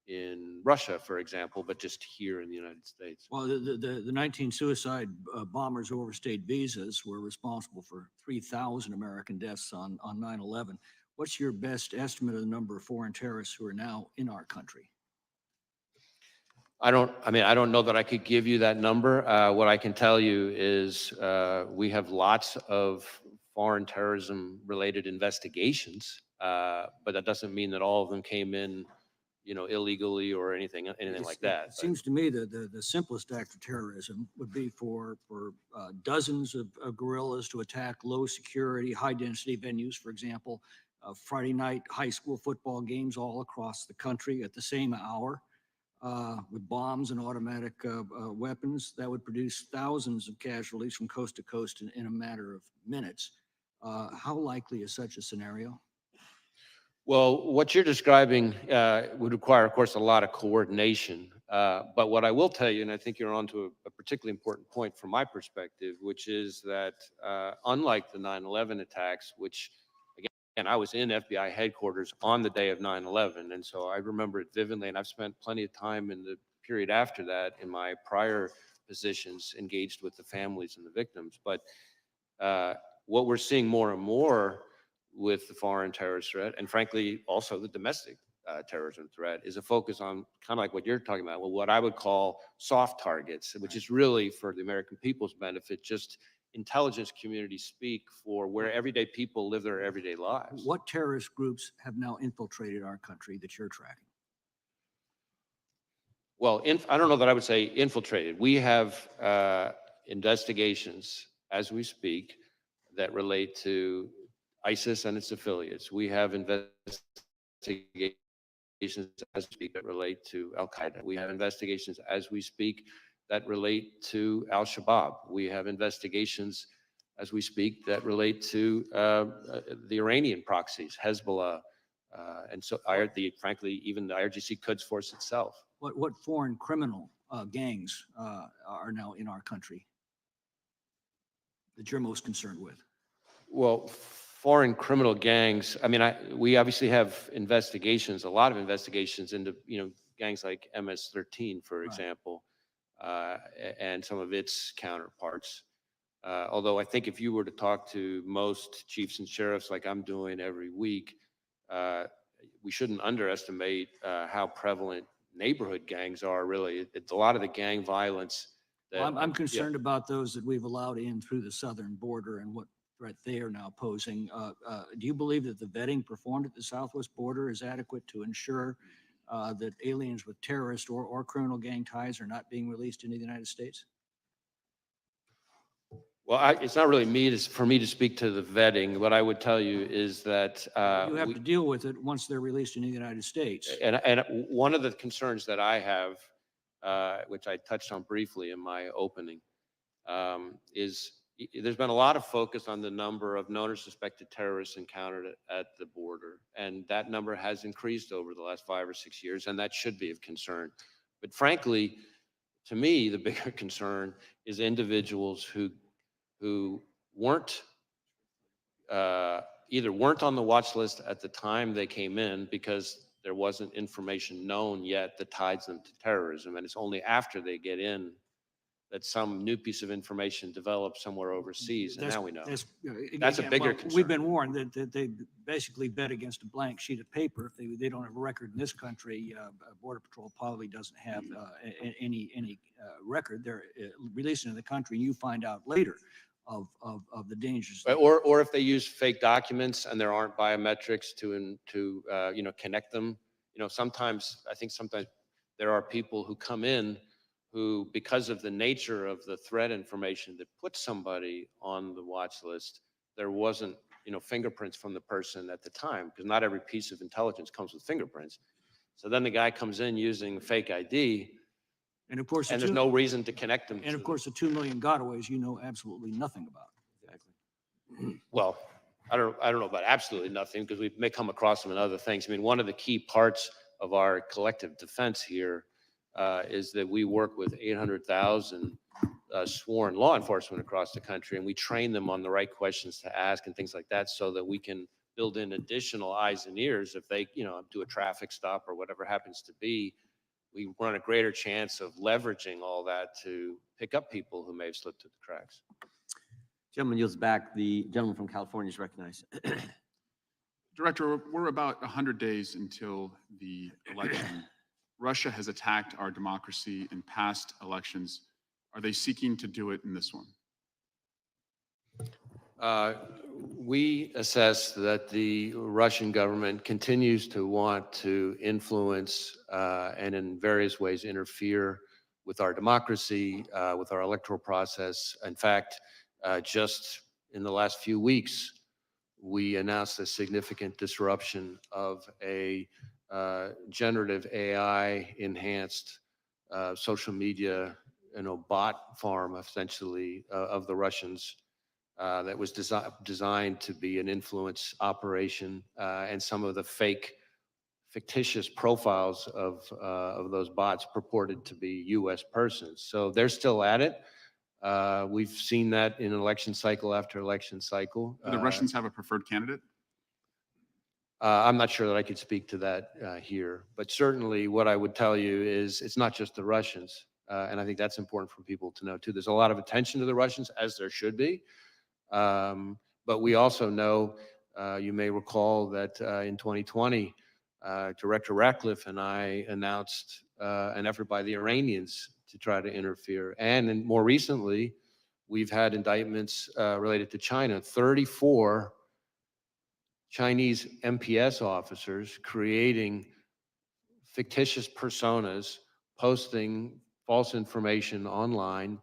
in Russia, for example, but just here in the United States. Well, the 19 suicide bombers who overstayed visas were responsible for 3,000 American deaths on 9/11. What's your best estimate of the number of foreign terrorists who are now in our country? I don't know that I could give you that number. What I can tell you is we have lots of foreign terrorism related investigations, but that doesn't mean that all of them came in, illegally or anything like that. It seems to me that the simplest act of terrorism would be for dozens of guerrillas to attack low security, high density venues, for example, Friday night high school football games all across the country at the same hour. With bombs and automatic weapons that would produce thousands of casualties from coast to coast in a matter of minutes. How likely is such a scenario? Well, what you're describing would require, of course, a lot of coordination But what I will tell you, and I think you're onto a particularly important point from my perspective, which is that unlike the 9/11 attacks, which again, I was in FBI headquarters on the day of 9/11, and so I remember it vividly, and I've spent plenty of time in the period after that in my prior positions engaged with the families and the victims. But what we're seeing more and more with the foreign terrorist threat, and frankly, also the domestic terrorism threat, is a focus on kind of like what you're talking about, well, what I would call soft targets, which is really for the American people's benefit, just intelligence community speak for where everyday people live their everyday lives. What terrorist groups have now infiltrated our country that you're tracking? Well, I don't know that I would say infiltrated. We have investigations as we speak that relate to ISIS and its affiliates. We have investigations as we speak that relate to Al Qaeda. We have investigations as we speak that relate to Al Shabaab. We have investigations as we speak that relate to the Iranian proxies, Hezbollah, and so frankly, even the IRGC Quds Force itself. What foreign criminal gangs are now in our country that you're most concerned with? Well, foreign criminal gangs, I mean, we obviously have investigations, a lot of investigations into, gangs like MS-13, for example, and some of its counterparts. Although I think if you were to talk to most chiefs and sheriffs like I'm doing every week, we shouldn't underestimate how prevalent neighborhood gangs are, really. It's a lot of the gang violence. Well, I'm concerned about those that we've allowed in through the southern border and what threat they are now posing. Do you believe that the vetting performed at the southwest border is adequate to ensure that aliens with terrorist or criminal gang ties are not being released into the United States? Well, it's not really for me to speak to the vetting. What I would tell you is that you have to deal with it once they're released into the United States. And one of the concerns that I have, which I touched on briefly in my opening, is there's been a lot of focus on the number of known or suspected terrorists encountered at the border, and that number has increased over the last 5 or 6 years, and that should be of concern. But frankly, to me, the bigger concern is individuals who weren't either weren't on the watch list at the time they came in because there wasn't information known yet that ties them to terrorism, and it's only after they get in that some new piece of information develops somewhere overseas, and now we know. That's a bigger concern. We've been warned that they basically bet against a blank sheet of paper. If they don't have a record in this country, Border Patrol probably doesn't have any record. They're released into the country, and you find out later of the dangers. Or if they use fake documents and there aren't biometrics to connect them. Sometimes there are people who come in who, because of the nature of the threat information that puts somebody on the watch list, there wasn't, fingerprints from the person at the time, because not every piece of intelligence comes with fingerprints. So then the guy comes in using fake ID, and of course, there's no reason to connect them. And of course, the 2 million gotaways you know absolutely nothing about. Exactly. Well, I don't know about absolutely nothing, because we may come across them in other things. I mean, one of the key parts of our collective defense here is that we work with 800,000 sworn law enforcement across the country, and we train them on the right questions to ask and things like that, so that we can build in additional eyes and ears if they, do a traffic stop or whatever happens to be. We run a greater chance of leveraging all that to pick up people who may have slipped through the cracks. Gentleman yields back. The gentleman from California is recognized. Director, we're about 100 days until the election. Russia has attacked our democracy in past elections. Are they seeking to do it in this one? We assess that the Russian government continues to want to influence and in various ways interfere with our democracy, with our electoral process. In fact, just in the last few weeks, we announced a significant disruption of a generative AI enhanced social media, bot farm essentially of the Russians that was designed to be an influence operation, and some of the fake fictitious profiles of those bots purported to be U.S. persons. So they're still at it. We've seen that in election cycle after election cycle. Do the Russians have a preferred candidate? I'm not sure that I could speak to that here, but certainly what I would tell you is it's not just the Russians. And I think that's important for people to know too. There's a lot of attention to the Russians, as there should be. But we also know, you may recall that in 2020, Director Ratcliffe and I announced an effort by the Iranians to try to interfere. And more recently, we've had indictments related to China. 34 Chinese MPS officers creating fictitious personas, posting false information online,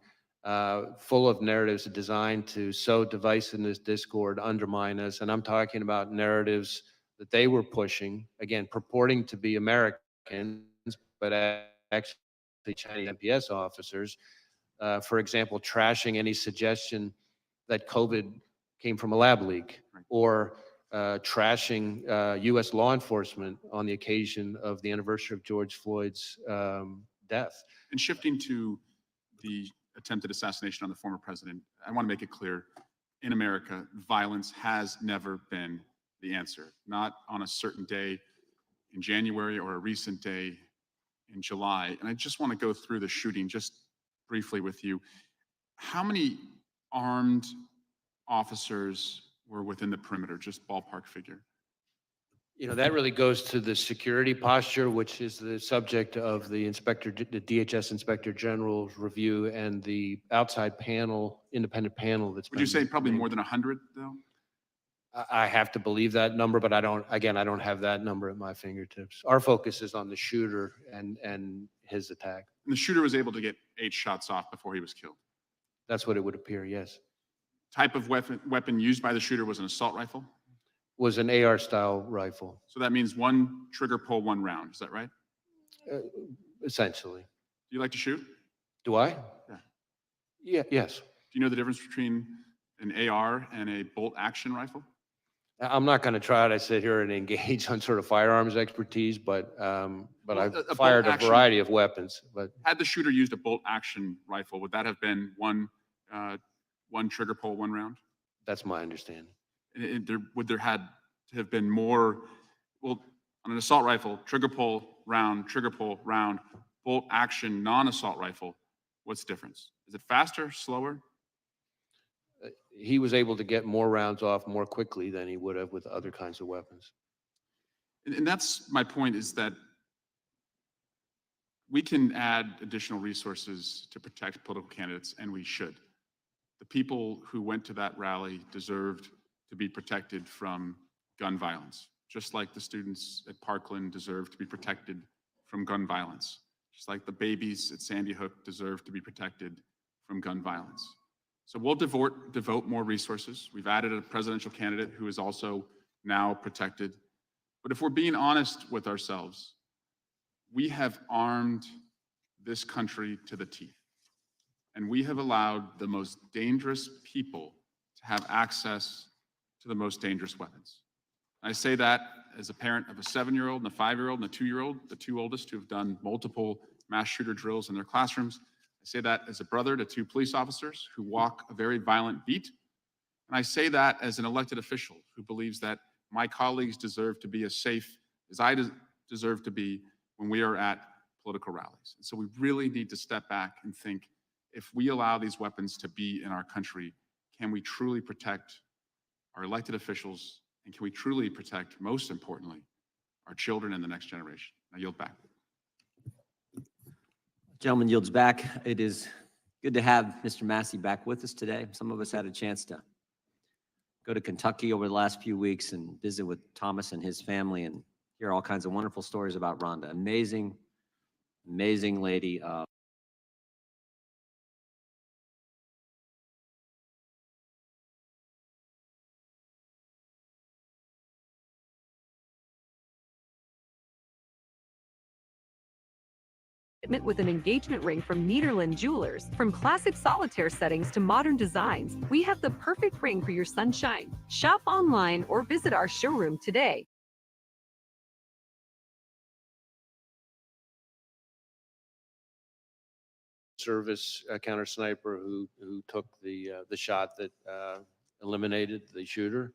full of narratives designed to sow divisiveness, discord, undermine us. And I'm talking about narratives that they were pushing, again, purporting to be Americans, but actually Chinese MPS officers. For example, trashing any suggestion that COVID came from a lab leak, or trashing U.S. law enforcement on the occasion of the anniversary of George Floyd's death. And shifting to the attempted assassination on the former president, I want to make it clear, in America, violence has never been the answer. Not on a certain day in January or a recent day in July. And I just want to go through the shooting just briefly with you. How many armed officers were within the perimeter, just ballpark figure? You know, that really goes to the security posture, which is the subject of the DHS Inspector General's review and the outside panel, independent panel that's Would you say probably more than 100 though? I have to believe that number, but I don't have that number at my fingertips. Our focus is on the shooter and his attack. And the shooter was able to get 8 shots off before he was killed. That's what it would appear, yes. Type of weapon used by the shooter was an assault rifle? Was an AR style rifle. So that means one trigger pull, 1 round. Is that right? Essentially. Do you like to shoot? Do I? Yeah. Yeah, yes. Do you know the difference between an AR and a bolt action rifle? I'm not going to try to sit here and engage on sort of firearms expertise, but I've a fired bolt a action- variety of weapons. But Had the shooter used a bolt action rifle, would that have been one trigger pull, 1 round? that's my understanding. Would there had to have been more, well, on an assault rifle, trigger pull, round, bolt action, non-assault rifle, what's the difference? Is it faster, slower? He was able to get more rounds off more quickly than he would have with other kinds of weapons. And that's my point, is that we can add additional resources to protect political candidates, and we should. The people who went to that rally deserved to be protected from gun violence, just like the students at Parkland deserve to be protected from gun violence, just like the babies at Sandy Hook deserve to be protected from gun violence. So we'll devote more resources. We've added a presidential candidate who is also now protected. But if we're being honest with ourselves, we have armed this country to the teeth. And we have allowed the most dangerous people to have access to the most dangerous weapons. I say that as a parent of a 7-year-old and a 5-year-old and a 2-year-old, the 2 oldest who have done multiple mass shooter drills in their classrooms. I say that as a brother to 2 police officers who walk a very violent beat. And I say that as an elected official who believes that my colleagues deserve to be as safe as I deserve to be when we are at political rallies. And so we really need to step back and think, if we allow these weapons to be in our country, can we truly protect our elected officials, and can we truly protect, most importantly, our children and the next generation? I yield back. Gentleman yields back. It is good to have Mr. Massey back with us today. Some of us had a chance to go to Kentucky over the last few weeks and visit with Thomas and his family and hear all kinds of wonderful stories about Rhonda. Amazing, amazing lady. With an engagement ring from Niederland Jewelers. From classic solitaire settings to modern designs, we have the perfect ring for your sunshine. Shop online or visit our showroom today. Service counter sniper who took the shot that eliminated the shooter.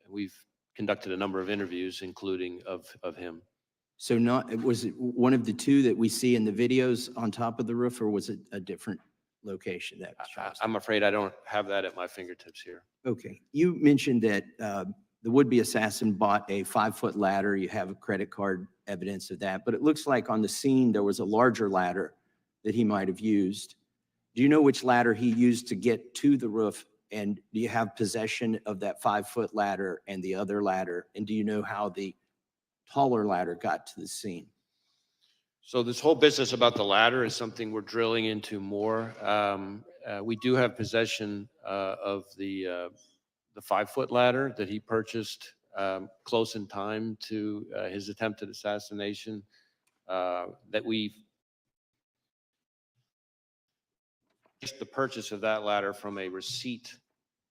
We've conducted a number of interviews, including of him. So was it one of the two that we see in the videos on top of the roof, or was it a different location that was shot? I'm afraid I don't have that at my fingertips here. Okay. You mentioned that the would-be assassin bought a 5-foot ladder. You have credit card evidence of that, but it looks like on the scene there was a larger ladder that he might have used. Do you know which ladder he used to get to the roof? And do you have possession of that 5-foot ladder and the other ladder? And do you know how the taller ladder got to the scene? So this whole business about the ladder is something we're drilling into more. We do have possession of the 5-foot ladder that he purchased close in time to his attempted assassination. That we just the purchase of that ladder from a receipt,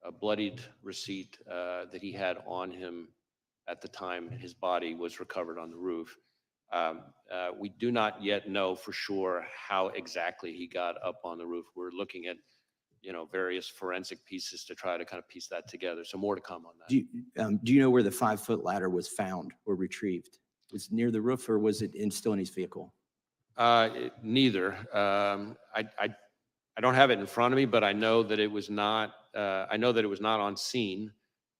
a bloodied receipt that he had on him at the time his body was recovered on the roof. We do not yet know for sure how exactly he got up on the roof. We're looking at, various forensic pieces to try to kind of piece that together. So more to come on that. Do you know where the 5-foot ladder was found or retrieved? Was it near the roof, or was it still in his vehicle? Neither. I don't have it in front of me, but I know that it was not. I know that it was not on scene,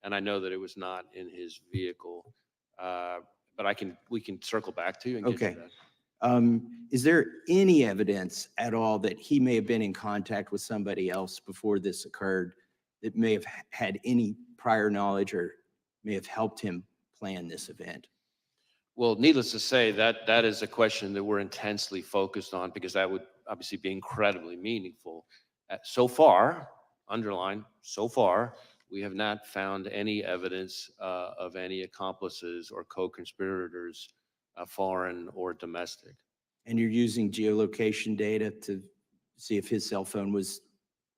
and I know that it was not in his vehicle. But we can circle back to you and get Okay. to that. Is there any evidence at all that he may have been in contact with somebody else before this occurred that may have had any prior knowledge or may have helped him plan this event? Well, needless to say, that is a question that we're intensely focused on, because that would obviously be incredibly meaningful. So far, underline, so far, we have not found any evidence of any accomplices or co-conspirators, foreign or domestic. And you're using geolocation data to see if his cell phone was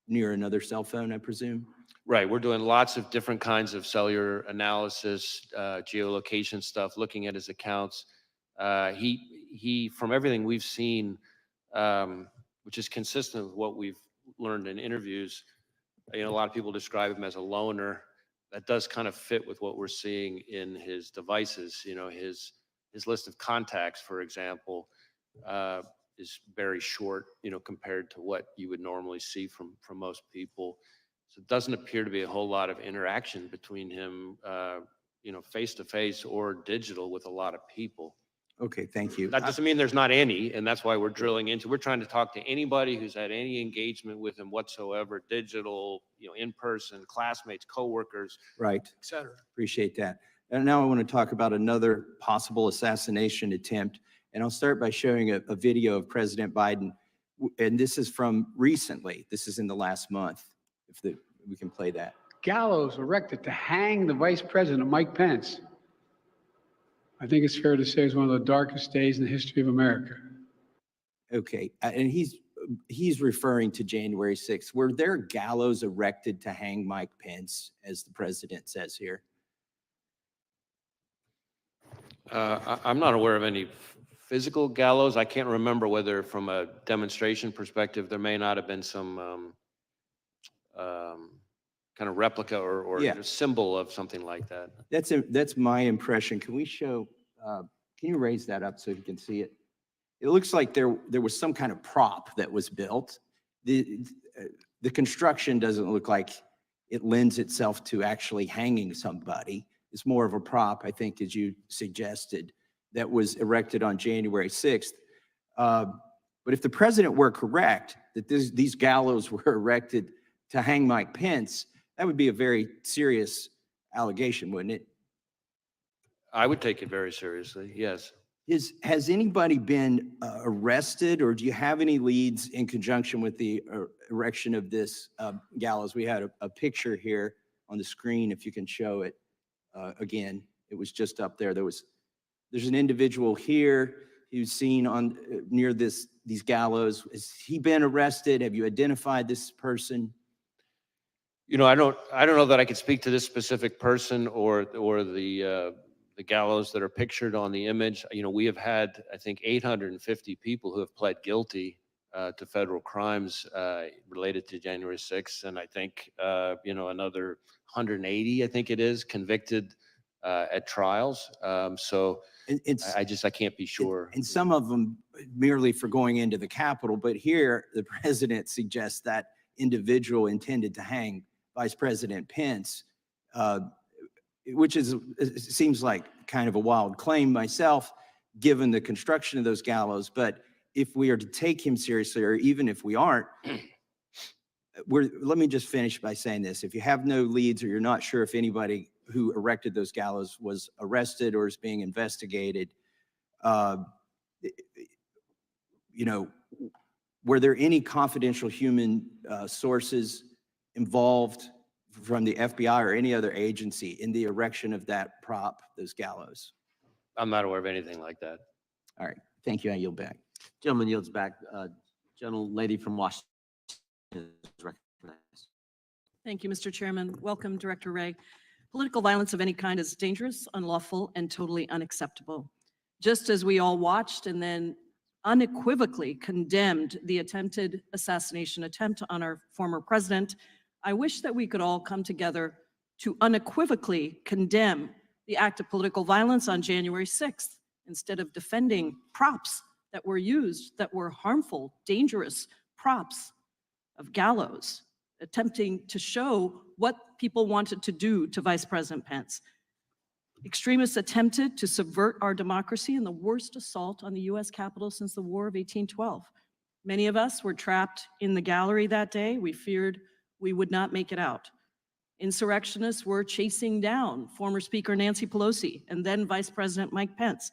near another cell phone, I presume? Right, we're doing lots of different kinds of cellular analysis, geolocation stuff, looking at his accounts. He, from everything we've seen, which is consistent with what we've learned in interviews, a lot of people describe him as a loner. That does kind of fit with what we're seeing in his devices. His list of contacts, for example, is very short, compared to what you would normally see from most people. So it doesn't appear to be a whole lot of interaction between him, face to face or digital with a lot of people. Okay, thank you. That doesn't mean there's not any, and that's why we're drilling into. We're trying to talk to anybody who's had any engagement with him whatsoever, digital, in person, classmates, coworkers, Right. et cetera. Appreciate that. And now I want to talk about another possible assassination attempt. And I'll start by showing a video of President Biden. And this is from recently. This is in the last month. We can play that. Gallows erected to hang the Vice President, Mike Pence. I think it's fair to say it's one of the darkest days in the history of America. Okay, and he's referring to January 6th. Were there gallows erected to hang Mike Pence, as the president says here? I'm not aware of any physical gallows. I can't remember whether, from a demonstration perspective, there may not have been some kind of replica or Yeah. symbol of something like that. That's my impression. Can we show, can you raise that up so you can see it? It looks like there was some kind of prop that was built. The construction doesn't look like it lends itself to actually hanging somebody. It's more of a prop, I think, as you suggested, that was erected on January 6th. But if the president were correct, that these gallows were erected to hang Mike Pence, that would be a very serious allegation, wouldn't it? I would take it very seriously, yes. Has anybody been arrested, or do you have any leads in conjunction with the erection of this gallows? We had a picture here on the screen, if you can show it again. It was just up there. There's an individual here who's seen near these gallows. Has he been arrested? Have you identified this person? I don't know that I could speak to this specific person or the gallows that are pictured on the image. We have had, I think, 850 people who have pled guilty to federal crimes related to January 6th. And I think, another 180, I think it is, convicted at trials. So It's, I can't be sure. and some of them merely for going into the Capitol, but here the president suggests that individual intended to hang Vice President Pence, which it seems like kind of a wild claim myself, given the construction of those gallows. But if we are to take him seriously, or even if we aren't, let me just finish by saying this. If you have no leads, or you're not sure if anybody who erected those gallows was arrested or is being investigated, were there any confidential human sources involved from the FBI or any other agency in the erection of that prop, those gallows? I'm not aware of anything like that. All right. Thank you. I yield back. Gentleman yields back. Gentlelady from Washington is recognized. Thank you, Mr. Chairman. Welcome, Director Wray. Political violence of any kind is dangerous, unlawful, and totally unacceptable. Just as we all watched and then unequivocally condemned the attempted assassination attempt on our former president, I wish that we could all come together to unequivocally condemn the act of political violence on January 6th, instead of defending props that were used, that were harmful, dangerous props of gallows, attempting to show what people wanted to do to Vice President Pence. Extremists attempted to subvert our democracy in the worst assault on the U.S. Capitol since the War of 1812. Many of us were trapped in the gallery that day. We feared we would not make it out. Insurrectionists were chasing down former Speaker Nancy Pelosi and then Vice President Mike Pence.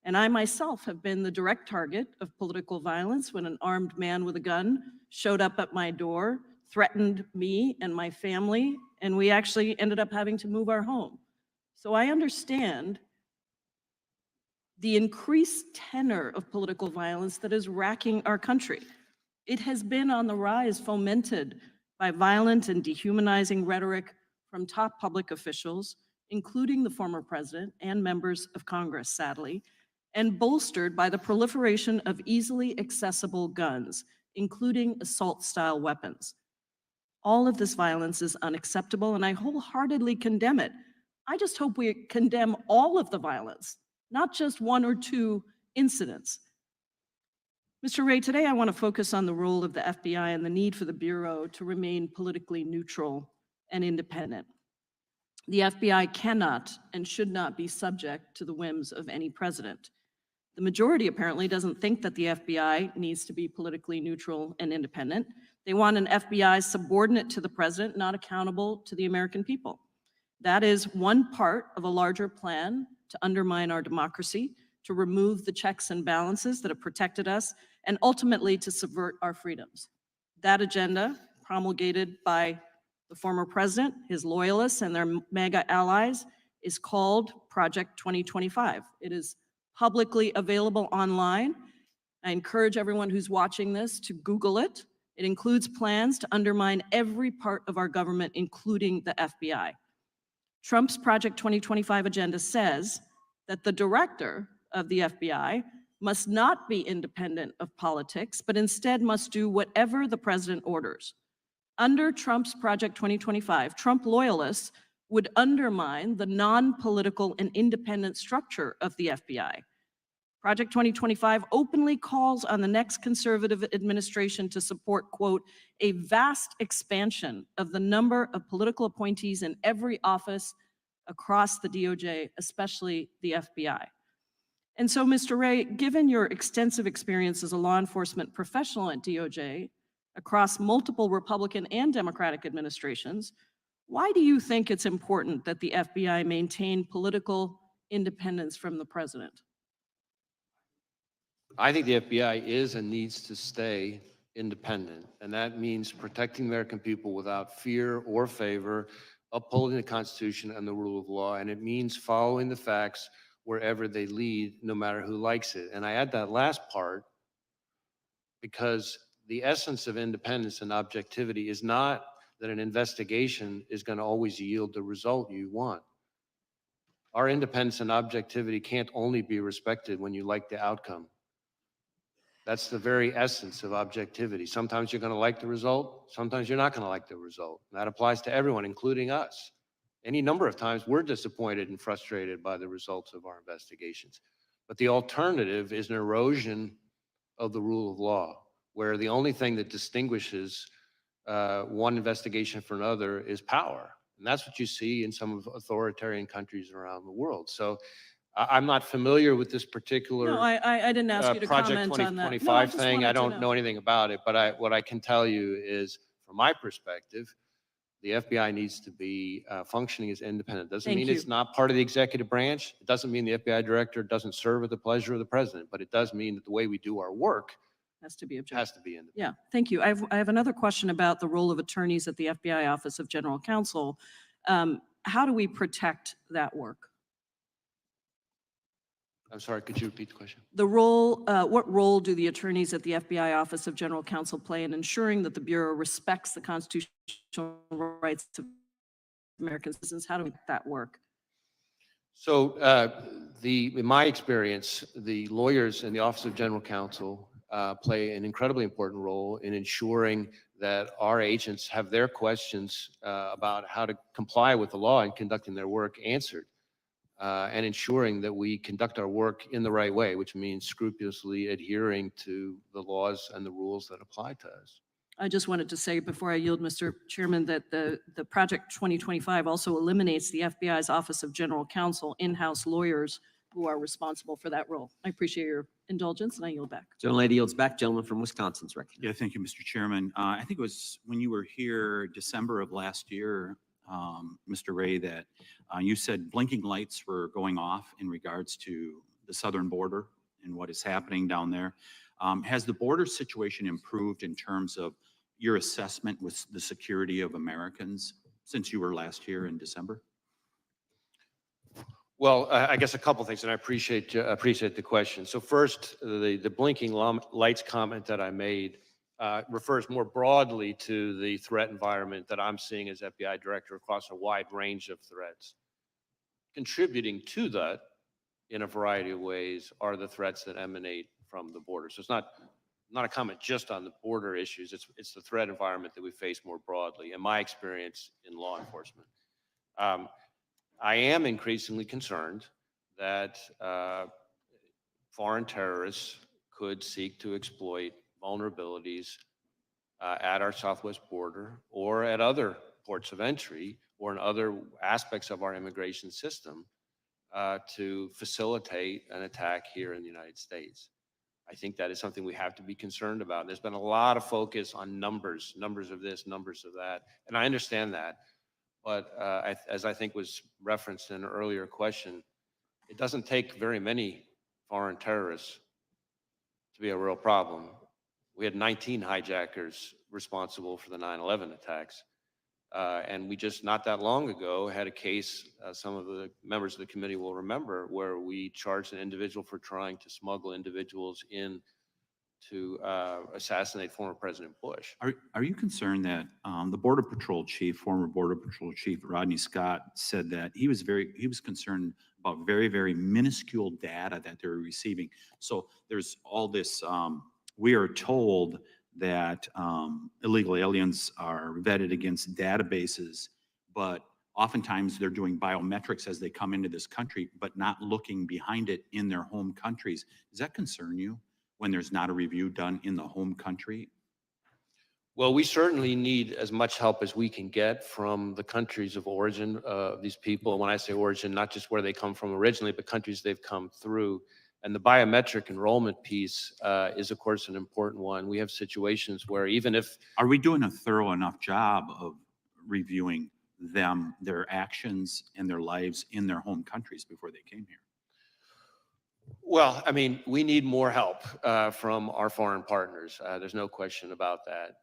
And I myself have been the direct target of political violence when an armed man with a gun showed up at my door, threatened me and my family, and we actually ended up having to move our home. So I understand the increased tenor of political violence that is racking our country. It has been on the rise, fomented by violent and dehumanizing rhetoric from top public officials, including the former president and members of Congress, sadly, and bolstered by the proliferation of easily accessible guns, including assault-style weapons. All of this violence is unacceptable, and I wholeheartedly condemn it. I just hope we condemn all of the violence, not just one or two incidents. Mr. Wray, today I want to focus on the role of the FBI and the need for the Bureau to remain politically neutral and independent. The FBI cannot and should not be subject to the whims of any president. The majority apparently doesn't think that the FBI needs to be politically neutral and independent. They want an FBI subordinate to the president, not accountable to the American people. That is one part of a larger plan to undermine our democracy, to remove the checks and balances that have protected us, and ultimately to subvert our freedoms. That agenda, promulgated by the former president, his loyalists, and their MAGA allies, is called Project 2025. It is publicly available online. I encourage everyone who's watching this to Google it. It includes plans to undermine every part of our government, including the FBI. Trump's Project 2025 agenda says that the director of the FBI must not be independent of politics, but instead must do whatever the president orders. Under Trump's Project 2025, Trump loyalists would undermine the non-political and independent structure of the FBI. Project 2025 openly calls on the next conservative administration to support, quote, a vast expansion of the number of political appointees in every office across the DOJ, especially the FBI. And so, Mr. Wray, given your extensive experience as a law enforcement professional at DOJ across multiple Republican and Democratic administrations, why do you think it's important that the FBI maintain political independence from the president? I think the FBI is and needs to stay independent, and that means protecting the American people without fear or favor, upholding the Constitution and the rule of law, and it means following the facts wherever they lead, no matter who likes it. And I add that last part because the essence of independence and objectivity is not that an investigation is going to always yield the result you want. Our independence and objectivity can't only be respected when you like the outcome. That's the very essence of objectivity. Sometimes you're going to like the result, sometimes you're not going to like the result. And that applies to everyone, including us. Any number of times we're disappointed and frustrated by the results of our investigations. But the alternative is an erosion of the rule of law, where the only thing that distinguishes one investigation from another is power. And that's what you see in some of authoritarian countries around the world. So I'm not familiar with this particular No, I didn't ask you to Project comment on that. No, I 2025 just thing. I wanted to don't know anything about it, but what I can tell you is, from my perspective, the FBI needs to be functioning as independent. Doesn't Thank mean you. it's not part of the executive branch. It doesn't mean the FBI director doesn't serve at the pleasure of the president, but it does mean that the way we do our work Has to be objective. has to be independent. Yeah, thank you. I have another question about the role of attorneys at the FBI Office of General Counsel. How do we protect that work? I'm sorry, could you repeat the question? The role, what role do the attorneys at the FBI Office of General Counsel play in ensuring that the Bureau respects the constitutional rights of American citizens? How do we make that work? So in my experience, the lawyers in the Office of General Counsel play an incredibly important role in ensuring that our agents have their questions about how to comply with the law and conducting their work answered, and ensuring that we conduct our work in the right way, which means scrupulously adhering to the laws and the rules that apply to us. I just wanted to say before I yield, Mr. Chairman, that the Project 2025 also eliminates the FBI's Office of General Counsel in-house lawyers who are responsible for that role. I appreciate your indulgence and I yield back. Gentlelady yields back. Gentleman from Wisconsin's recognized. Yeah, thank you, Mr. Chairman. I think it was when you were here December of last year, Mr. Wray, that you said blinking lights were going off in regards to the southern border and what is happening down there. Has the border situation improved in terms of your assessment with the security of Americans since you were last here in December? Well, I guess a couple things, and I appreciate the question. So first, the blinking lights comment that I made refers more broadly to the threat environment that I'm seeing as FBI director across a wide range of threats. Contributing to that in a variety of ways are the threats that emanate from the border. So it's not a comment just on the border issues. It's the threat environment that we face more broadly, in my experience in law enforcement. I am increasingly concerned that foreign terrorists could seek to exploit vulnerabilities at our southwest border or at other ports of entry or in other aspects of our immigration system to facilitate an attack here in the United States. I think that is something we have to be concerned about. There's been a lot of focus on numbers of this, numbers of that, and I understand that. But as I think was referenced in an earlier question, it doesn't take very many foreign terrorists to be a real problem. We had 19 hijackers responsible for the 9/11 attacks. And we just not that long ago had a case, some of the members of the committee will remember, where we charged an individual for trying to smuggle individuals in to assassinate former President Bush. Are you concerned that the Border Patrol chief, former Border Patrol chief Rodney Scott, said that he was concerned about very, very minuscule data that they were receiving? So there's all this, we are told that illegal aliens are vetted against databases, but oftentimes they're doing biometrics as they come into this country, but not looking behind it in their home countries. Does that concern you when there's not a review done in the home country? Well, we certainly need as much help as we can get from the countries of origin of these people. And when I say origin, not just where they come from originally, but countries they've come through. And the biometric enrollment piece is, of course, an important one. We have situations where even if... Are we doing a thorough enough job of reviewing them, their actions and their lives in their home countries before they came here? Well, I mean, we need more help from our foreign partners. There's no question about that.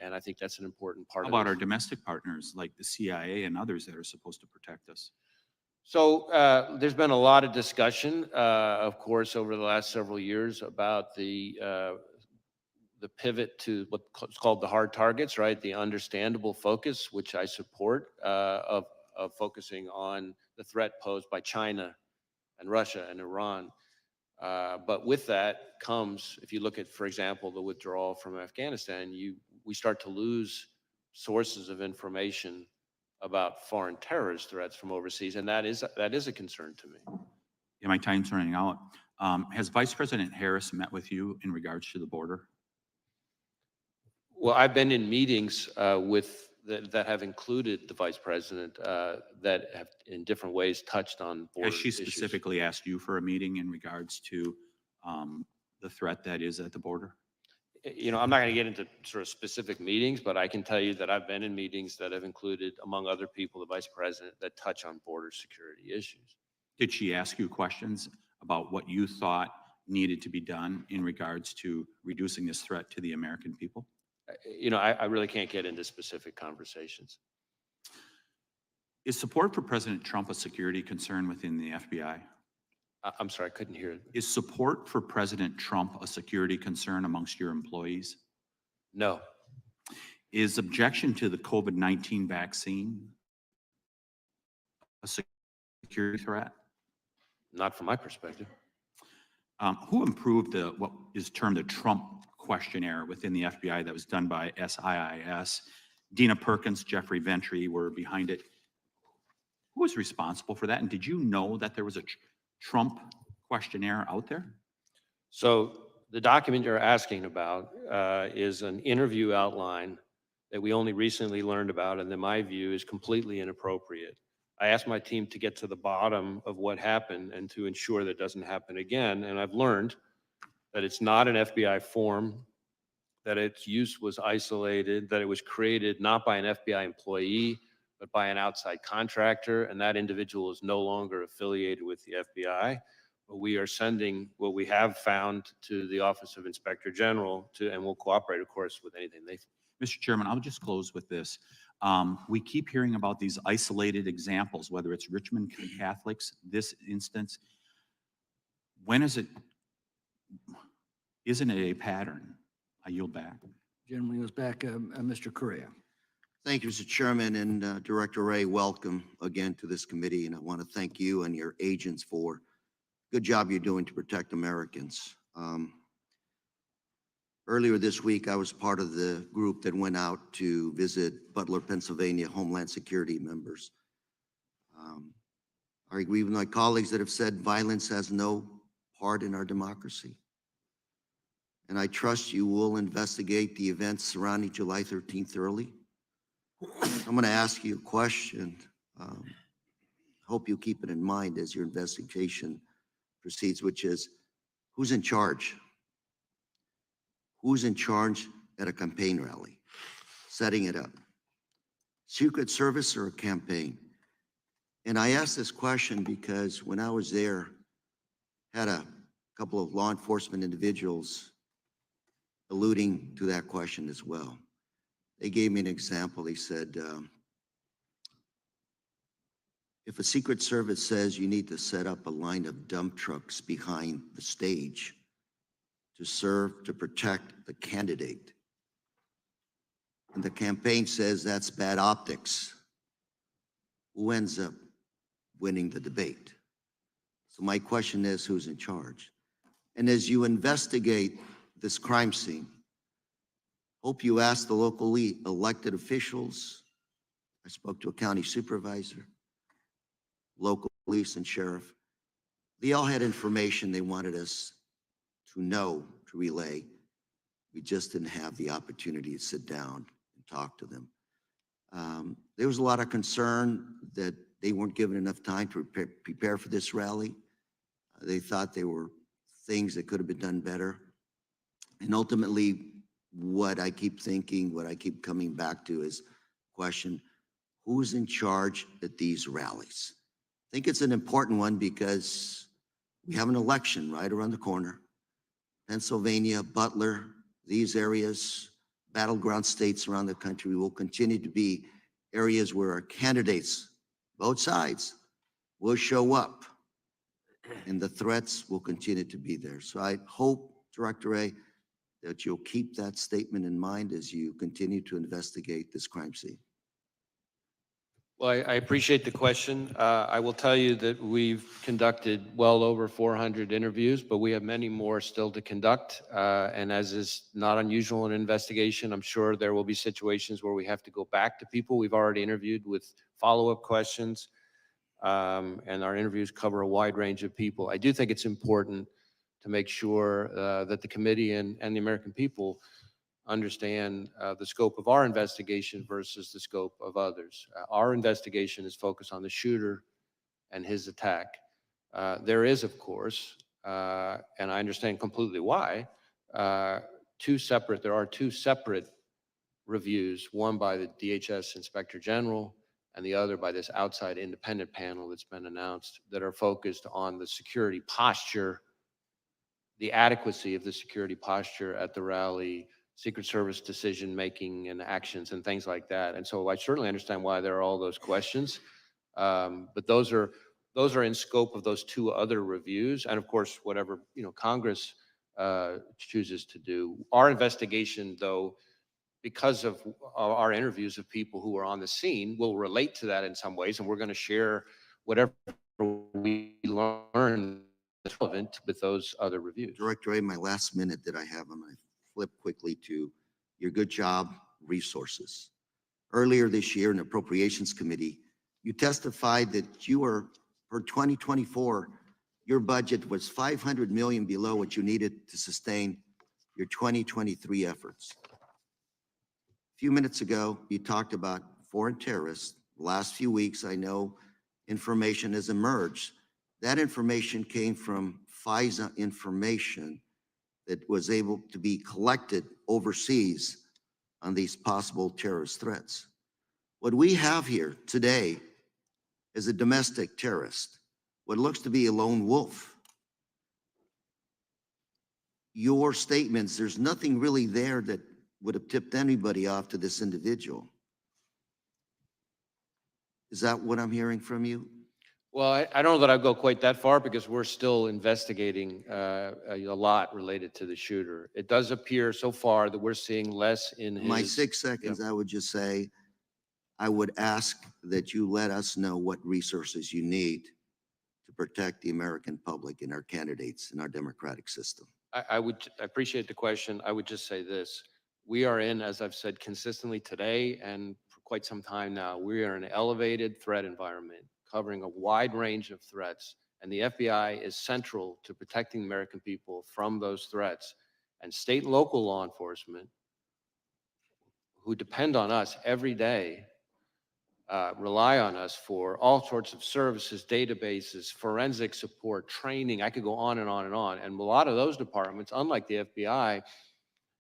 And I think that's an important part of it. How about our domestic partners like the CIA and others that are supposed to protect us? So there's been a lot of discussion, of course, over the last several years about the pivot to what's called the hard targets, right? The understandable focus, which I support, of focusing on the threat posed by China and Russia and Iran. But with that comes, if you look at, for example, the withdrawal from Afghanistan, we start to lose sources of information about foreign terrorist threats from overseas, and that is a concern to me. Yeah, my time's running out. Has Vice President Harris met with you in regards to the border? Well, I've been in meetings that have included the vice president that have in different ways touched on border Has she issues. specifically asked you for a meeting in regards to the threat that is at the border? You know, I'm not going to get into sort of specific meetings, but I can tell you that I've been in meetings that have included, among other people, the vice president that touch on border security issues. Did she ask you questions about what you thought needed to be done in regards to reducing this threat to the American people? You know, I really can't get into specific conversations. Is support for President Trump a security concern within the FBI? I'm sorry, I couldn't hear it. Is support for President Trump a security concern amongst your employees? No. Is objection to the COVID-19 vaccine a security threat? Not from my perspective. Who improved what is termed the Trump questionnaire within the FBI that was done by SIIS? Dina Perkins, Jeffrey Ventry were behind it. Who was responsible for that? And did you know that there was a Trump questionnaire out there? So the document you're asking about is an interview outline that we only recently learned about, and in my view is completely inappropriate. I asked my team to get to the bottom of what happened and to ensure that doesn't happen again. And I've learned that it's not an FBI form, that its use was isolated, that it was created not by an FBI employee, but by an outside contractor, and that individual is no longer affiliated with the FBI. But we are sending what we have found to the Office of Inspector General and we'll cooperate, of course, with anything they. Mr. Chairman, I'll just close with this. We keep hearing about these isolated examples, whether it's Richmond Catholics, this instance. When isn't it a pattern? I yield back. Gentleman goes back, Mr. Correa. Thank you, Mr. Chairman, and Director Wray, welcome again to this committee. And I want to thank you and your agents for good job you're doing to protect Americans. Earlier this week, I was part of the group that went out to visit Butler, Pennsylvania Homeland Security members. I agree with my colleagues that have said violence has no part in our democracy. And I trust you will investigate the events surrounding July 13th thoroughly. I'm going to ask you a question. Hope you keep it in mind as your investigation proceeds, which is, who's in charge? Who's in charge at a campaign rally, setting it up? Secret Service or a campaign? And I ask this question because when I was there, had a couple of law enforcement individuals alluding to that question as well. They gave me an example. They said, if a Secret Service says you need to set up a line of dump trucks behind the stage to serve, to protect the candidate, and the campaign says that's bad optics, who ends up winning the debate? So my question is, who's in charge? And as you investigate this crime scene, hope you ask the locally elected officials. I spoke to a county supervisor, local police and sheriff. They all had information they wanted us to know, to relay. We just didn't have the opportunity to sit down and talk to them. There was a lot of concern that they weren't given enough time to prepare for this rally. They thought there were things that could have been done better. And ultimately, what I keep thinking, what I keep coming back to is question, who's in charge at these rallies? I think it's an important one because we have an election right around the corner. Pennsylvania, Butler, these areas, battleground states around the country will continue to be areas where our candidates, both sides, will show up and the threats will continue to be there. So I hope, Director Wray, that you'll keep that statement in mind as you continue to investigate this crime scene. Well, I appreciate the question. I will tell you that we've conducted well over 400 interviews, but we have many more still to conduct. And as is not unusual in an investigation, I'm sure there will be situations where we have to go back to people we've already interviewed with follow-up questions. And our interviews cover a wide range of people. I do think it's important to make sure that the committee and the American people understand the scope of our investigation versus the scope of others. Our investigation is focused on the shooter and his attack. There is, of course, and I understand completely why, there are two separate reviews, one by the DHS Inspector General and the other by this outside independent panel that's been announced, that are focused on the security posture, the adequacy of the security posture at the rally, Secret Service decision-making and actions and things like that. And so I certainly understand why there are all those questions. But those are in scope of those two other reviews. And of course, whatever, Congress chooses to do. Our investigation, though, because of our interviews of people who are on the scene, will relate to that in some ways. And we're going to share whatever we learn that's relevant with those other reviews. Director Wray, my last minute that I have, I'm going to flip quickly to your good job resources. Earlier this year in the Appropriations Committee, you testified that you were, for 2024, your budget was 500 million below what you needed to sustain your 2023 efforts. A few minutes ago, you talked about foreign terrorists. The last few weeks, I know information has emerged. That information came from FISA information that was able to be collected overseas on these possible terrorist threats. What we have here today is a domestic terrorist, what looks to be a lone wolf. Your statements, there's nothing really there that would have tipped anybody off to this individual. Is that what I'm hearing from you? Well, I don't know that I'd go quite that far because we're still investigating a lot related to the shooter. It does appear so far that we're seeing less in his... My 6 seconds, I would just say, I would ask that you let us know what resources you need to protect the American public and our candidates in our democratic system. I appreciate the question. I would just say this. We are in, as I've said consistently today and for quite some time now, we are in an elevated threat environment covering a wide range of threats. And the FBI is central to protecting the American people from those threats. And state and local law enforcement, who depend on us every day, rely on us for all sorts of services, databases, forensic support, training. I could go on and on and on. And a lot of those departments, unlike the FBI,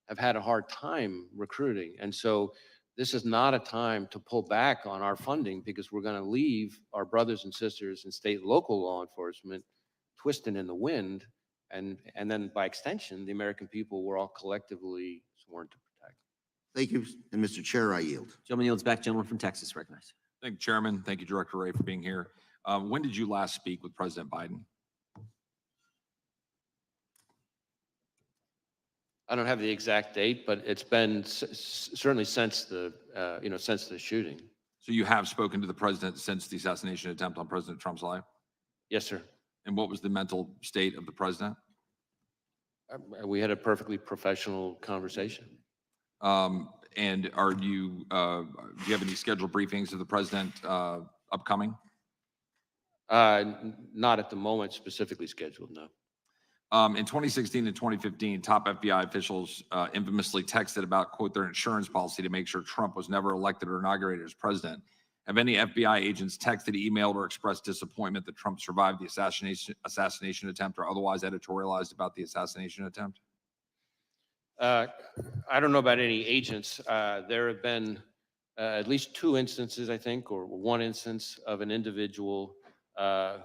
have had a hard time recruiting. And so this is not a time to pull back on our funding because we're going to leave our brothers and sisters in state and local law enforcement twisting in the wind. And then by extension, the American people we're all collectively sworn to protect. Thank you. And Mr. Chair, I yield. Gentleman yields back. Gentleman from Texas, recognized. Thank you, Chairman. Thank you, Director Wray, for being here. When did you last speak with President Biden? I don't have the exact date, but it's been certainly since the, since the shooting. So you have spoken to the president since the assassination attempt on President Trump's life? Yes, sir. And what was the mental state of the president? We had a perfectly professional conversation. And are you, do you have any scheduled briefings of the president upcoming? Not at the moment specifically scheduled, no. In 2016 and 2015, top FBI officials infamously texted about, quote, their insurance policy to make sure Trump was never elected or inaugurated as president. Have any FBI agents texted, emailed, or expressed disappointment that Trump survived the assassination attempt or otherwise editorialized about the assassination attempt? I don't know about any agents. There have been at least 2 instances, I think, or 1 instance of an individual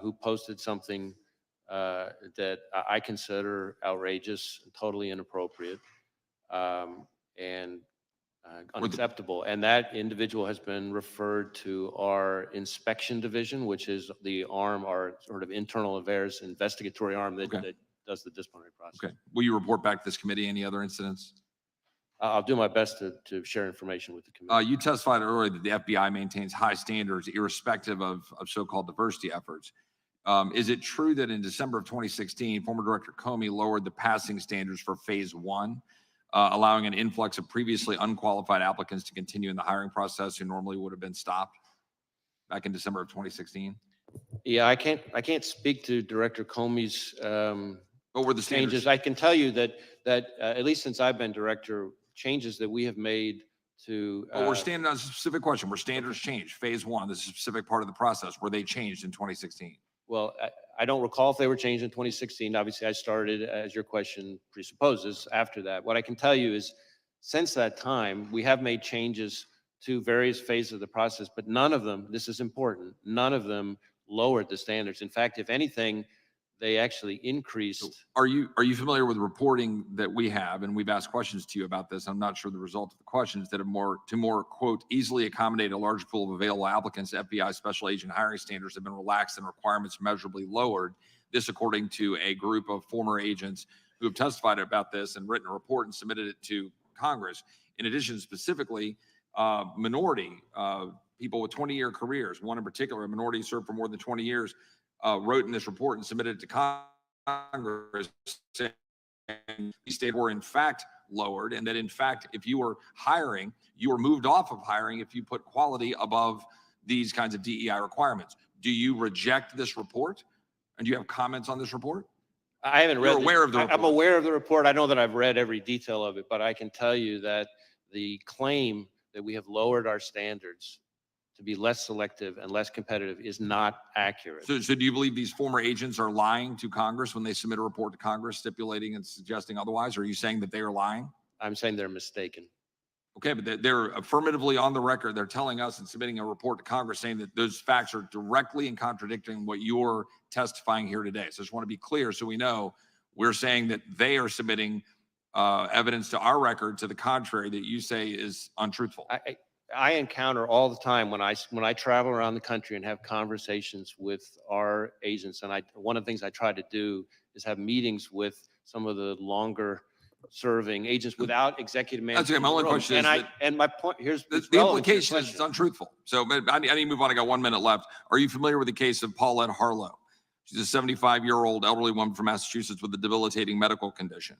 who posted something that I consider outrageous, totally inappropriate, and unacceptable. And that individual has been referred to our inspection division, which is the arm, our sort of internal affairs investigatory arm that does the disciplinary process. Okay. Will you report back to this committee any other incidents? I'll do my best to share information with the committee. You testified earlier that the FBI maintains high standards irrespective of so-called diversity efforts. Is it true that in December of 2016, former Director Comey lowered the passing standards for phase one, allowing an influx of previously unqualified applicants to continue in the hiring process who normally would have been stopped back in December of 2016? Yeah, I can't speak to Director Comey's What were the changes. standards? I can tell you that at least since I've been director, changes that we have made to. But we're standing on a specific question. Were standards changed? Phase one, this is a specific part of the process. Were they changed in 2016? Well, I don't recall if they were changed in 2016. Obviously, I started, as your question presupposes, after that. What I can tell you is, since that time, we have made changes to various phases of the process, but none of them, this is important, none of them lowered the standards. In fact, if anything, they actually increased. Are you familiar with reporting that we have, and we've asked questions to you about this? I'm not sure the result of the questions that are more quote easily accommodate a large pool of available applicants. FBI special agent hiring standards have been relaxed and requirements measurably lowered. This, according to a group of former agents who have testified about this and written a report and submitted it to Congress. In addition, specifically, minority people with 20-year careers, one in particular, a minority served for more than 20 years. Wrote in this report and submitted it to Congress saying these standards were in fact lowered, and that in fact, if you were hiring, you were moved off of hiring if you put quality above these kinds of DEI requirements. Do you reject this report? And do you have comments on this report? I haven't read. You're aware of the report. I'm aware of the report. I know that I've read every detail of it, but I can tell you that the claim that we have lowered our standards to be less selective and less competitive is not accurate. So do you believe these former agents are lying to Congress when they submit a report to Congress stipulating and suggesting otherwise? Or are you saying that they are lying? I'm saying they're mistaken. Okay, but they're affirmatively on the record. They're telling us and submitting a report to Congress saying that those facts are directly in contradicting what you're testifying here today. So I just want to be clear so we know we're saying that they are submitting evidence to our record to the contrary that you say is untruthful. I encounter all the time when I travel around the country and have conversations with our agents, and one of the things I try to do is have meetings with some of the longer serving agents without executive management. That's okay. My only question is and my point here's the implication is it's untruthful. So I need to move on. I got 1 minute left. Are you familiar with the case of Paulette Harlow? She's a 75-year-old elderly woman from Massachusetts with a debilitating medical condition.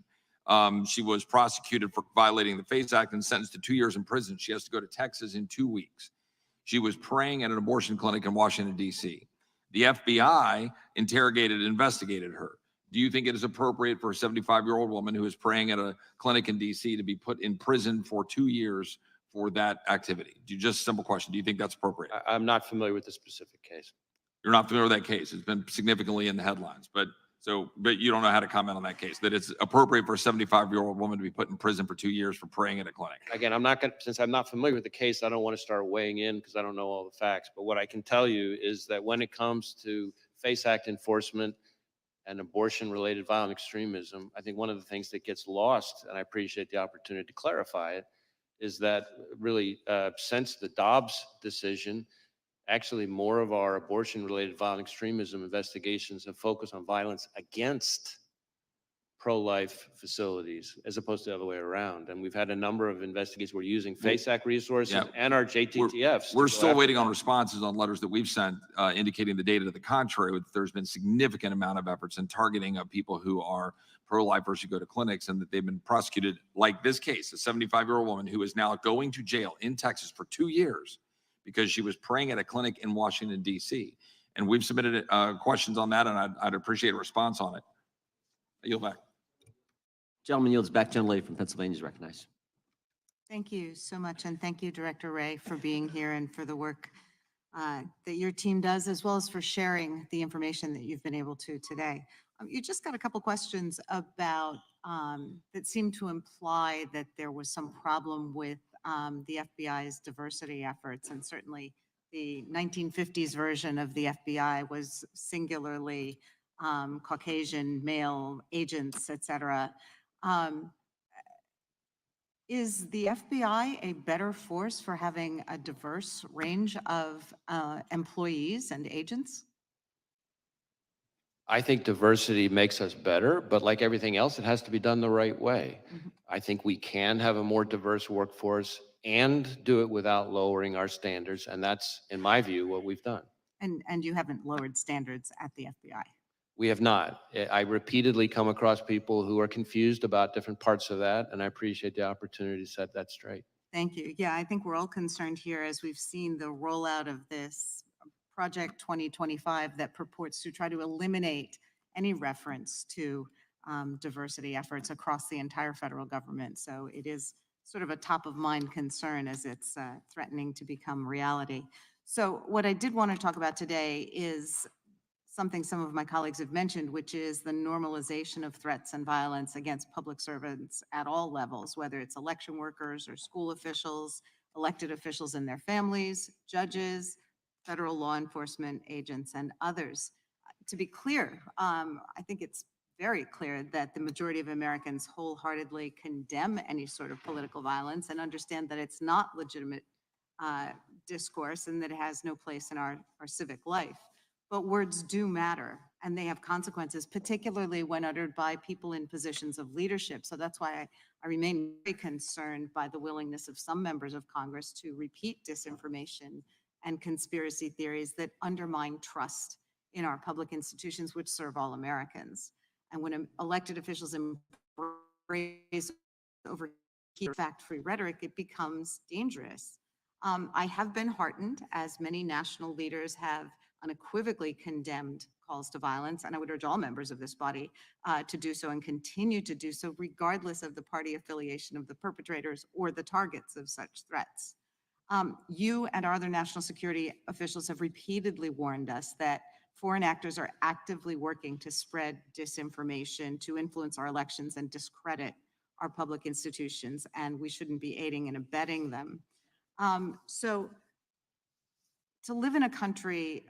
She was prosecuted for violating the FACE Act and sentenced to 2 years in prison. She has to go to Texas in 2 weeks. She was praying at an abortion clinic in Washington, D.C. The FBI interrogated and investigated her. Do you think it is appropriate for a 75-year-old woman who is praying at a clinic in D.C. to be put in prison for 2 years for that activity? Just a simple question. Do you think that's appropriate? I'm not familiar with the specific case. You're not familiar with that case. It's been significantly in the headlines, but you don't know how to comment on that case, that it's appropriate for a 75-year-old woman to be put in prison for 2 years for praying at a clinic. Again, since I'm not familiar with the case, I don't want to start weighing in because I don't know all the facts. But what I can tell you is that when it comes to FACE Act enforcement and abortion-related violent extremism, I think one of the things that gets lost, and I appreciate the opportunity to clarify it, is that really since the Dobbs decision, actually more of our abortion-related violent extremism investigations have focused on violence against pro-life facilities as opposed to the other way around. And we've had a number of investigations. We're using FACE Act resources and our JTTFs. We're still waiting on responses on letters that we've sent indicating the data to the contrary. There's been significant amount of efforts in targeting of people who are pro-lifers who go to clinics and that they've been prosecuted, like this case, a 75-year-old woman who is now going to jail in Texas for 2 years because she was praying at a clinic in Washington, D.C. And we've submitted questions on that, and I'd appreciate a response on it. I yield back. Gentleman yields back. Gentlelady from Pennsylvania is recognized. Thank you so much, and thank you, Director Wray, for being here and for the work that your team does, as well as for sharing the information that you've been able to today. You just got a couple questions about that seem to imply that there was some problem with the FBI's diversity efforts, and certainly the 1950s version of the FBI was singularly Caucasian male agents, et cetera. Is the FBI a better force for having a diverse range of employees and agents? I think diversity makes us better, but like everything else, it has to be done the right way. I think we can have a more diverse workforce and do it without lowering our standards. And that's, in my view, what we've done. And you haven't lowered standards at the FBI. We have not. I repeatedly come across people who are confused about different parts of that, and I appreciate the opportunity to set that straight. Thank you. Yeah, I think we're all concerned here as we've seen the rollout of this Project 2025 that purports to try to eliminate any reference to diversity efforts across the entire federal government. So it is sort of a top of mind concern as it's threatening to become reality. So what I did want to talk about today is something some of my colleagues have mentioned, which is the normalization of threats and violence against public servants at all levels, whether it's election workers or school officials, elected officials and their families, judges, federal law enforcement agents, and others. To be clear, I think it's very clear that the majority of Americans wholeheartedly condemn any sort of political violence and understand that it's not legitimate discourse and that it has no place in our civic life. But words do matter, and they have consequences, particularly when uttered by people in positions of leadership. So that's why I remain very concerned by the willingness of some members of Congress to repeat disinformation and conspiracy theories that undermine trust in our public institutions, which serve all Americans. And when elected officials embrace over fact-free rhetoric, it becomes dangerous. I have been heartened, as many national leaders have unequivocally condemned calls to violence, and I would urge all members of this body to do so and continue to do so, regardless of the party affiliation of the perpetrators or the targets of such threats. You and our other national security officials have repeatedly warned us that foreign actors are actively working to spread disinformation, to influence our elections and discredit our public institutions, and we shouldn't be aiding and abetting them. So to live in a country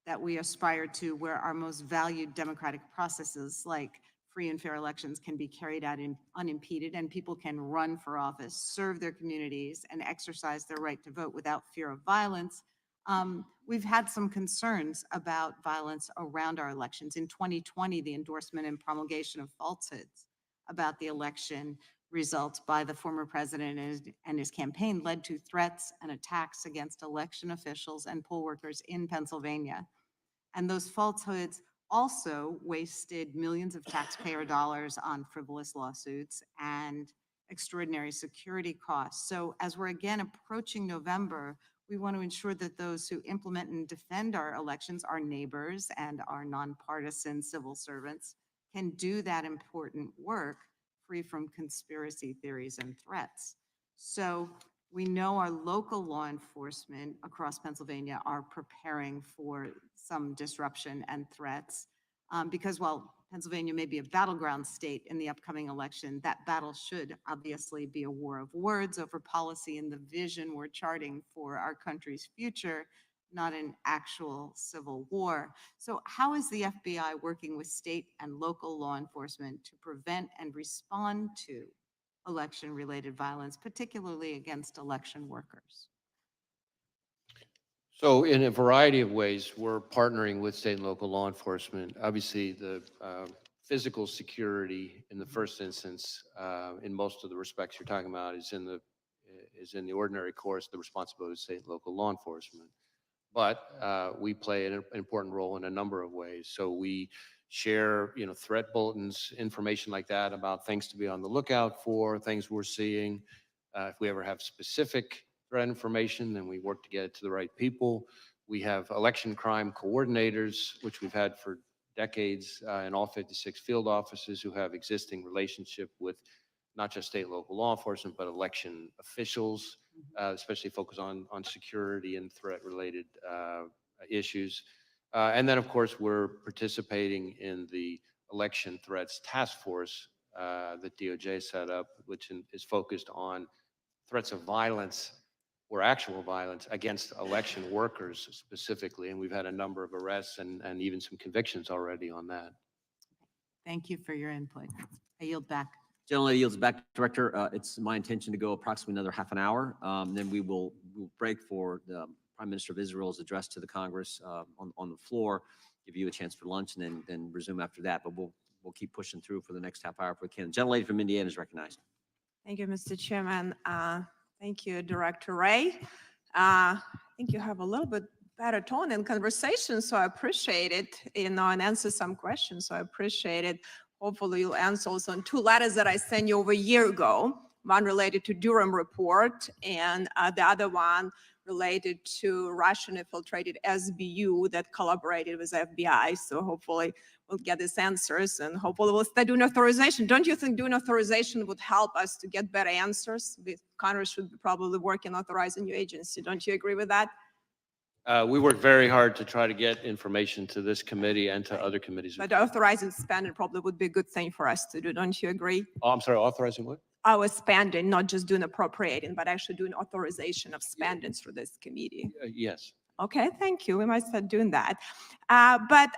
that we aspire to, where our most valued democratic processes like free and fair elections can be carried out unimpeded, and people can run for office, serve their communities, and exercise their right to vote without fear of violence, we've had some concerns about violence around our elections. In 2020, the endorsement and promulgation of falsehoods about the election results by the former president and his campaign led to threats and attacks against election officials and poll workers in Pennsylvania. And those falsehoods also wasted millions of taxpayer dollars on frivolous lawsuits and extraordinary security costs. So as we're again approaching November, we want to ensure that those who implement and defend our elections, our neighbors and our nonpartisan civil servants, can do that important work free from conspiracy theories and threats. So we know our local law enforcement across Pennsylvania are preparing for some disruption and threats because while Pennsylvania may be a battleground state in the upcoming election, that battle should obviously be a war of words over policy and the vision we're charting for our country's future, not an actual civil war. So how is the FBI working with state and local law enforcement to prevent and respond to election-related violence, particularly against election workers? So in a variety of ways, we're partnering with state and local law enforcement. Obviously, the physical security in the first instance, in most of the respects you're talking about, is in the ordinary course, the responsibility of state and local law enforcement. But we play an important role in a number of ways. So we share, threat bulletins, information like that about things to be on the lookout for, things we're seeing. If we ever have specific threat information, then we work to get it to the right people. We have election crime coordinators, which we've had for decades in all 56 field offices, who have existing relationship with not just state and local law enforcement, but election officials, especially focus on security and threat-related issues. And then, of course, we're participating in the election threats task force that DOJ set up, which is focused on threats of violence or actual violence against election workers specifically. And we've had a number of arrests and even some convictions already on that. Thank you for your input. I yield back. Gentleman yields back, Director. It's my intention to go approximately another half an hour. Then we'll break for the Prime Minister of Israel's address to the Congress on the floor. give you a chance for lunch and then resume after that. But we'll keep pushing through for the next half hour if we can. Gentlelady from Indiana is recognized. Thank you, Mr. Chairman. Thank you, Director Wray. I think you have a little bit better tone in conversation, so I appreciate it, and answer some questions, so I appreciate it. Hopefully you'll answer also on 2 letters that I sent you over a year ago, one related to Durham report and the other one related to Russian infiltrated SBU that collaborated with FBI. So hopefully we'll get these answers and hopefully we'll start doing authorization. Don't you think doing authorization would help us to get better answers? Congress should probably work in authorizing new agency. Don't you agree with that? We work very hard to try to get information to this committee and to other committees. But authorizing spending probably would be a good thing for us to do. Don't you agree? Oh, I'm sorry, authorizing what? Our spending, not just doing appropriating, but actually doing authorization of spending through this committee. Yes. Okay, thank you. We might start doing that. But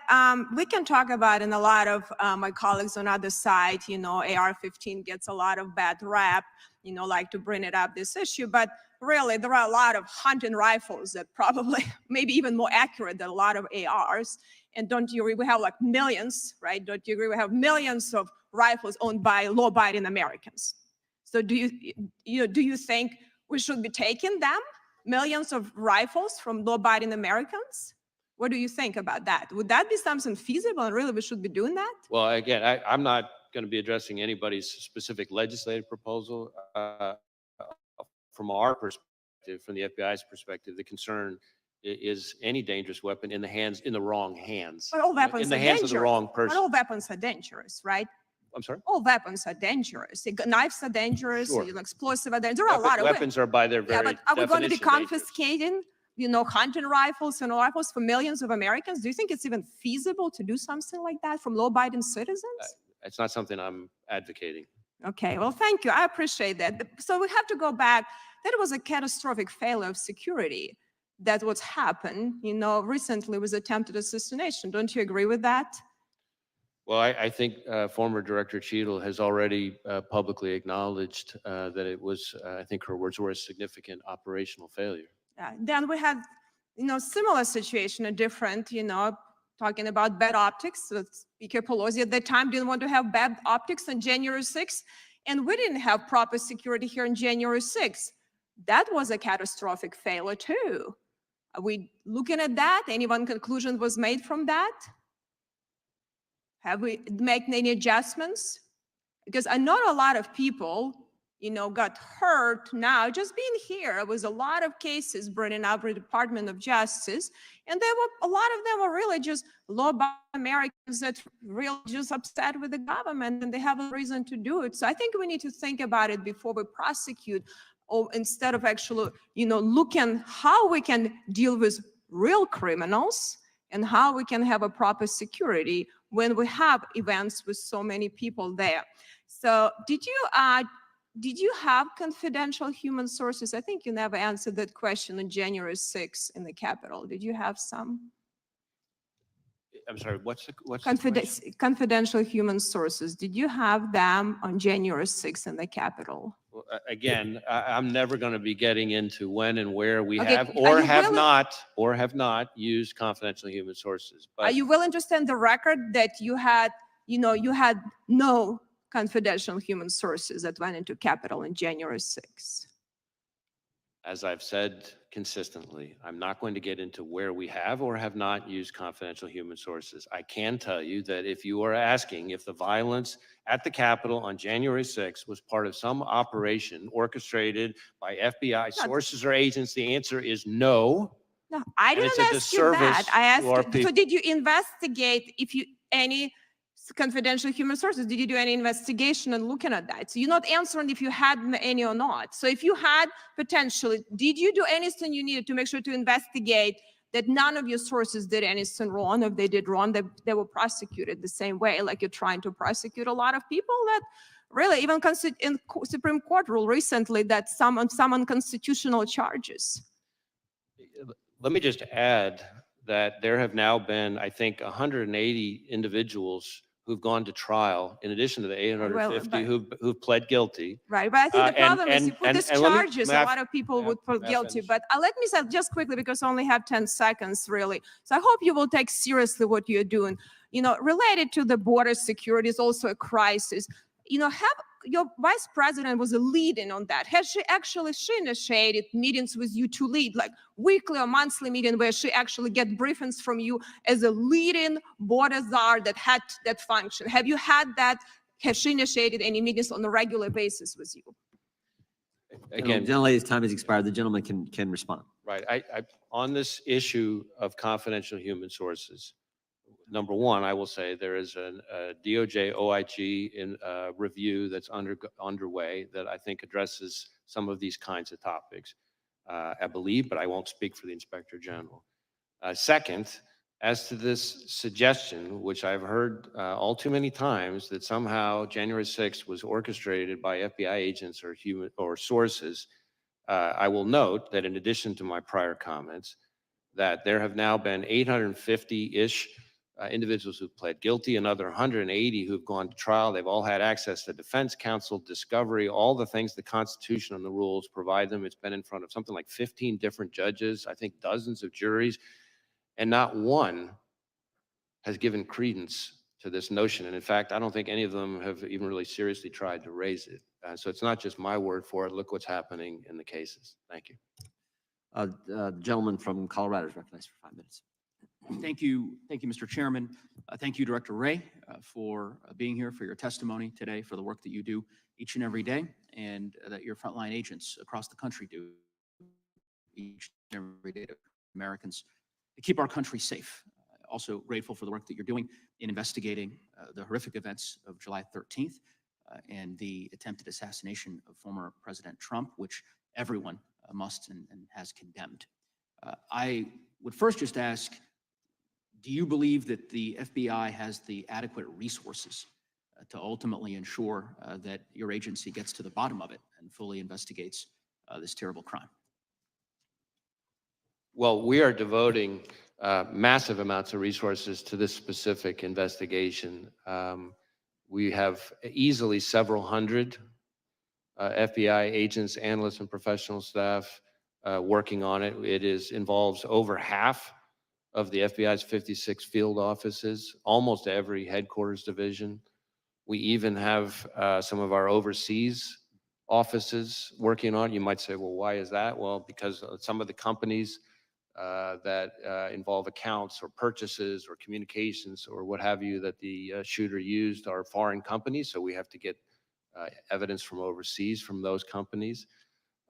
we can talk about, and a lot of my colleagues on other side, AR-15 gets a lot of bad rap, like to bring it up, this issue. But really, there are a lot of hunting rifles that probably maybe even more accurate than a lot of ARs. And don't you agree? We have like millions, right? Don't you agree? We have millions of rifles owned by law-abiding Americans. So do you think we should be taking them? Millions of rifles from law-abiding Americans? What do you think about that? Would that be something feasible and really we should be doing that? Well, again, I'm not going to be addressing anybody's specific legislative proposal. From our perspective, from the FBI's perspective, the concern is any dangerous weapon in the wrong hands. But all weapons in the are hands dangerous. of the wrong But person. all weapons are dangerous, right? I'm sorry? All weapons are dangerous. Knives are dangerous, Sure. explosive are dangerous. There are a lot of Weapons are by their Yeah, very but are we going to be definition dangerous. confiscating, hunting rifles and rifles for millions of Americans? Do you think it's even feasible to do something like that from law-abiding citizens? It's not something I'm advocating. Okay, well, thank you. I appreciate that. So we have to go back. That was a catastrophic failure of security. That's what's happened, recently with attempted assassination. Don't you agree with that? Well, I think former Director Cheadle has already publicly acknowledged that it was, I think her words were, a significant operational failure. Then we had, similar situation, a different, talking about bad optics. So Speaker Pelosi at that time didn't want to have bad optics on January 6th, and we didn't have proper security here on January 6th. That was a catastrophic failure too. Are we looking at that? Any one conclusion was made from that? Have we made any adjustments? Because I know a lot of people, got hurt now just being here. It was a lot of cases bringing up the Department of Justice, and a lot of them were really just law-abiding Americans that really just upset with the government, and they have a reason to do it. So I think we need to think about it before we prosecute, or instead of actually, looking how we can deal with real criminals and how we can have a proper security when we have events with so many people there. So did you have confidential human sources? I think you never answered that question on January 6th in the Capitol. Did you have some? I'm sorry, what's the question? Confidential human sources. Did you have them on January 6th in the Capitol? Well, again, I'm never going to be getting into when and where we Okay, have are or you have not used confidential human sources. Are you willing to stand the record that you had no confidential human sources that went into Capitol on January 6th? As I've said consistently, I'm not going to get into where we have or have not used confidential human sources. I can tell you that if you are asking if the violence at the Capitol on January 6th was part of some operation orchestrated by FBI sources or agents, the answer is no. No, I And it's didn't a ask you that. disservice I asked to our you, so people. did you investigate any confidential human sources? Did you do any investigation and looking at that? So you're not answering if you had any or not. So if you had potentially, did you do anything you needed to make sure to investigate that none of your sources did anything wrong? If they did wrong, they were prosecuted the same way, like you're trying to prosecute a lot of people that really, even in Supreme Court rule recently that some unconstitutional charges. Let me just add that there have now been, I think, 180 individuals who've gone to trial, in addition to the 850 but- who've pled guilty. Right, but I think the problem is you put these and let me- charges, may a I- lot of people may I- would put may I guilty. finish? But let me say just quickly, because I only have 10 seconds really. So I hope you will take seriously what you're doing. You know, related to the border security is also a crisis. You know, have your vice president was a leading on that. Has she initiated meetings with you to lead, like weekly or monthly meeting where she actually get briefings from you as a leading border czar that had that function? Have you had that? Has she initiated any meetings on a regular basis with you? Again, Gentlelady's time has expired. The gentleman can respond. right, on this issue of confidential human sources, number one, I will say there is a DOJ OIG review that's underway that I think addresses some of these kinds of topics. I believe, but I won't speak for the Inspector General. Second, as to this suggestion, which I've heard all too many times, that somehow January 6th was orchestrated by FBI agents or sources, I will note that in addition to my prior comments, that there have now been 850-ish individuals who've pled guilty, another 180 who've gone to trial. They've all had access to defense counsel, discovery, all the things the Constitution and the rules provide them. It's been in front of something like 15 different judges, I think dozens of juries, and not one has given credence to this notion. And in fact, I don't think any of them have even really seriously tried to raise it. So it's not just my word for it. Look what's happening in the cases. Thank you. The gentleman from Colorado is recognized for 5 minutes. Thank you, Mr. Chairman. Thank you, Director Wray, for being here, for your testimony today, for the work that you do each and every day, and that your frontline agents across the country do each and every day to Americans to keep our country safe. Also grateful for the work that you're doing in investigating the horrific events of July 13th and the attempted assassination of former President Trump, which everyone must and has condemned. I would first just ask, do you believe that the FBI has the adequate resources to ultimately ensure that your agency gets to the bottom of it and fully investigates this terrible crime? Well, we are devoting massive amounts of resources to this specific investigation. We have easily several hundred FBI agents, analysts, and professional staff working on it. It involves over half of the FBI's 56 field offices, almost every headquarters division. We even have some of our overseas offices working on it. You might say, well, why is that? Well, because some of the companies that involve accounts or purchases or communications or what have you that the shooter used are foreign companies, so we have to get evidence from overseas from those companies.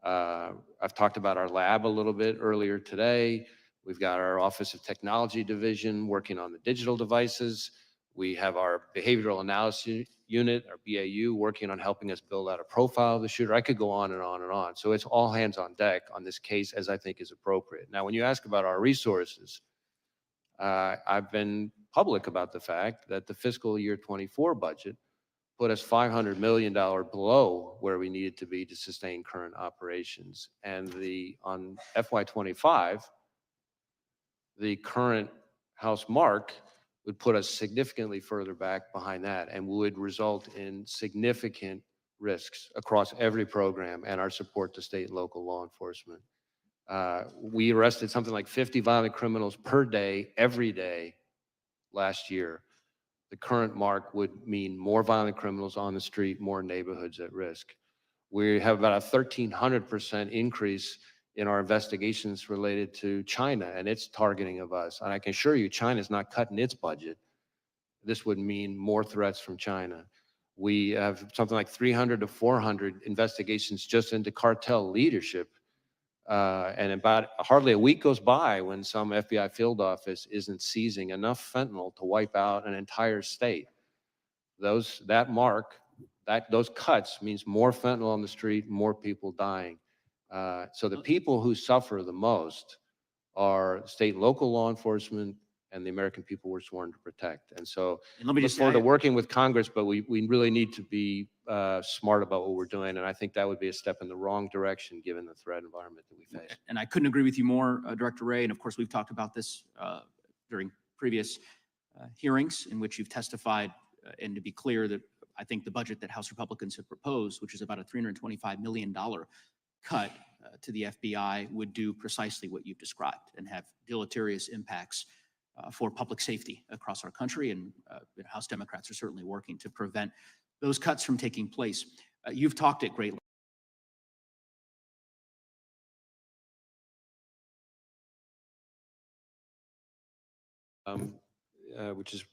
I've talked about our lab a little bit earlier today. We've got our Office of Technology Division working on the digital devices. We have our Behavioral Analysis Unit, our BAU, working on helping us build out a profile of the shooter. I could go on and on and on. So it's all hands on deck on this case, as I think is appropriate. Now, when you ask about our resources, I've been public about the fact that the fiscal year 24 budget put us $500 million below where we needed to be to sustain current operations. And on FY25, the current House mark would put us significantly further back behind that and would result in significant risks across every program and our support to state and local law enforcement. We arrested something like 50 violent criminals per day, every day last year. The current mark would mean more violent criminals on the street, more neighborhoods at risk. We have about a 1,300% increase in our investigations related to China and its targeting of us. And I can assure you, China's not cutting its budget. This would mean more threats from China. We have something like 300 to 400 investigations just into cartel leadership. And about hardly a week goes by when some FBI field office isn't seizing enough fentanyl to wipe out an entire state. Those cuts means more fentanyl on the street, more people dying. So the people who suffer the most are state and local law enforcement and the American people we're sworn to protect. And so And let me look just forward to say, working with Congress, but we really need to be smart about what we're doing. And I think that would be a step in the wrong direction given the threat environment that we face. and I couldn't agree with you more, Director Wray. And of course, we've talked about this during previous hearings in which you've testified And to be clear, that I think the budget that House Republicans have proposed, which is about a $325 million cut to the FBI, would do precisely what you've described and have deleterious impacts for public safety across our country. And House Democrats are certainly working to prevent those cuts from taking place. You've talked at great length. Which is.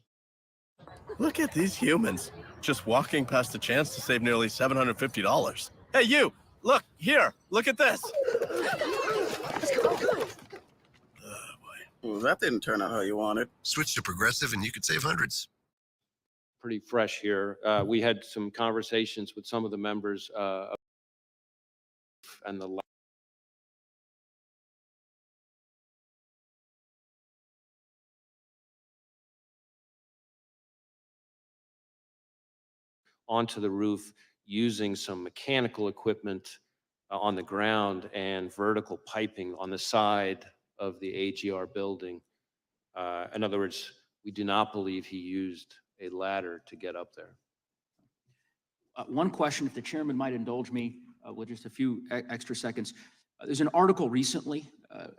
Look at these humans, just walking past a chance to save nearly $750. Hey, you, look, here, look at this. Well, that didn't turn out how you wanted. Switch to Progressive and you could save hundreds. Pretty fresh here. We had some conversations with some of the members and the onto the roof using some mechanical equipment on the ground and vertical piping on the side of the AGR building. In other words, we do not believe he used a ladder to get up there. One question, if the chairman might indulge me with just a few extra seconds. There's an article recently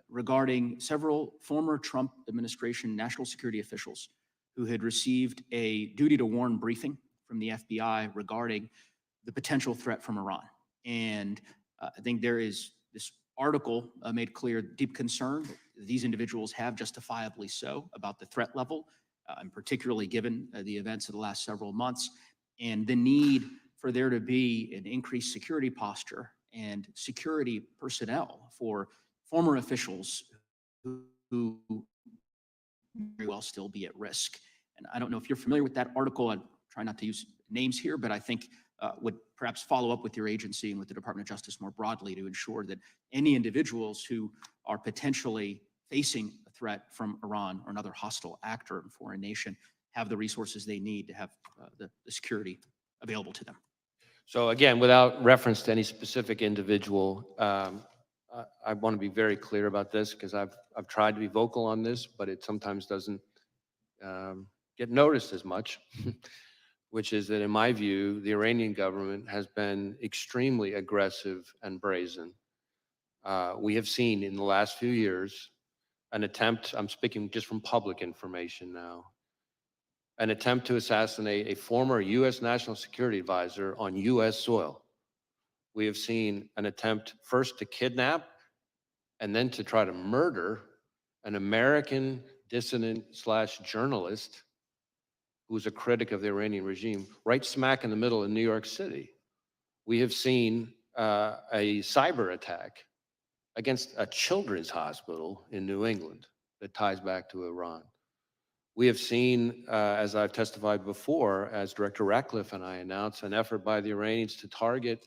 regarding several former Trump administration national security officials who had received a duty to warn briefing from the FBI regarding the potential threat from Iran. And I think there is this article made clear deep concern that these individuals have, justifiably so, about the threat level, and particularly given the events of the last several months, and the need for there to be an increased security posture and security personnel for former officials who very well still be at risk. And I don't know if you're familiar with that article. I try not to use names here, but I think would perhaps follow up with your agency and with the Department of Justice more broadly to ensure that any individuals who are potentially facing a threat from Iran or another hostile actor in a foreign nation have the resources they need to have the security available to them. So again, without reference to any specific individual, I want to be very clear about this because I've tried to be vocal on this, but it sometimes doesn't get noticed as much, which is that in my view, the Iranian government has been extremely aggressive and brazen. We have seen in the last few years an attempt, I'm speaking just from public information now, an attempt to assassinate a former U.S. National Security Advisor on U.S. soil. We have seen an attempt first to kidnap and then to try to murder an American dissident / journalist who was a critic of the Iranian regime, right smack in the middle of New York City. We have seen a cyber attack against a children's hospital in New England that ties back to Iran. We have seen, as I've testified before, as Director Ratcliffe and I announced, an effort by the Iranians to target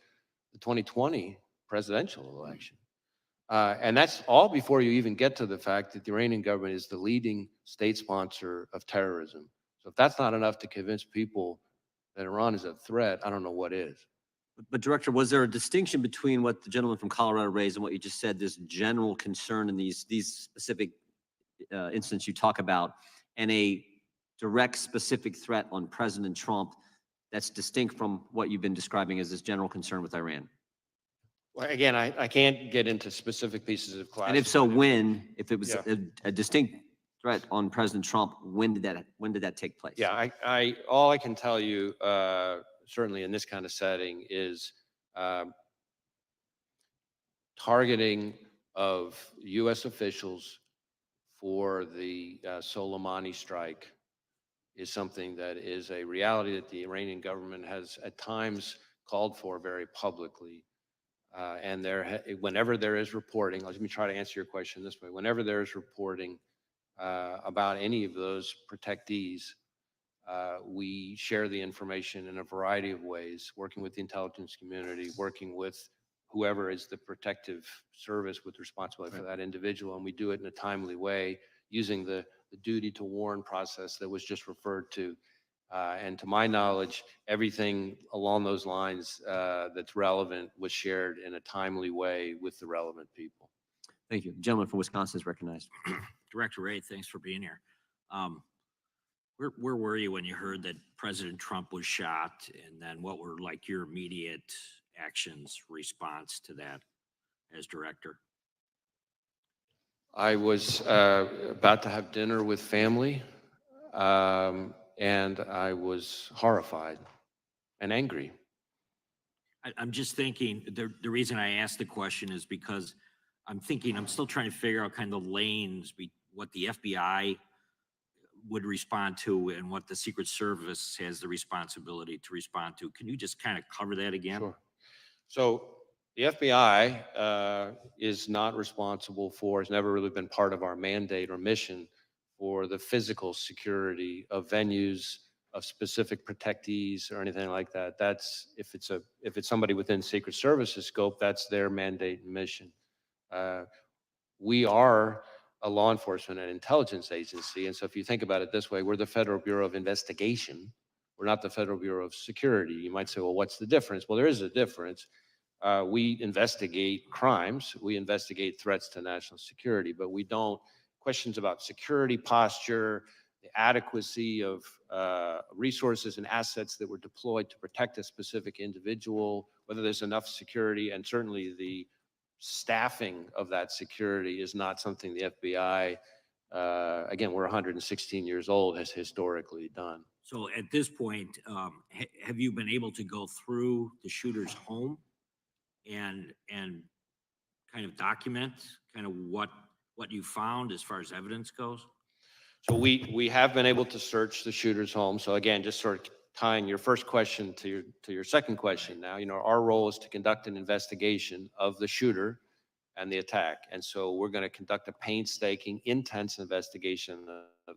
the 2020 presidential election. And that's all before you even get to the fact that the Iranian government is the leading state sponsor of terrorism. So if that's not enough to convince people that Iran is a threat, I don't know what is. But Director, was there a distinction between what the gentleman from Colorado raised and what you just said, this general concern in these specific instances you talk about, and a direct specific threat on President Trump that's distinct from what you've been describing as this general concern with Iran? Well, again, I can't get into specific pieces of class. And if so, when, if it was a distinct threat on President Trump, when did that take place? Yeah, all I can tell you, certainly in this kind of setting, is targeting of U.S. officials for the Soleimani strike is something that is a reality that the Iranian government has at times called for very publicly. And whenever there is reporting, let me try to answer your question this way. Whenever there is reporting about any of those protectees, we share the information in a variety of ways, working with the intelligence community, working with whoever is the protective service with responsibility for that individual. And we do it in a timely way using the duty to warn process that was just referred to. And to my knowledge, everything along those lines that's relevant was shared in a timely way with the relevant people. Thank you. The gentleman from Wisconsin is recognized. Director Wray, thanks for being here. Where were you when you heard that President Trump was shot? And then what were like your immediate actions, response to that as director? I was about to have dinner with family, and I was horrified and angry. I'm just thinking, the reason I asked the question is because I'm still trying to figure out kind of lanes, what the FBI would respond to and what the Secret Service has the responsibility to respond to. Can you just kind of cover that again? Sure. So the FBI is not responsible for, has never really been part of our mandate or mission for the physical security of venues, of specific protectees or anything like that. That's, if it's somebody within Secret Service's scope, that's their mandate and mission. We are a law enforcement and intelligence agency. And so if you think about it this way, we're the Federal Bureau of Investigation. We're not the Federal Bureau of Security. You might say, well, what's the difference? Well, there is a difference. We investigate crimes. We investigate threats to national security, but we don't, questions about security posture, the adequacy of resources and assets that were deployed to protect a specific individual, whether there's enough security, and certainly the staffing of that security is not something the FBI, again, we're 116 years old, has historically done. So at this point, have you been able to go through the shooter's home and kind of document kind of what you found as far as evidence goes? So we have been able to search the shooter's home. So again, just sort of tying your first question to your second question now, our role is to conduct an investigation of the shooter and the attack. And so we're going to conduct a painstaking, intense investigation of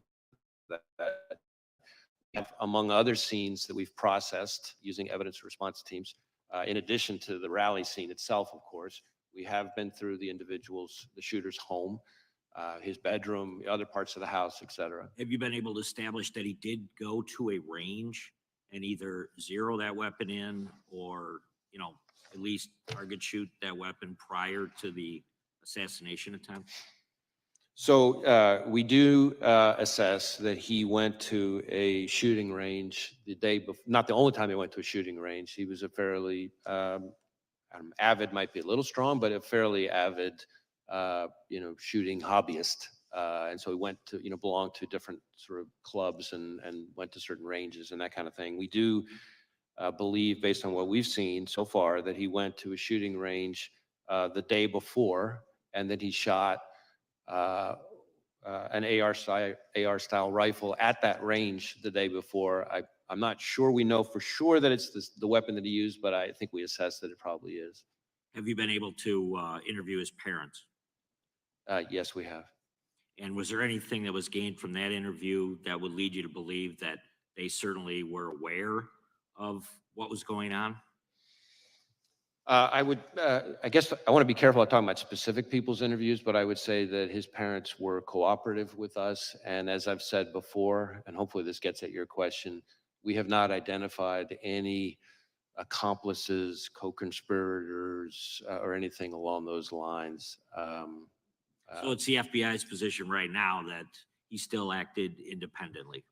that, among other scenes that we've processed using evidence response teams. In addition to the rally scene itself, of course, we have been through the shooter's home, his bedroom, other parts of the house, et cetera. Have you been able to establish that he did go to a range and either zero that weapon in or, at least target shoot that weapon prior to the assassination attempt? So we do assess that he went to a shooting range the day before, not the only time he went to a shooting range. He was a fairly avid, might be a little strong, but a fairly avid, shooting hobbyist. And so he went to, belonged to different sort of clubs and went to certain ranges and that kind of thing. We do believe, based on what we've seen so far, that he went to a shooting range the day before and that he shot an AR-style rifle at that range the day before. I'm not sure we know for sure that it's the weapon that he used, but I think we assess that it probably is. Have you been able to interview his parents? Yes, we have. And was there anything that was gained from that interview that would lead you to believe that they certainly were aware of what was going on? I guess I want to be careful about talking about specific people's interviews, but I would say that his parents were cooperative with us. And as I've said before, and hopefully this gets at your question, we have not identified any accomplices, co-conspirators, or anything along those lines. So it's the FBI's position right now that he still acted independently.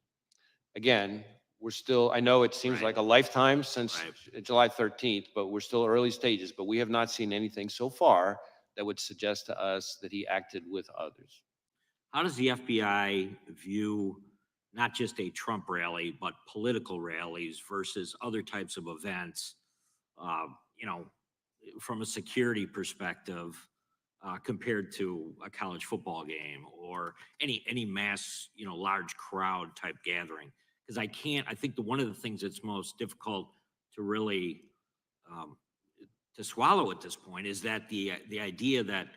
Again, we're still, I know it seems like a lifetime since July 13th, but we're still early stages, but we have not seen anything so far that would suggest to us that he acted with others. How does the FBI view not just a Trump rally, but political rallies versus other types of events, from a security perspective, compared to a college football game or any mass, large crowd type gathering? Because I think one of the things that's most difficult to really to swallow at this point is that the idea that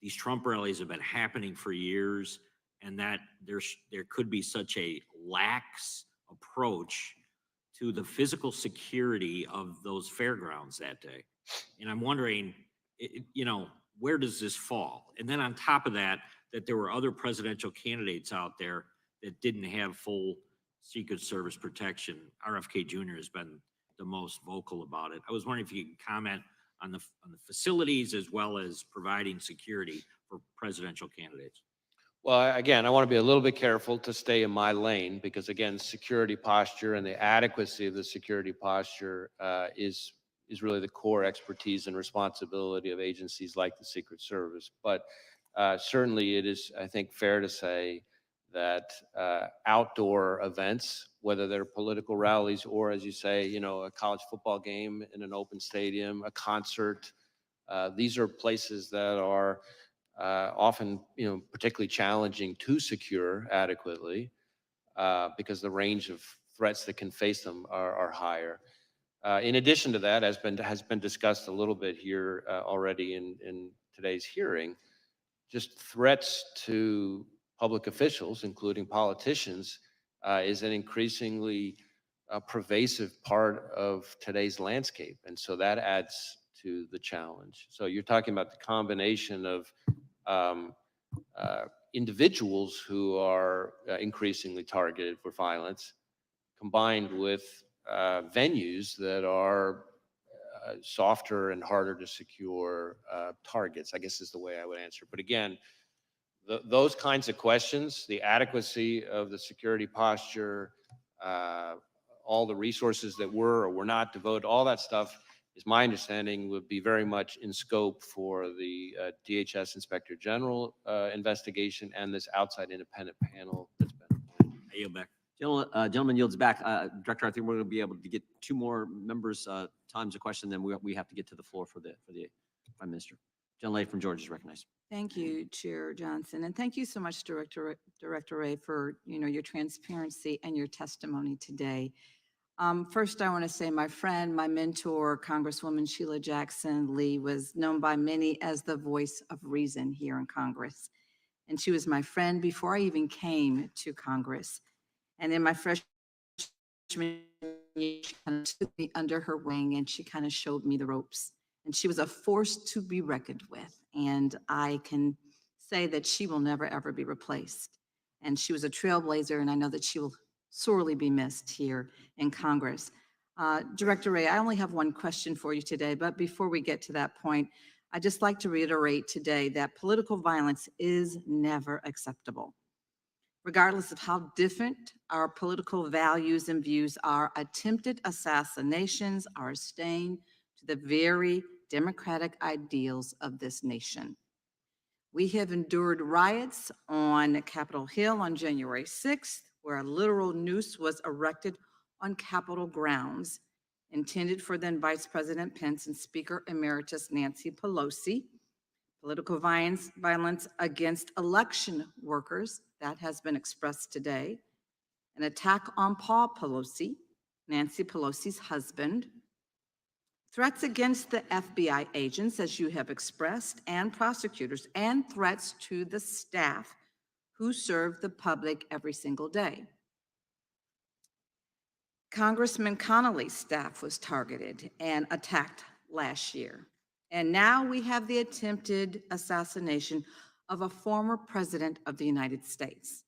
these Trump rallies have been happening for years and that there could be such a lax approach to the physical security of those fairgrounds that day. And I'm wondering, where does this fall? And then on top of that, that there were other presidential candidates out there that didn't have full Secret Service protection. RFK Jr. has been the most vocal about it. I was wondering if you could comment on the facilities as well as providing security for presidential candidates. Again, I want to be a little bit careful to stay in my lane because again, security posture and the adequacy of the security posture is really the core expertise and responsibility of agencies like the Secret Service. But certainly it is, I think, fair to say that outdoor events, whether they're political rallies or, as you say, you know, a college football game in an open stadium, a concert, these are places that are often, you know, particularly challenging to secure adequately because the range of threats that can face them are higher. In addition to that, has been discussed a little bit here already in today's hearing, just threats to public officials, including politicians, is an increasingly pervasive part of today's landscape. And so that adds to the challenge. So you're talking about the combination of um, individuals who are increasingly targeted for violence, combined with venues that are softer and harder to secure targets, I guess is the way I would answer. But again, those kinds of questions, the adequacy of the security posture, all the resources that were or were not devoted, all that stuff is my understanding would be very much in scope for the DHS Inspector General investigation and this outside independent panel that's been. I yield back. Gentleman yields back. Director, I think we're going to be able to get two more members' times of question, then we have to get to the floor for the Prime Minister. Gentlelady from Georgia is recognized. Thank you, Chair Johnson, and thank you so much, Director Wray, for your transparency and your testimony today. First, I want to say my friend, my mentor, Congresswoman Sheila Jackson Lee, was known by many as the voice of reason here in Congress, and she was my friend before I even came to Congress. And in my freshman year, she kind of took me under her wing and she kind of showed me the ropes. And she was a force to be reckoned with. And I can say that she will never, ever be replaced. And she was a trailblazer, and I know that she will sorely be missed here in Congress. Director Wray, I only have one question for you today, but before we get to that point, I'd just like to reiterate today that political violence is never acceptable. Regardless of how different our political values and views are, attempted assassinations are a stain to the very democratic ideals of this nation. We have endured riots on Capitol Hill on January 6th, where a literal noose was erected on Capitol grounds, intended for then Vice President Pence and Speaker Emeritus Nancy Pelosi. Political violence against election workers, that has been expressed today. An attack on Paul Pelosi, Nancy Pelosi's husband. Threats against the FBI agents, as you have expressed, and prosecutors, and threats to the staff who serve the public every single day. Congressman Connolly's staff was targeted and attacked last year. And now we have the attempted assassination of a former president of the United States.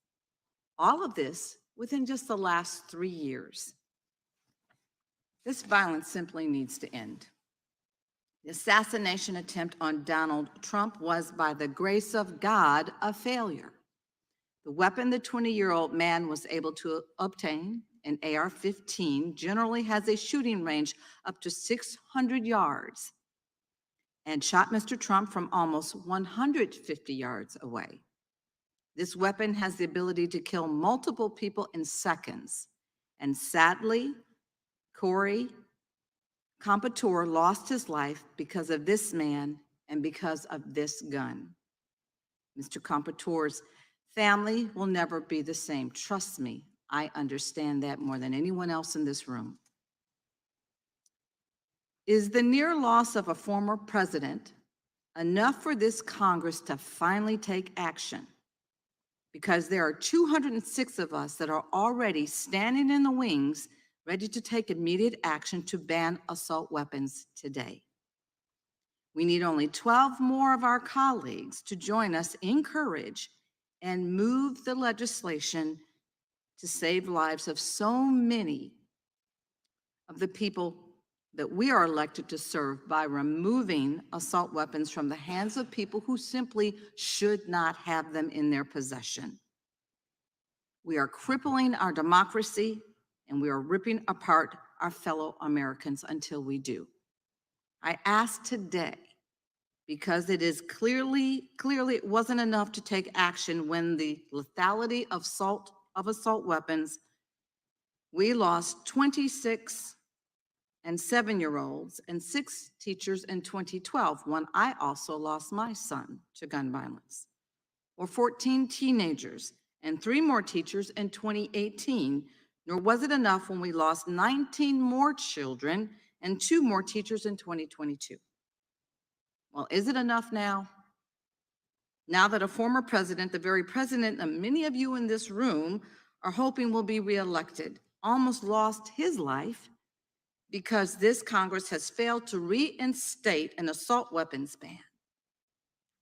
All of this within just the last 3 years. This violence simply needs to end. The assassination attempt on Donald Trump was, by the grace of God, a failure. The weapon the 20-year-old man was able to obtain, an AR-15, generally has a shooting range up to 600 yards and shot Mr. Trump from almost 150 yards away. This weapon has the ability to kill multiple people in seconds. And sadly, Corey Compatour lost his life because of this man and because of this gun. Mr. Compatour's family will never be the same. Trust me, I understand that more than anyone else in this room. Is the near loss of a former president enough for this Congress to finally take action? Because there are 206 of us that are already standing in the wings, ready to take immediate action to ban assault weapons today. We need only 12 more of our colleagues to join us in courage and move the legislation to save lives of so many of the people that we are elected to serve by removing assault weapons from the hands of people who simply should not have them in their possession. We are crippling our democracy, and we are ripping apart our fellow Americans until we do. I ask today, because it is clearly it wasn't enough to take action when the lethality of assault weapons, we lost 26 and 7-year-olds and 6 teachers in 2012, when I also lost my son to gun violence, or 14 teenagers and 3 more teachers in 2018, nor was it enough when we lost 19 more children and 2 more teachers in 2022. Well, is it enough now? Now that a former president, the very president that many of you in this room are hoping will be reelected, almost lost his life because this Congress has failed to reinstate an assault weapons ban.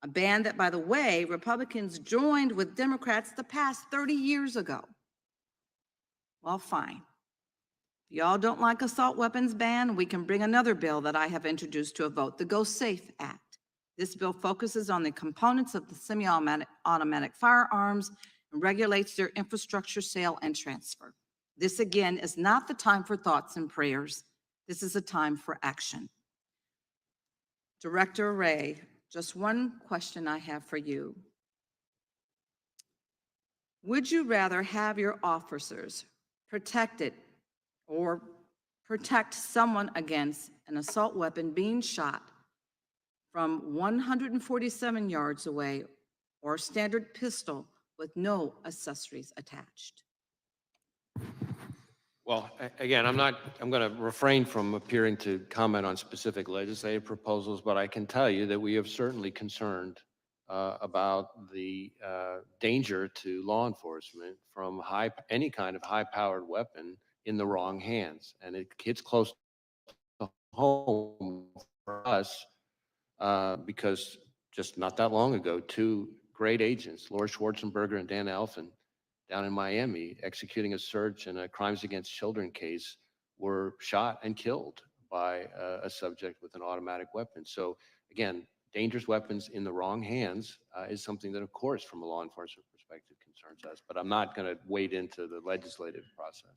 A ban that, by the way, Republicans joined with Democrats to pass 30 years ago. Well, fine. If y'all don't like assault weapons ban, we can bring another bill that I have introduced to a vote, the Go Safe Act. This bill focuses on the components of the semi-automatic firearms and regulates their infrastructure, sale, and transfer. This, again, is not the time for thoughts and prayers. This is a time for action. Director Wray, just one question I have for you. Would you rather have your officers protected or protect someone against an assault weapon being shot from 147 yards away, or a standard pistol with no accessories attached? Well, again, I'm going to refrain from appearing to comment on specific legislative proposals, but I can tell you that we are certainly concerned about the danger to law enforcement from any kind of high-powered weapon in the wrong hands. And it hits close to home for us because just not that long ago, 2 great agents, Laura Schwarzenberger and Dan Elfin, down in Miami, executing a search in a crimes against children case, were shot and killed by a subject with an automatic weapon. So again, dangerous weapons in the wrong hands is something that, of course, from a law enforcement perspective concerns us, but I'm not going to wade into the legislative process.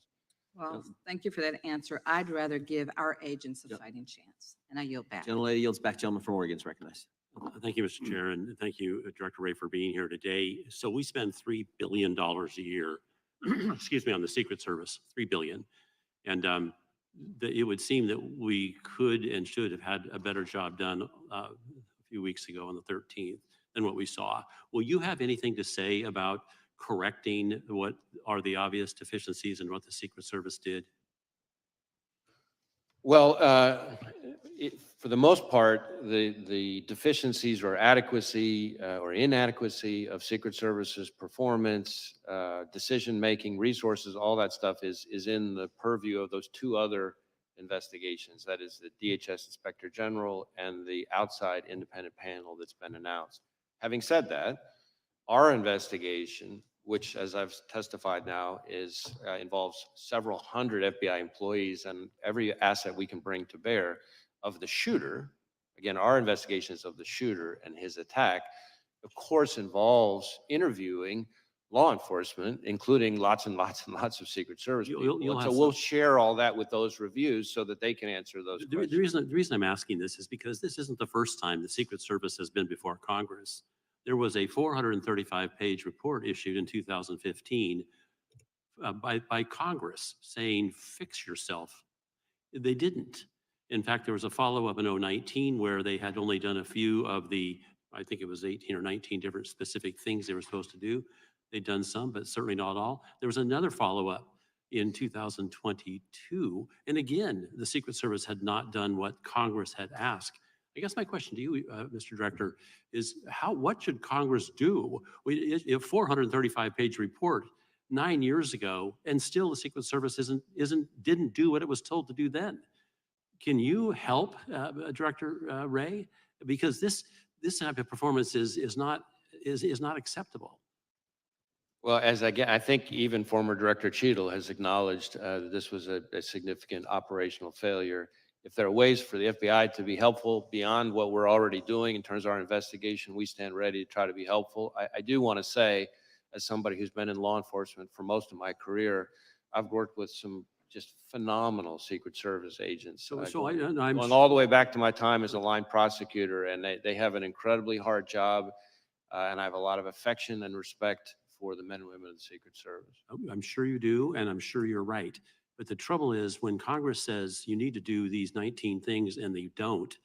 Well, thank you for that answer. I'd rather give our agents a fighting chance, and I yield back. Gentlelady yields back. Gentleman from Oregon is recognized. Thank you, Mr. Chair, and thank you, Director Wray, for being here today. So we spend $3 billion a year, excuse me, on the Secret Service, $3 billion. And it would seem that we could and should have had a better job done a few weeks ago on the 13th than what we saw. Will you have anything to say about correcting what are the obvious deficiencies in what the Secret Service did? Well, for the most part, the deficiencies or adequacy or inadequacy of Secret Service's performance, decision-making, resources, all that stuff is in the purview of those 2 other investigations. That is the DHS Inspector General and the outside independent panel that's been announced. Having said that, our investigation, which, as I've testified now, involves several hundred FBI employees and every asset we can bring to bear of the shooter. Again, our investigations of the shooter and his attack, of course, involves interviewing law enforcement, including lots and lots and lots of Secret Service people. You'll So have we'll some. share all that with those reviews so that they can answer those questions. The reason I'm asking this is because this isn't the first time the Secret Service has been before Congress. There was a 435-page report issued in 2015 by Congress saying, fix yourself. They didn't. In fact, there was a follow-up in 2019 where they had only done a few of the, I think it was 18 or 19 different specific things they were supposed to do. They'd done some, but certainly not all. There was another follow-up in 2022. And again, the Secret Service had not done what Congress had asked. I guess my question to you, Mr. Director, is what should Congress do? A 435-page report 9 years ago, and still the Secret Service didn't do what it was told to do then. Can you help, Director Wray? Because this type of performance is not acceptable. Well, I think even former Director Cheadle has acknowledged that this was a significant operational failure if there are ways for the FBI to be helpful beyond what we're already doing in terms of our investigation, we stand ready to try to be helpful. I do want to say, as somebody who's been in law enforcement for most of my career, I've worked with some just phenomenal Secret Service agents. I'm Going all the way back to my time as a line prosecutor, and they have an incredibly hard job, and I have a lot of affection and respect for the men and women of the Secret Service. I'm sure you do, and I'm sure you're right. But the trouble is, when Congress says you need to do these 19 things and you don't,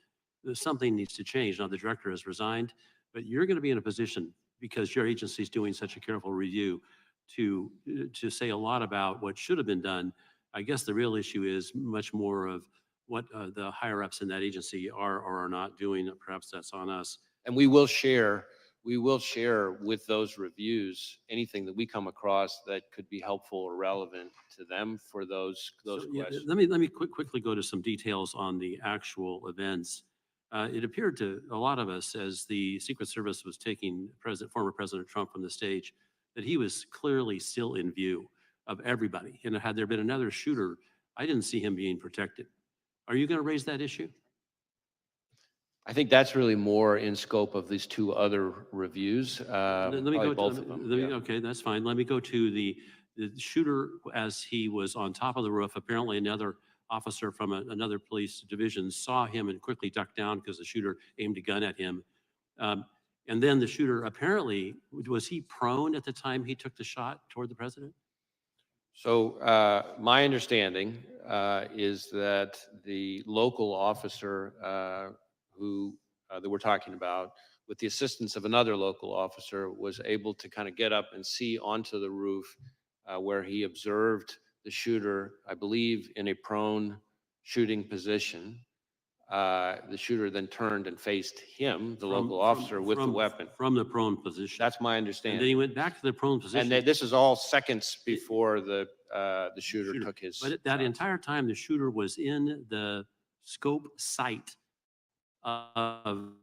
something needs to change. Now, the director has resigned, but you're going to be in a position, because your agency is doing such a careful review, to say a lot about what should have been done. I guess the real issue is much more of what the higher ups in that agency are or are not doing. Perhaps that's on us. And we will share with those reviews anything that we come across that could be helpful or relevant to them for those Yeah, questions. let me quickly go to some details on the actual events. It appeared to a lot of us, as the Secret Service was taking former President Trump from the stage, that he was clearly still in view of everybody. And had there been another shooter, I didn't see him being protected. Are you going to raise that issue? I think that's really more in scope of these two other reviews. Let me probably go both to, of them. let me- yeah. okay, that's fine. Let me go to the shooter as he was on top of the roof. Apparently another officer from another police division saw him and quickly ducked down because the shooter aimed a gun at him. And then the shooter apparently, was he prone at the time he took the shot toward the president? So my understanding is that the local officer that we're talking about, with the assistance of another local officer, was able to kind of get up and see onto the roof where he observed the shooter, I believe, in a prone shooting position. The shooter then turned and faced him, the local officer, with the weapon. From the prone position. That's my And understanding. then he went back to the prone position. And this is all seconds before the shooter took his. But that entire time, the shooter was in the scope sight of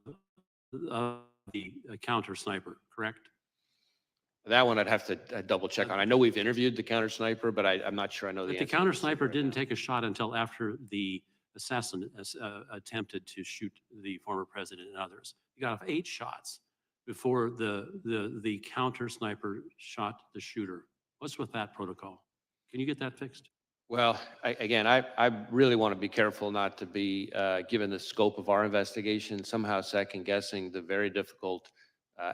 the counter sniper, correct? That one I'd have to double check on. I know we've interviewed the counter sniper, but I'm not sure I know the But the answer. counter sniper didn't take a shot until after the assassin attempted to shoot the former president and others. He got off 8 shots before the counter sniper shot the shooter. What's with that protocol? Can you get that fixed? Well, I really want to be careful not to be, given the scope of our investigation, somehow second guessing the very difficult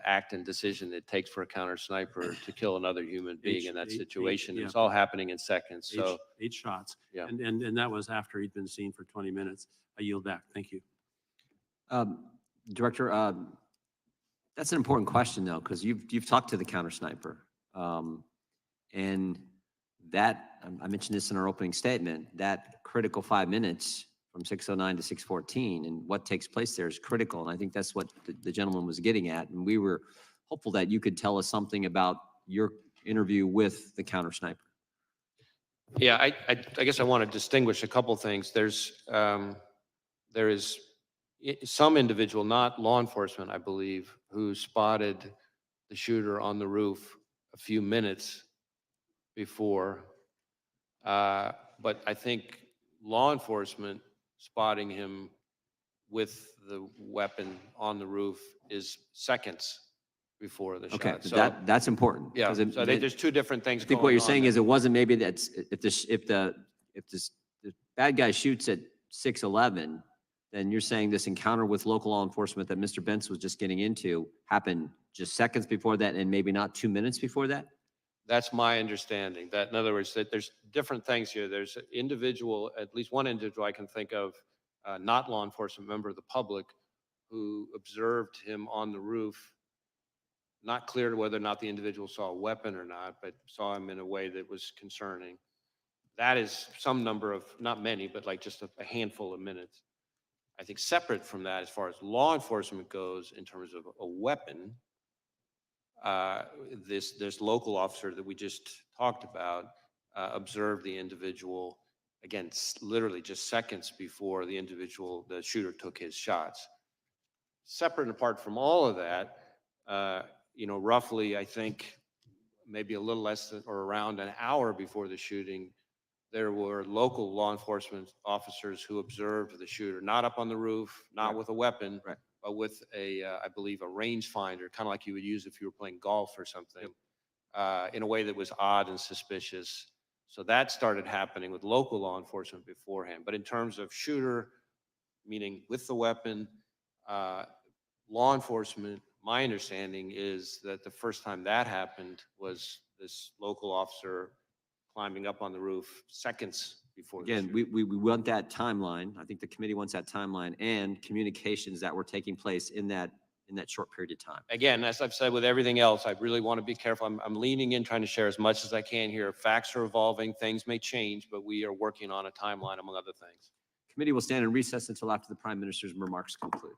act and decision it takes for a counter sniper to kill another human being in that situation. yeah. It's all happening in seconds. So 8 shots. Yeah. And that was after he'd been seen for 20 minutes. I yield back. Thank you. Director, that's an important question though, because you've talked to the counter sniper. And that, I mentioned this in our opening statement, that critical 5 minutes from 6:09 to 6:14 and what takes place there is critical. And I think that's what the gentleman was getting at. And we were hopeful that you could tell us something about your interview with the counter sniper. Yeah, I guess I want to distinguish a couple things. There is some individual, not law enforcement, I believe, who spotted the shooter on the roof a few minutes before. But I think law enforcement spotting him with the weapon on the roof is seconds before the Okay, shot. but So that's important. yeah, 'cause so I think there's two different things I think going what you're on saying there. is it wasn't maybe that's, if the bad guy shoots at 6:11, then you're saying this encounter with local law enforcement that Mr. Bentz was just getting into happened just seconds before that and maybe not 2 minutes before that? That's my understanding. That, in other words, that there's different things here. There's an individual, at least one individual I can think of, not law enforcement, member of the public, who observed him on the roof. Not clear whether or not the individual saw a weapon or not, but saw him in a way that was concerning. That is some number of, not many, but like just a handful of minutes. I think separate from that, as far as law enforcement goes, in terms of a weapon, this local officer that we just talked about observed the individual, again, literally just seconds before the shooter took his shots. Separate and apart from all of that, roughly, I think, maybe a little less than or around an hour before the shooting, there were local law enforcement officers who observed the shooter, not up on the roof, not Right. with a weapon, Right. but with I believe, a rangefinder, kind of like you would use if you were playing golf or something, in a way that was odd and suspicious. So that started happening with local law enforcement beforehand. But in terms of shooter, meaning with the weapon, uh, law enforcement, my understanding is that the first time that happened was this local officer climbing up on the roof seconds before the Again, shooting. we want that timeline. I think the committee wants that timeline and communications that were taking place in that short period of time. Again, as I've said with everything else, I really want to be careful. I'm leaning in, trying to share as much as I can here. Facts are evolving, things may change, but we are working on a timeline, among other things. Committee will stand in recess until after the Prime Minister's remarks conclude.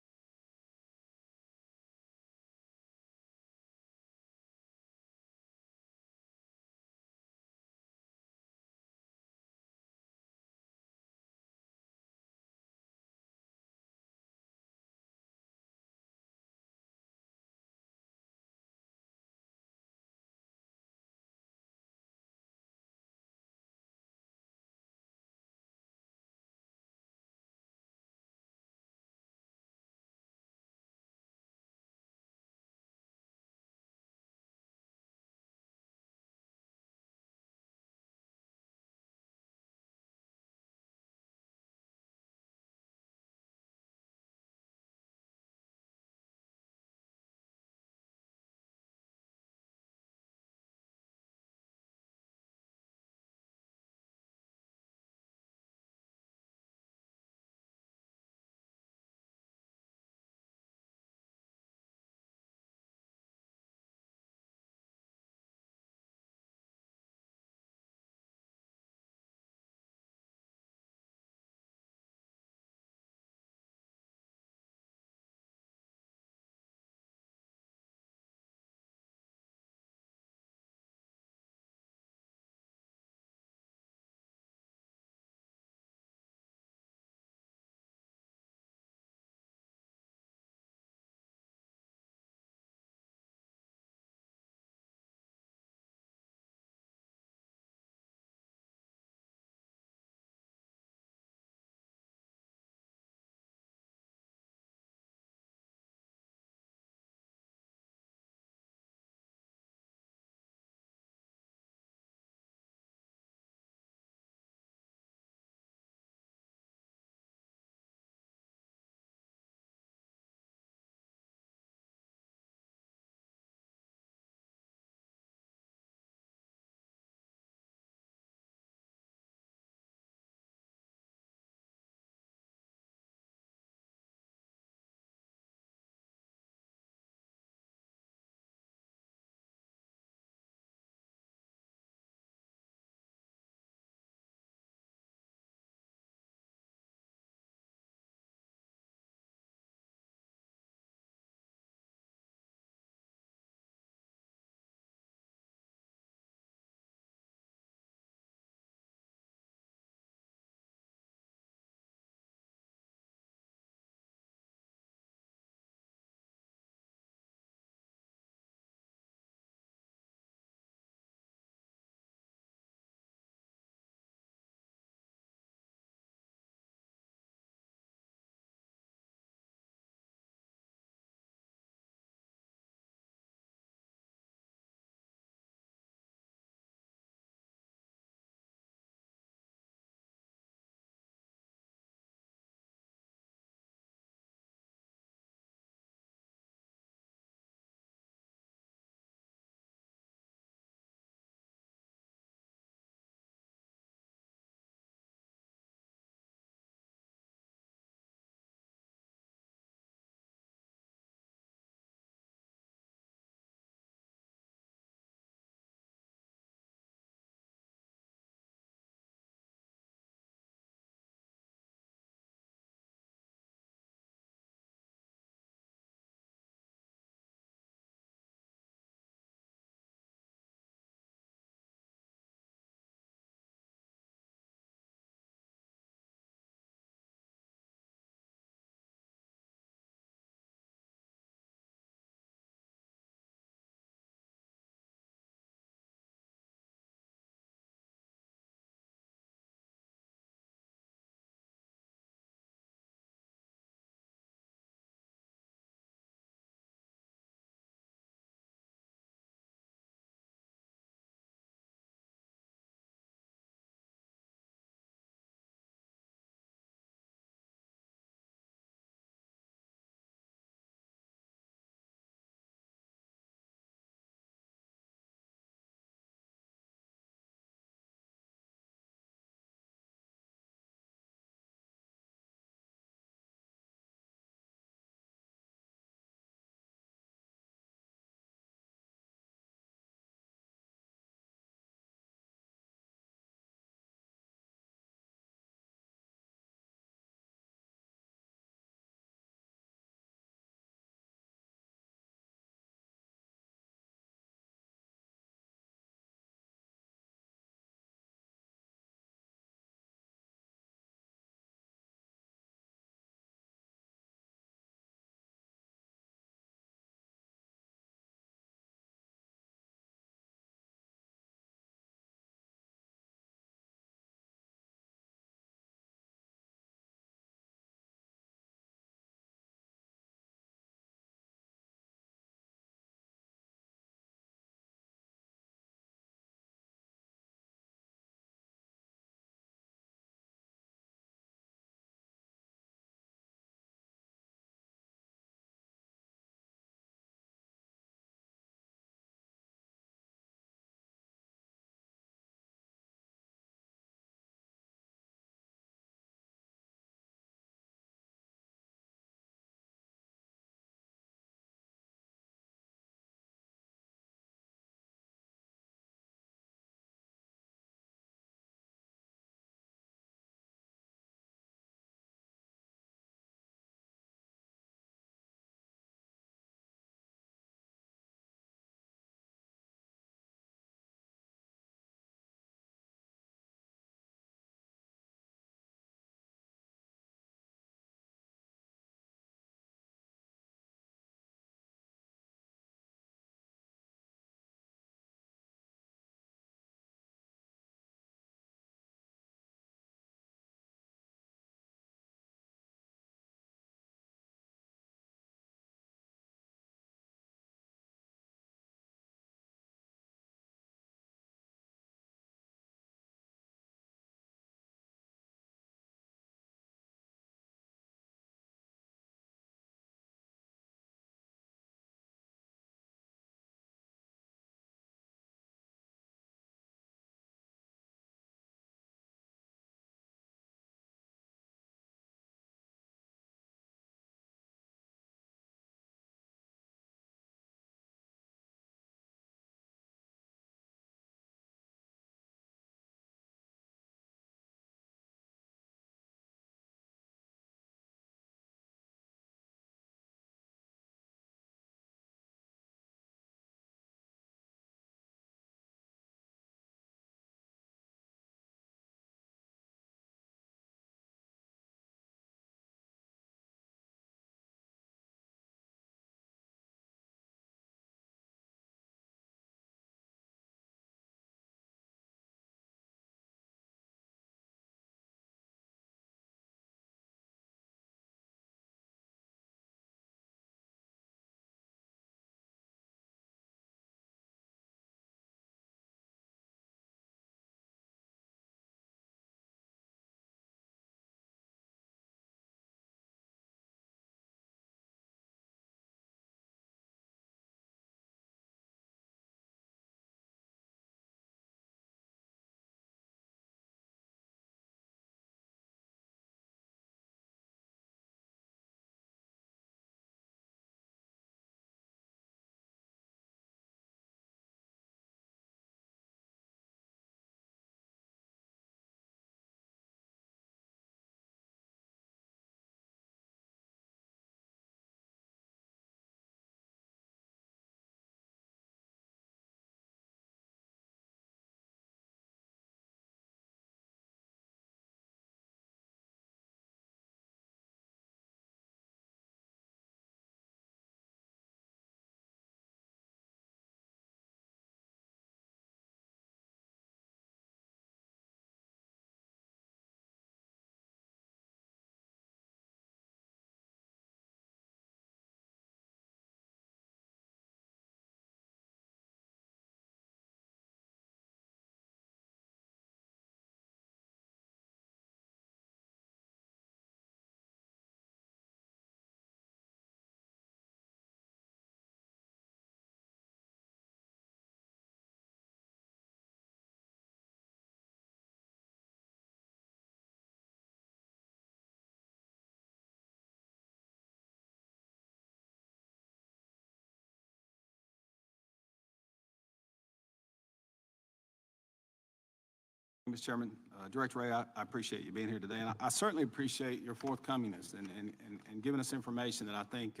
Mr. Chairman. Director Wray, I appreciate you being here today, and I certainly appreciate your forthcomingness and giving us information that I think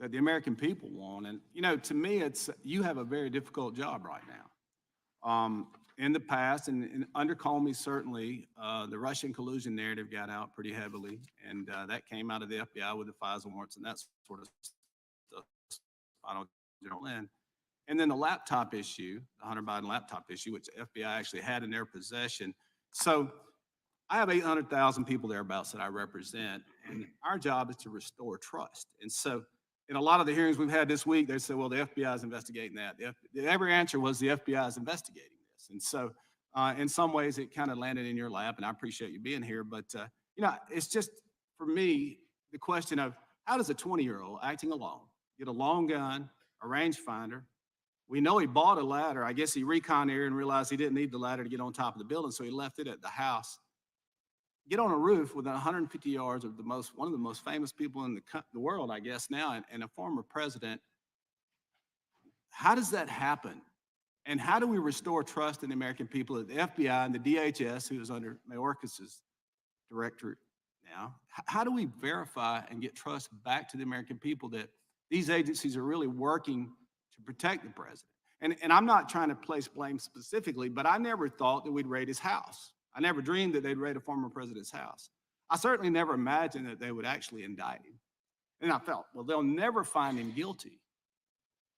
that the American people want. And, you know, to me, you have a very difficult job right now. In the past, and under Comey, certainly, the Russian collusion narrative got out pretty heavily, and that came out of the FBI with the FISA warrants and that sort of stuff. I don't know. And then the laptop issue, the Hunter Biden laptop issue, which the FBI actually had in their possession. So I have 800,000 people thereabouts that I represent, and our job is to restore trust. And so in a lot of the hearings we've had this week, they said, well, the FBI is investigating that. Every answer was the FBI is investigating this. And so in some ways it kind of landed in your lap, and I appreciate you being here. But, you know, it's just, for me, the question of how does a 20-year-old acting alone get a long gun, a rangefinder? We know he bought a ladder. I guess he reconned here and realized he didn't need the ladder to get on top of the building, so he left it at the house. Get on a roof within 150 yards of one of the most famous people in the world, I guess now, and a former president. How does that happen? And how do we restore trust in the American people that the FBI and the DHS, who is under Mayorkas's directorate now, how do we verify and get trust back to the American people that these agencies are really working to protect the president? And I'm not trying to place blame specifically, but I never thought that we'd raid his house. I never dreamed that they'd raid a former president's house. I certainly never imagined that they would actually indict him. And I felt, well, they'll never find him guilty.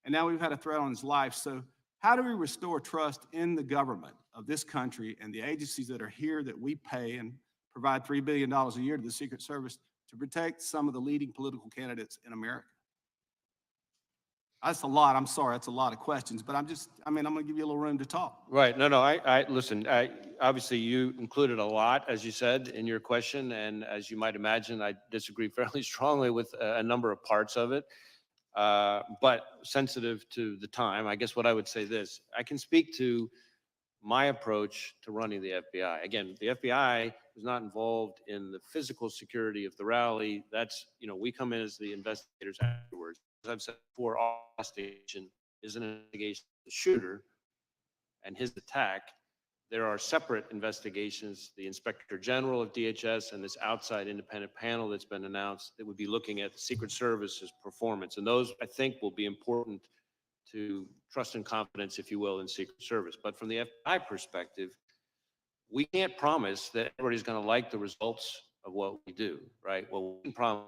And now we've had a threat on his life. So how do we restore trust in the government of this country and the agencies that are here that we pay and provide $3 billion a year to the Secret Service to protect some of the leading political candidates in America? That's a lot. I'm sorry. That's a lot of questions, but I'm going to give you a little room to talk. Right. No, listen, obviously you included a lot, as you said, in your question. And as you might imagine, I disagree fairly strongly with a number of parts of it. But sensitive to the time, I guess what I would say this, I can speak to my approach to running the FBI. Again, the FBI was not involved in the physical security of the rally. That's, we come in as the investigators afterwards. As I've said before, our station is an investigation of the shooter and his attack. There are separate investigations, the Inspector General of DHS and this outside independent panel that's been announced that would be looking at the Secret Service's performance. And those, I think, will be important to trust and confidence, if you will, in Secret Service. But from the FBI perspective, we can't promise that everybody's going to like the results of what we do, right? What we can promise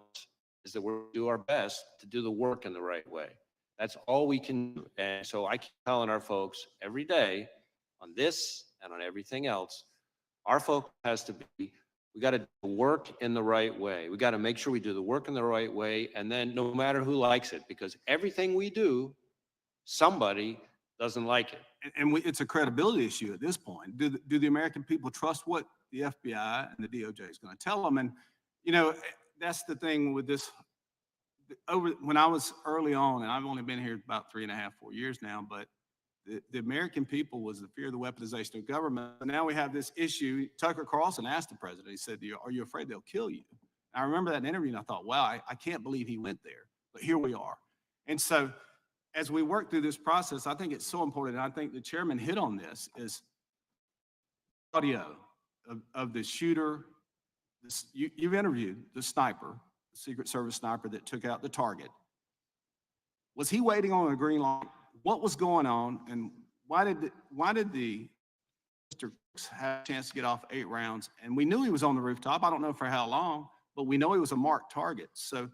is that we'll do our best to do the work in the right way. That's all we can do. And so I keep telling our folks every day on this and on everything else, our focus has to be, we got to do the work in the right way. We got to make sure we do the work in the right way. And then no matter who likes it, because everything we do, somebody doesn't like it. And it's a credibility issue at this point. Do the American people trust what the FBI and the DOJ is going to tell them? And, that's the thing with this. When I was early on, and I've only been here about 3.5, 4 years now, but the American people was the fear of the weaponization of government. But now we have this issue. Tucker Carlson asked the president, he said, are you afraid they'll kill you? And I remember that interview and I thought, wow, I can't believe he went there, but here we are. And so as we work through this process, I think it's so important, and I think the chairman hit on this, is audio of the shooter. You've interviewed the sniper, the Secret Service sniper that took out the target. Was he waiting on a green light? What was going on, and why did the Mr. have a chance to get off 8 rounds? And we knew he was on the rooftop. I don't know for how long, but we know he was a marked target. So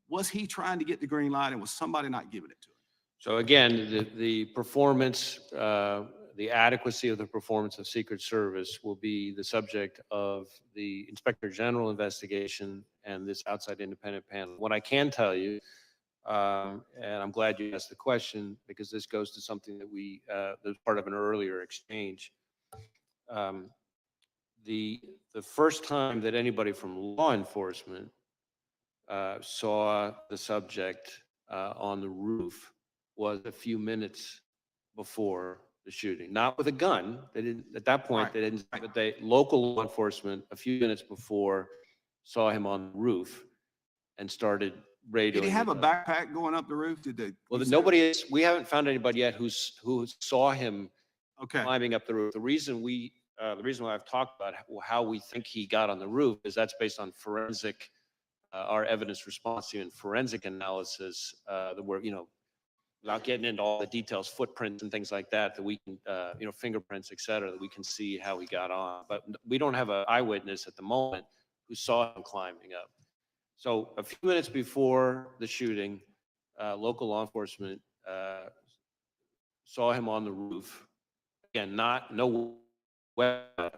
was he trying to get the green light, and was somebody not giving it to him? So again, the performance, the adequacy of the performance of Secret Service will be the subject of the Inspector General investigation and this outside independent panel. What I can tell you, and I'm glad you asked the question, because this goes to something that that's part of an earlier exchange. The first time that anybody from law enforcement saw the subject on the roof was a few minutes before the shooting, not with a gun. They didn't, at that point, right. They didn't, but local law enforcement, a few minutes before, saw him on the roof and started radioing. Did he have a backpack going up the roof? We haven't found anybody yet who saw him climbing up the roof. The reason we the reason why I've talked about how we think he got on the roof is that's based on forensic, our evidence response team and forensic analysis, that we're, without getting into all the details, footprints and things like that, that we can, fingerprints, et cetera, that we can see how he got on. But we don't have an eyewitness at the moment who saw him climbing up. So a few minutes before the shooting, local law enforcement saw him on the roof. Again, no weapon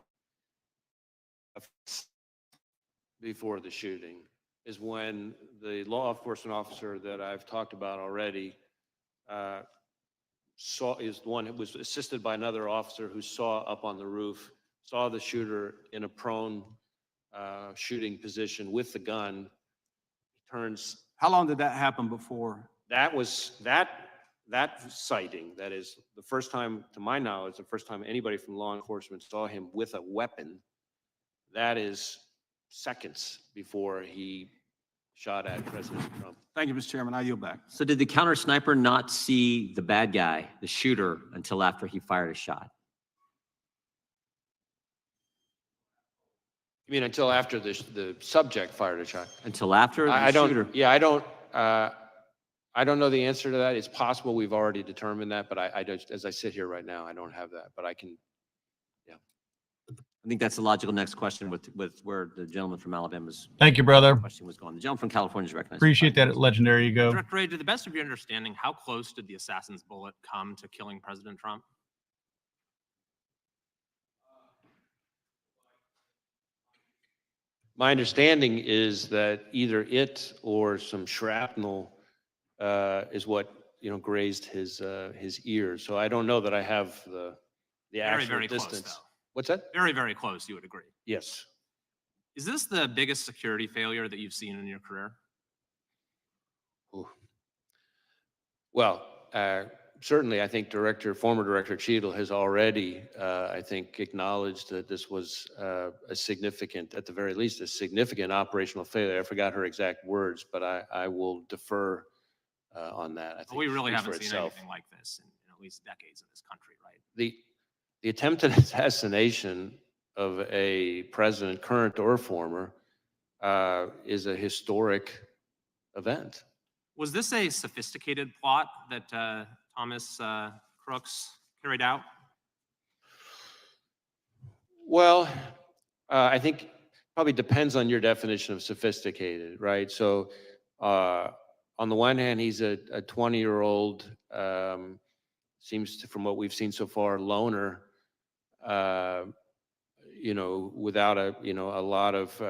before the shooting is when the law enforcement officer that I've talked about already is the one who was assisted by another officer who saw up on the roof, saw the shooter in a prone shooting position with the gun. He turns. How long did that happen before? That sighting, that is the first time, to my knowledge, the first time anybody from law enforcement saw him with a weapon. That is seconds before he shot at President Trump. Thank you, Mr. Chairman. I yield back. So did the counter sniper not see the bad guy, the shooter, until after he fired a shot? You mean until after the subject fired a shot? Until after the shooter? Yeah, I don't know the answer to that. It's possible we've already determined that, but I don't, as I sit here right now, I don't have that, but I can. I think that's the logical next question with where the gentleman from Alabama's Thank you, brother. question was going. The gentleman from California is recognized. Appreciate that. Legendary you go. Director Wray, to the best of your understanding, how close did the assassin's bullet come to killing President Trump? My understanding is that either it or some shrapnel is what grazed his ear. So I don't know that I have the actual very distance. close, though. What's that? Very, very close, you would agree. Yes. Is this the biggest security failure that you've seen in your career? Ooh. Well, certainly, I think former Director Cheadle has already, I think, acknowledged that this was a significant, at the very least, a significant operational failure. I forgot her exact words, but I will defer on that. I think We really it speaks haven't for seen itself. anything like this in at least decades in this country, right? The attempted assassination of a president, current or former, is a historic event. Was this a sophisticated plot that Thomas Crooks carried out? Well, I think probably depends on your definition of sophisticated, right? So on the one hand, he's a 20-year-old, seems to, from what we've seen so far, loner, without a lot of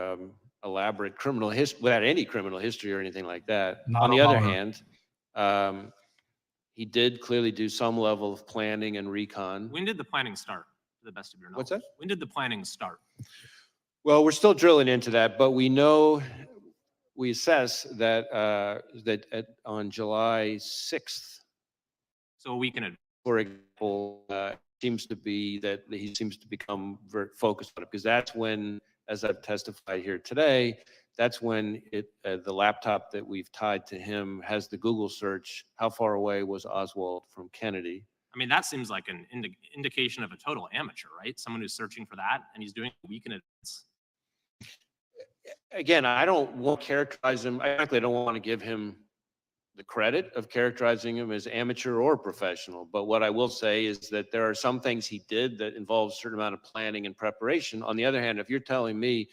elaborate criminal history, without any criminal history or anything like that. Not On the a other loner. hand, he did clearly do some level of planning and recon. When did the planning start, to the best of your knowledge? What's that? When did the planning start? Well, we're still drilling into that, but we know, we assess that on July 6th, So a week in advance. for example, seems to be that he seems to become very focused on it, because that's when, as I've testified here today, that's when the laptop that we've tied to him has the Google search, how far away was Oswald from Kennedy? I mean, that seems like an indication of a total amateur, right? Someone who's searching for that, and he's doing it a week in advance. Again, I don't want to characterize him, frankly, I don't want to give him the credit of characterizing him as amateur or professional. But what I will say is that there are some things he did that involve a certain amount of planning and preparation. On the other hand, if you're telling me,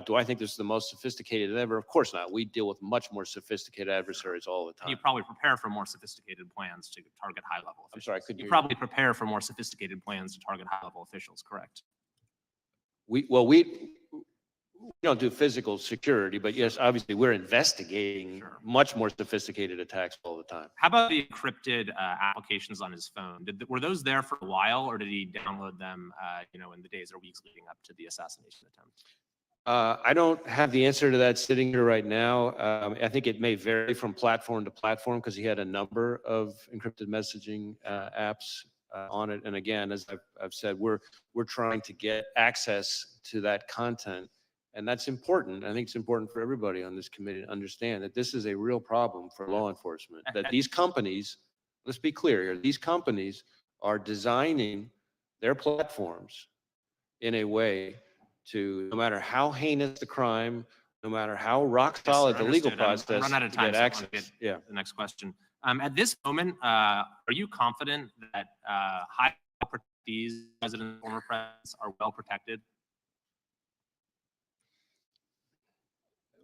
do I think this is the most sophisticated ever? Of course not. We deal with much more sophisticated adversaries all the time. You probably prepare for more sophisticated plans to target high-level officials. I'm sorry, could You you? probably prepare for more sophisticated plans to target high-level officials, correct? We don't do physical security, but yes, obviously we're investigating much more sophisticated attacks all the time. How about the encrypted applications on his phone? Were those there for a while, or did he download them, in the days or weeks leading up to the assassination attempt? I don't have the answer to that sitting here right now. I think it may vary from platform to platform because he had a number of encrypted messaging apps on it. And again, as I've said, we're trying to get access to that content. And that's important. I think it's important for everybody on this committee to understand that this is a real problem for law enforcement, that these companies, let's be clear here, these companies are designing their platforms in a way to, no matter how heinous the crime, no matter how rock Yes, sir, solid the legal understood. I'm process, run out of to time, get so I want access. to get Yeah. to the next question. At this moment, are you confident that high protectees, presidents, former presidents are well protected?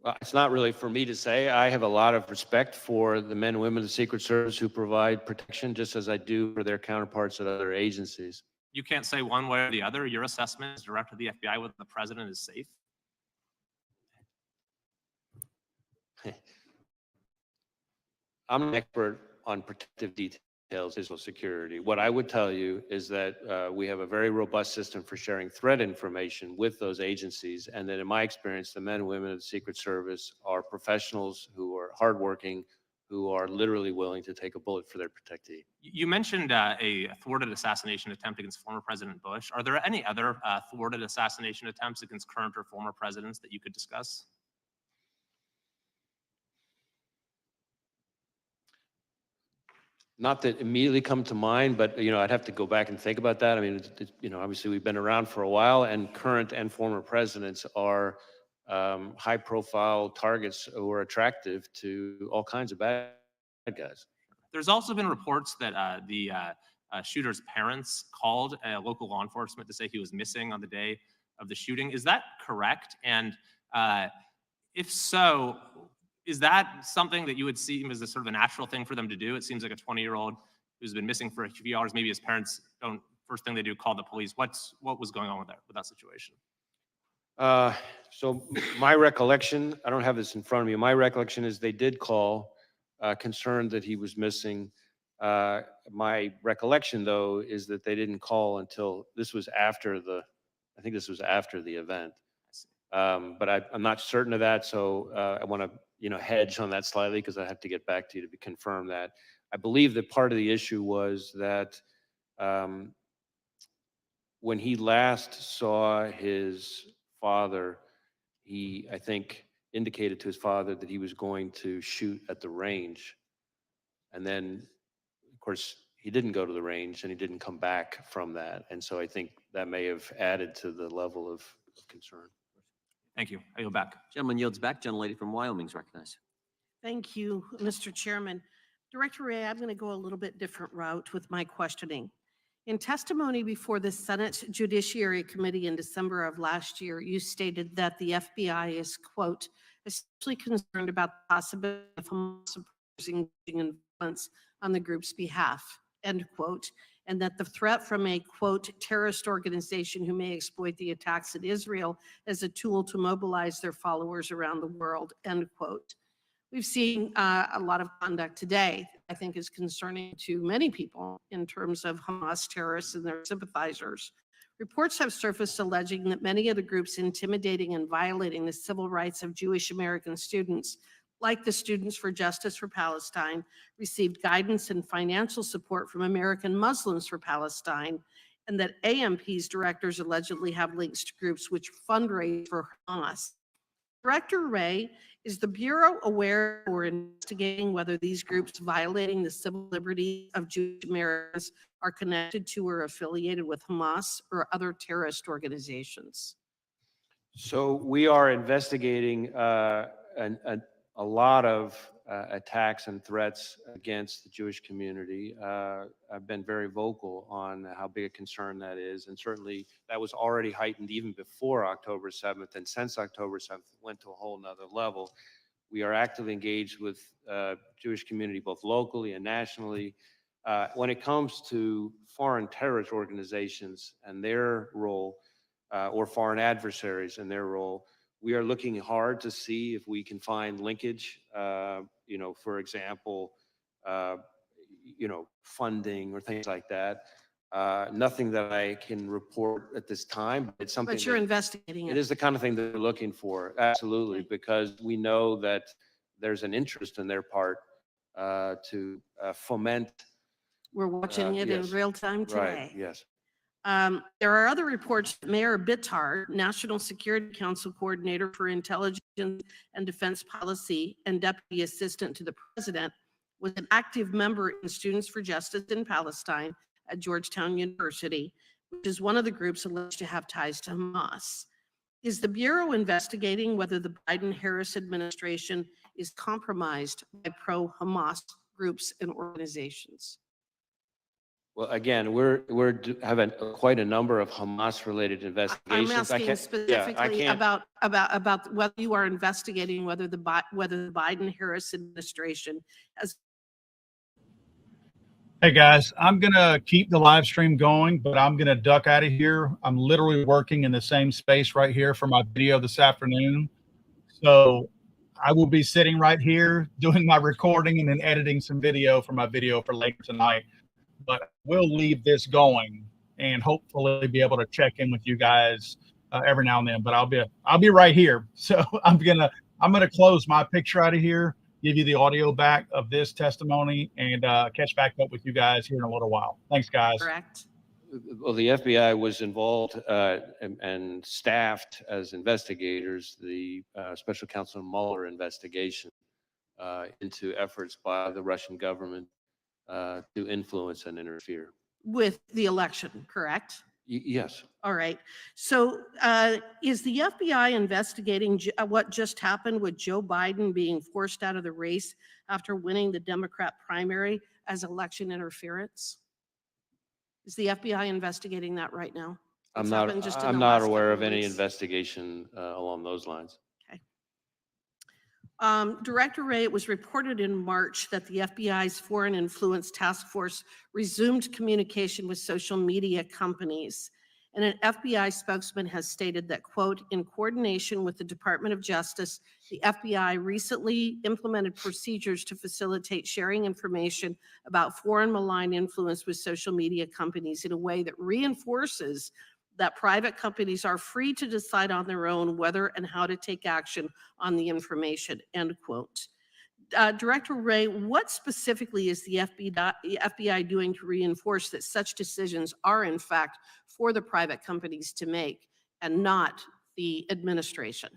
Well, it's not really for me to say. I have a lot of respect for the men and women of the Secret Service who provide protection, just as I do for their counterparts at other agencies. You can't say one way or the other. Your assessment as director of the FBI whether the president is safe? I'm an expert on protective details, physical security. What I would tell you is that we have a very robust system for sharing threat information with those agencies, and that in my experience, the men and women of the Secret Service are professionals who are hardworking, who are literally willing to take a bullet for their protectee. You mentioned a thwarted assassination attempt against former President Bush. Are there any other thwarted assassination attempts against current or former presidents that you could discuss? Not that immediately come to mind, but, I'd have to go back and think about that. I mean, obviously we've been around for a while, and current and former presidents are high-profile targets who are attractive to all kinds of bad guys. There's also been reports that the shooter's parents called local law enforcement to say he was missing on the day of the shooting. Is that correct? And if so, is that something that you would see as a sort of a natural thing for them to do? It seems like a 20-year-old who's been missing for a few hours. Maybe his parents don't, first thing they do, call the police. What was going on with that situation? So my recollection, I don't have this in front of me. My recollection is they did call, concerned that he was missing. My recollection, though, is that they didn't call until this was after I think this was after the event. But I'm not certain of that, so I want to, hedge on that slightly because I have to get back to you to confirm that. I believe that part of the issue was that when he last saw his father, he, I think, indicated to his father that he was going to shoot at the range. And then, of course, he didn't go to the range and he didn't come back from that. And so I think that may have added to the level of concern. Thank you. I yield back. Gentleman yields back. Gentlelady from Wyoming is recognized. Thank you, Mr. Chairman. Director Wray, I'm going to go a little bit different route with my questioning. In testimony before the Senate Judiciary Committee in December of last year, you stated that the FBI is, quote, especially concerned about the possibility of Hamas engaging in violence on the group's behalf, end quote, and that the threat from a, quote, terrorist organization who may exploit the attacks at Israel as a tool to mobilize their followers around the world, end quote. We've seen a lot of conduct today, I think is concerning to many people in terms of Hamas terrorists and their sympathizers. Reports have surfaced alleging that many of the groups intimidating and violating the civil rights of Jewish American students, like the Students for Justice for Palestine, received guidance and financial support from American Muslims for Palestine, and that AMP's directors allegedly have links to groups which fundraise for Hamas. Director Wray, is the Bureau aware or investigating whether these groups violating the civil liberties of Jewish Americans are connected to or affiliated with Hamas or other terrorist organizations? So we are investigating a lot of attacks and threats against the Jewish community. I've been very vocal on how big a concern that is, and certainly that was already heightened even before October 7th, and since October 7th, it went to a whole nother level. We are actively engaged with Jewish community, both locally and nationally. When it comes to foreign terrorist organizations and their role, or foreign adversaries and their role, we are looking hard to see if we can find linkage, for example, funding or things like that. Nothing that I can report at this time, but it's something. But you're investigating it. It is the kind of thing that we're looking for, absolutely, because we know that there's an interest in their part to foment. We're watching it in Yes. real time today. Right, yes. There are other reports that Mayor Bitar, National Security Council Coordinator for Intelligence and Defense Policy and Deputy Assistant to the President, was an active member in Students for Justice in Palestine at Georgetown University, which is one of the groups alleged to have ties to Hamas. Is the Bureau investigating whether the Biden-Harris administration is compromised by pro-Hamas groups and organizations? Well, again, we're having quite a number of Hamas-related I'm investigations. asking specifically about whether you are investigating whether the Biden-Harris administration has. Hey guys, I'm gonna keep the live stream going, but I'm gonna duck out of here. I'm literally working in the same space right here for my video this afternoon. So I will be sitting right here doing my recording and then editing some video for my video for later tonight. But we'll leave this going and hopefully be able to check in with you guys every now and then. But I'll be right here. So I'm gonna close my picture out of here, give you the audio back of this testimony, and catch back up with you guys here in a little while. Thanks, guys. Correct. Well, the FBI was involved and staffed as investigators, the Special Counsel Mueller investigation into efforts by the Russian government to influence and interfere. With the election, correct? Yes. All right. So is the FBI investigating what just happened with Joe Biden being forced out of the race after winning the Democrat primary as election interference? Is the FBI investigating that right now? I'm What's happened just in not the last aware couple of any weeks? investigation along those lines. Director Wray, it was reported in March that the FBI's Foreign Influence Task Force resumed communication with social media companies. And an FBI spokesman has stated that, quote, in coordination with the Department of Justice, the FBI recently implemented procedures to facilitate sharing information about foreign malign influence with social media companies in a way that reinforces that private companies are free to decide on their own whether and how to take action on the information, end quote. Director Wray, what specifically is the FBI doing to reinforce that such decisions are in fact for the private companies to make and not the administration?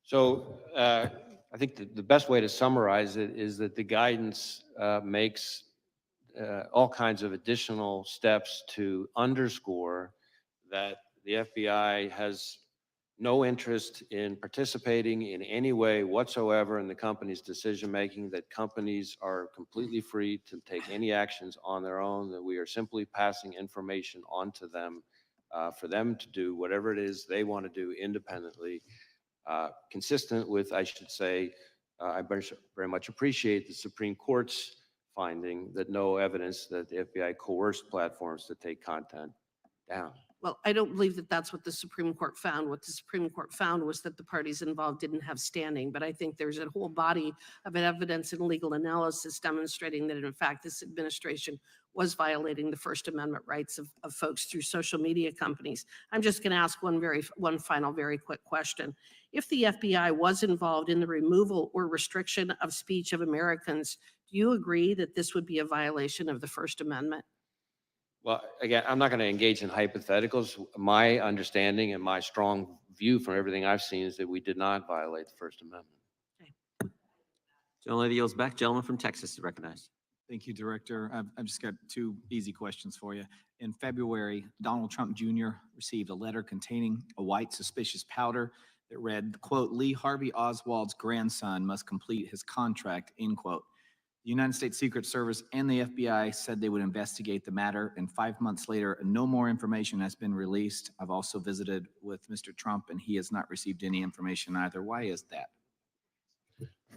So I think the best way to summarize it is that the guidance makes all kinds of additional steps to underscore that the FBI has no interest in participating in any way whatsoever in the company's decision-making, that companies are completely free to take any actions on their own, that we are simply passing information on to them for them to do whatever it is they want to do independently, consistent with, I should say, I very much appreciate the Supreme Court's finding that no evidence that the FBI coerced platforms to take content down. Well, I don't believe that that's what the Supreme Court found. What the Supreme Court found was that the parties involved didn't have standing. But I think there's a whole body of evidence and legal analysis demonstrating that, in fact, this administration was violating the First Amendment rights of folks through social media companies. I'm just going to ask one final very quick question. If the FBI was involved in the removal or restriction of speech of Americans, do you agree that this would be a violation of the First Amendment? Well, again, I'm not going to engage in hypotheticals. My understanding and my strong view from everything I've seen is that we did not violate the First Amendment. Gentlelady yields back. Gentleman from Texas is recognized. Thank you, Director. I've just got two easy questions for you. In February, Donald Trump Jr. received a letter containing a white suspicious powder that read, quote, Lee Harvey Oswald's grandson must complete his contract, end quote. The United States Secret Service and the FBI said they would investigate the matter, and 5 months later, no more information has been released. I've also visited with Mr. Trump, and he has not received any information either. Why is that?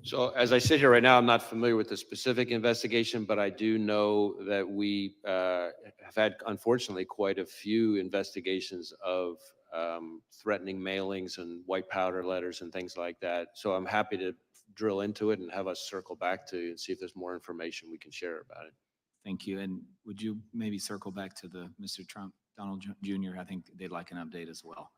So as I sit here right now, I'm not familiar with the specific investigation, but I do know that we have had, unfortunately, quite a few investigations of threatening mailings and white powder letters and things like that. So I'm happy to drill into it and have us circle back to you and see if there's more information we can share about it. Thank you. And would you maybe circle back to the Mr. Trump, Donald Jr.? I think they'd like an update as well.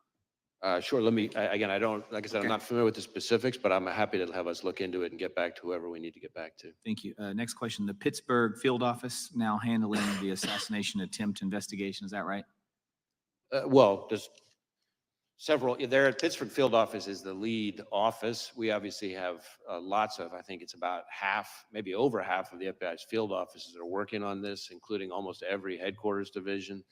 Sure. Let me, again, I don't, like I said, I'm not familiar with the specifics, but I'm happy to have us look into it and get back to whoever we need to get back to. Thank you. Next question. The Pittsburgh field office now handling the assassination attempt investigation. Is that right? Well, there's several. There at Pittsburgh field office is the lead office. We obviously have lots of, I think it's about half, maybe over half of the FBI's field offices are working on this, including almost every headquarters division.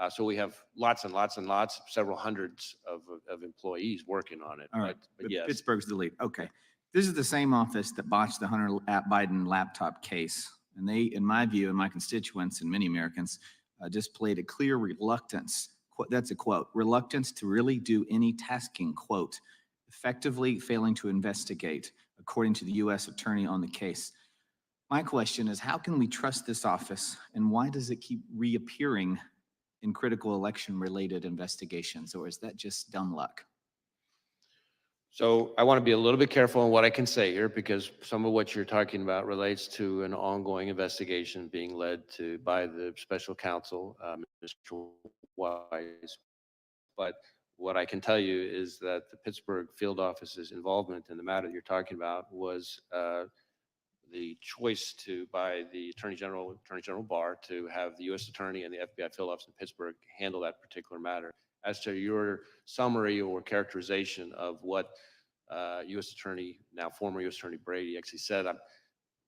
So we have lots and lots and lots, several hundreds of employees working on it. All right, But yes. Pittsburgh's the lead. Okay. This is the same office that botched the Hunter Biden laptop case. And they, in my view, and my constituents and many Americans, displayed a clear reluctance. That's a quote, reluctance to really do any tasking, quote, effectively failing to investigate, according to the U.S. attorney on the case. My question is, how can we trust this office, and why does it keep reappearing in critical election-related investigations, or is that just dumb luck? So I want to be a little bit careful on what I can say here, because some of what you're talking about relates to an ongoing investigation being led by the special counsel, Mr. Wise. But what I can tell you is that the Pittsburgh field office's involvement in the matter you're talking about was the choice by the Attorney General Barr to have the U.S. Attorney and the FBI field office in Pittsburgh handle that particular matter. As to your summary or characterization of what U.S. Attorney, now former U.S. Attorney Brady actually said,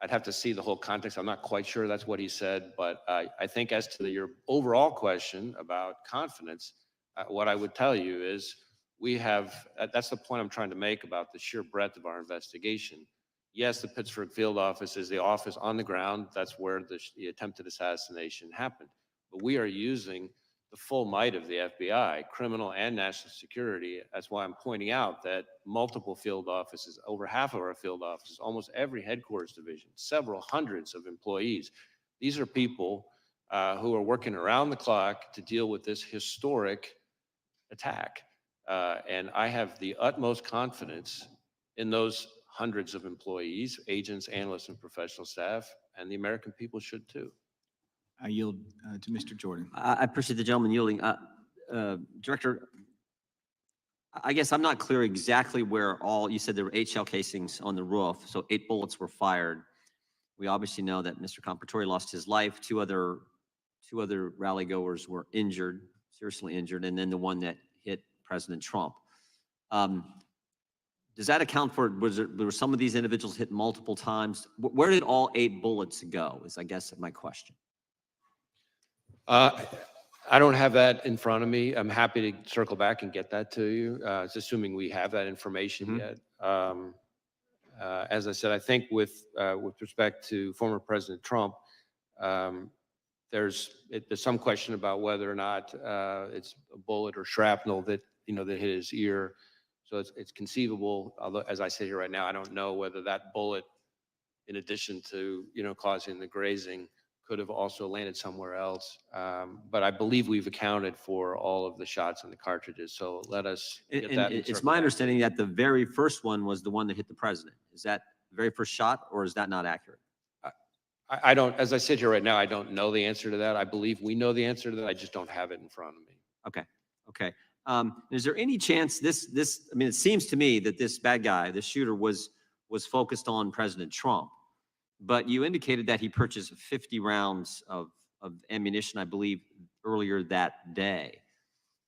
I'd have to see the whole context. I'm not quite sure that's what he said, but I think as to your overall question about confidence, what I would tell you is we have, that's the point I'm trying to make about the sheer breadth of our investigation. Yes, the Pittsburgh field office is the office on the ground. That's where the attempted assassination happened. But we are using the full might of the FBI, criminal and national security. That's why I'm pointing out that multiple field offices, over half of our field offices, almost every headquarters division, several hundreds of employees. These are people who are working around the clock to deal with this historic attack. And I have the utmost confidence in those hundreds of employees, agents, analysts, and professional staff, and the American people should too. I yield to Mr. Jordan. I appreciate the gentleman yielding. Director, I guess I'm not clear exactly where you said there were 8 shell casings on the roof, so 8 bullets were fired. We obviously know that Mr. Comparatori lost his life. Two other rally goers were injured, seriously injured, and then the one that hit President Trump. Does that account for, were some of these individuals hit multiple times? Where did all 8 bullets go is, I guess, my question. I don't have that in front of me. I'm happy to circle back and get that to you. It's assuming we have that information yet. As I said, I think with respect to former President Trump, there's some question about whether or not it's a bullet or shrapnel that that hit his ear. So it's conceivable. Although, as I say here right now, I don't know whether that bullet, in addition to causing the grazing, could have also landed somewhere else. But I believe we've accounted for all of the shots and the cartridges. So let us get that. It's my understanding that the very first one was the one that hit the president. Is that the very first shot, or is that not accurate? I don't, as I sit here right now, I don't know the answer to that. I believe we know the answer to that. I just don't have it in front of me. Okay. Is there any chance I mean, it seems to me that this bad guy, this shooter was focused on President Trump, but you indicated that he purchased 50 rounds of ammunition, I believe, earlier that day.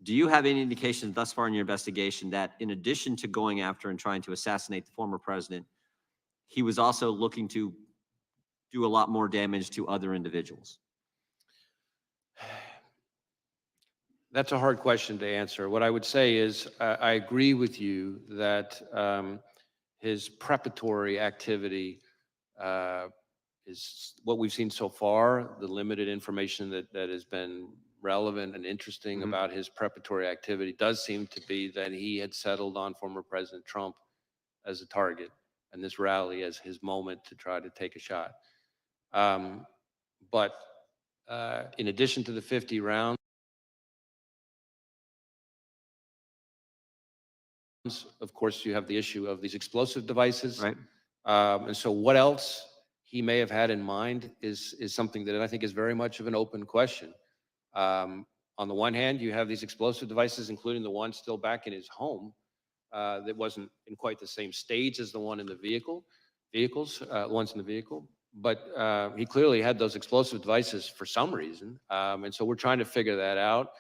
Do you have any indication thus far in your investigation that in addition to going after and trying to assassinate the former president, he was also looking to do a lot more damage to other individuals? That's a hard question to answer. What I would say is I agree with you that his preparatory activity is what we've seen so far, the limited information that has been relevant and interesting about his preparatory activity does seem to be that he had settled on former President Trump as a target and this rally as his moment to try to take a shot. But in addition to the 50 rounds, of course, you have the issue of these explosive devices. Right. And so what else he may have had in mind is something that I think is very much of an open question. On the one hand, you have these explosive devices, including the one still back in his home that wasn't in quite the same stage as the one in the ones in the vehicle. But he clearly had those explosive devices for some reason. And so we're trying to figure that out.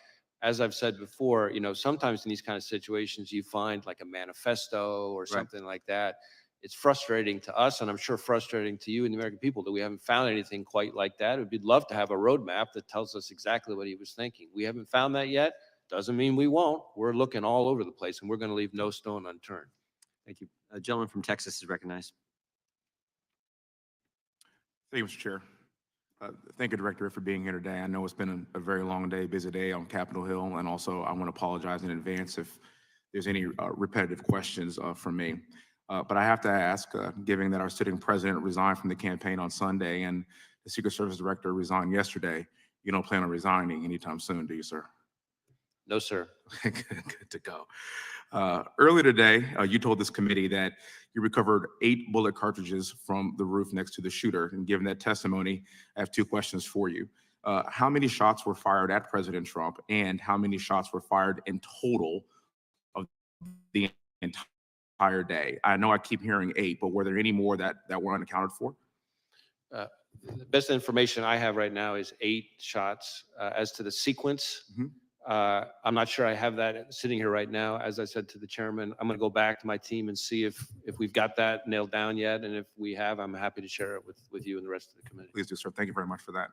As I've said before, sometimes in these kind of situations, you find like a manifesto or something like that. it's frustrating to us, and I'm sure frustrating to you and the American people, that we haven't found anything quite like that. We'd love to have a roadmap that tells us exactly what he was thinking. We haven't found that yet. Doesn't mean we won't. We're looking all over the place, and we're going to leave no stone unturned. Thank you. A gentleman from Texas is recognized. Thank you, Mr. Chair. Thank you, Director, for being here today. I know it's been a very long day, busy day on Capitol Hill, and also I want to apologize in advance if there's any repetitive questions from me. But I have to ask, given that our sitting president resigned from the campaign on Sunday and the Secret Service Director resigned yesterday, you don't plan on resigning anytime soon, do you, sir? No, sir. Good to go. Earlier today, you told this committee that you recovered 8 bullet cartridges from the roof next to the shooter. And given that testimony, I have 2 questions for you. How many shots were fired at President Trump, and how many shots were fired in total of the entire day? I know I keep hearing 8, but were there any more that were unaccounted for? The best information I have right now is 8 shots. As to the sequence, I'm not sure I have that sitting here right now. As I said to the chairman, I'm going to go back to my team and see if we've got that nailed down yet. And if we have, I'm happy to share it with you and the rest of the committee. Please do, sir. Thank you very much for that.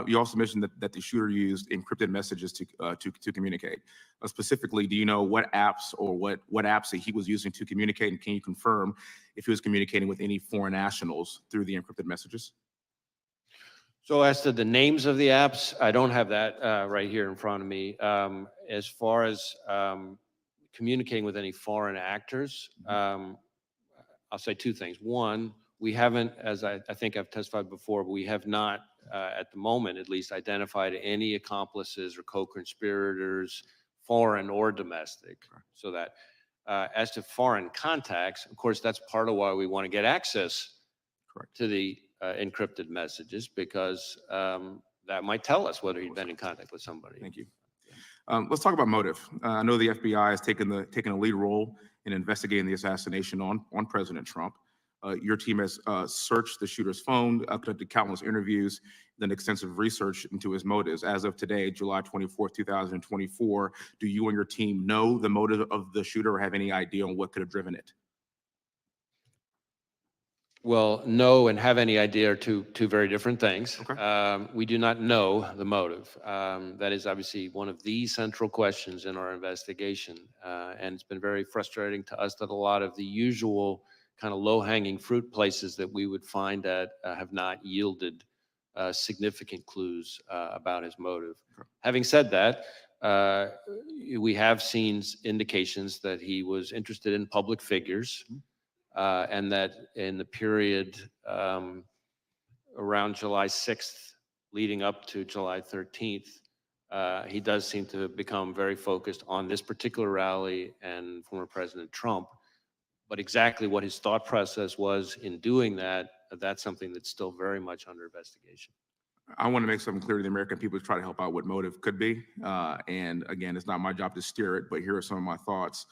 You also mentioned that the shooter used encrypted messages to communicate. Specifically, do you know what apps or what apps that he was using to communicate, and can you confirm if he was communicating with any foreign nationals through the encrypted messages? So as to the names of the apps, I don't have that right here in front of me. As far as communicating with any foreign actors, I'll say 2 things. One, we haven't, as I think I've testified before, but we have not, at the moment at least, identified any accomplices or co-conspirators, foreign or domestic. So that as to foreign contacts, of course, that's part of why we want to get access to the encrypted messages, because that might tell us whether he'd been in contact with somebody. Thank you. Let's talk about motive. I know the FBI has taken a lead role in investigating the assassination on President Trump. Your team has searched the shooter's phone, conducted countless interviews, done extensive research into his motives. As of today, July 24th, 2024, do you and your team know the motive of the shooter or have any idea on what could have driven it? Well, know and have any idea are two very different things. We do not know the motive. That is obviously one of the central questions in our investigation. And it's been very frustrating to us that a lot of the usual kind of low-hanging fruit places that we would find at have not yielded significant clues about his motive. Having said that, we have seen indications that he was interested in public figures. And that in the period around July 6th, leading up to July 13th, he does seem to have become very focused on this particular rally and former President Trump. But exactly what his thought process was in doing that, that's something that's still very much under investigation. I want to make something clear to the American people to try to help out what motive could be. And again, it's not my job to steer it, but here are some of my thoughts.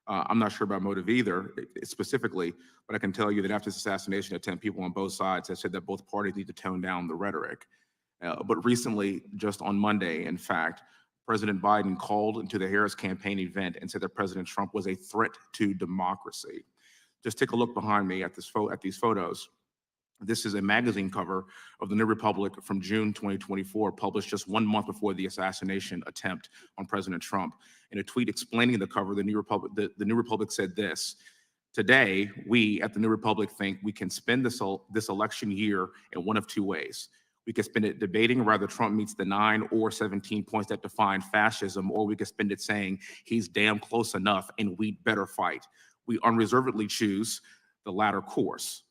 I'm not sure about motive either, specifically, but I can tell you that after this assassination attempt, people on both sides have said that both parties need to tone down the rhetoric. But recently, just on Monday, in fact, President Biden called into the Harris campaign event and said that President Trump was a threat to democracy. Just take a look behind me at these photos. This is a magazine cover of the New Republic from June 2024, published just 1 month before the assassination attempt on President Trump. In a tweet explaining the cover, the New Republic said this: "Today, we at the New Republic think we can spend this election year in one of 2 ways. We can spend it debating whether Trump meets the 9 or 17 points that define fascism, or we can spend it saying he's damn close enough and we'd better fight. We unreservedly choose the latter course."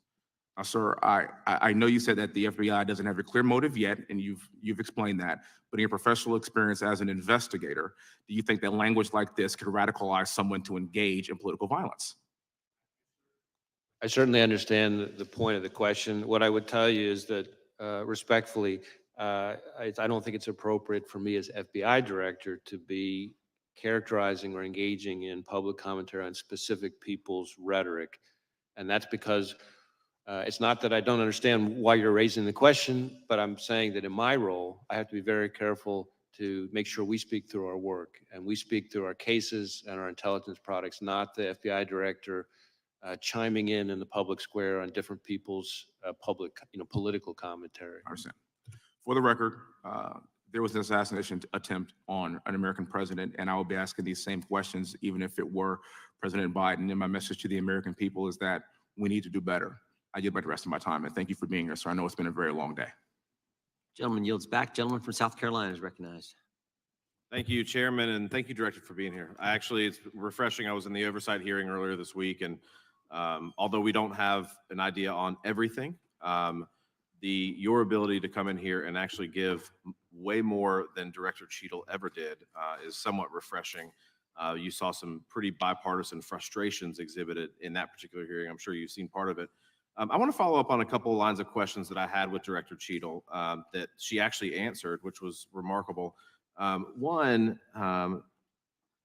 Sir, I know you said that the FBI doesn't have a clear motive yet, and you've explained that. But in your professional experience as an investigator, do you think that language like this could radicalize someone to engage in political violence? I certainly understand the point of the question. What I would tell you is that, respectfully, I don't think it's appropriate for me as FBI director to be characterizing or engaging in public commentary on specific people's rhetoric. And that's because it's not that I don't understand why you're raising the question, but I'm saying that in my role, I have to be very careful to make sure we speak through our work and we speak through our cases and our intelligence products, not the FBI director chiming in the public square on different people's political commentary. I understand. For the record, there was an assassination attempt on an American president, and I will be asking these same questions even if it were President Biden. And my message to the American people is that we need to do better. I yield back the rest of my time, and thank you for being here, sir. I know it's been a very long day. Gentleman yields back. Gentleman from South Carolina is recognized. Thank you, Chairman, and thank you, Director, for being here. It's refreshing. I was in the oversight hearing earlier this week, and although we don't have an idea on everything, your ability to come in here and actually give way more than Director Cheadle ever did is somewhat refreshing. You saw some pretty bipartisan frustrations exhibited in that particular hearing. I'm sure you've seen part of it. I want to follow up on a couple of lines of questions that I had with Director Cheadle that she actually answered, which was remarkable. One,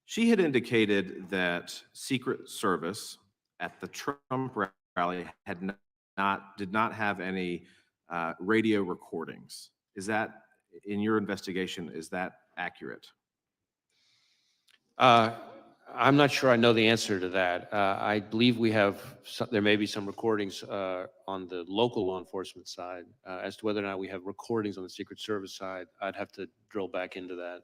she had indicated that Secret Service at the Trump rally did not have any radio recordings. Is that, in your investigation, is that accurate? I'm not sure I know the answer to that. I believe there may be some recordings on the local law enforcement side. As to whether or not we have recordings on the Secret Service side, I'd have to drill back into that.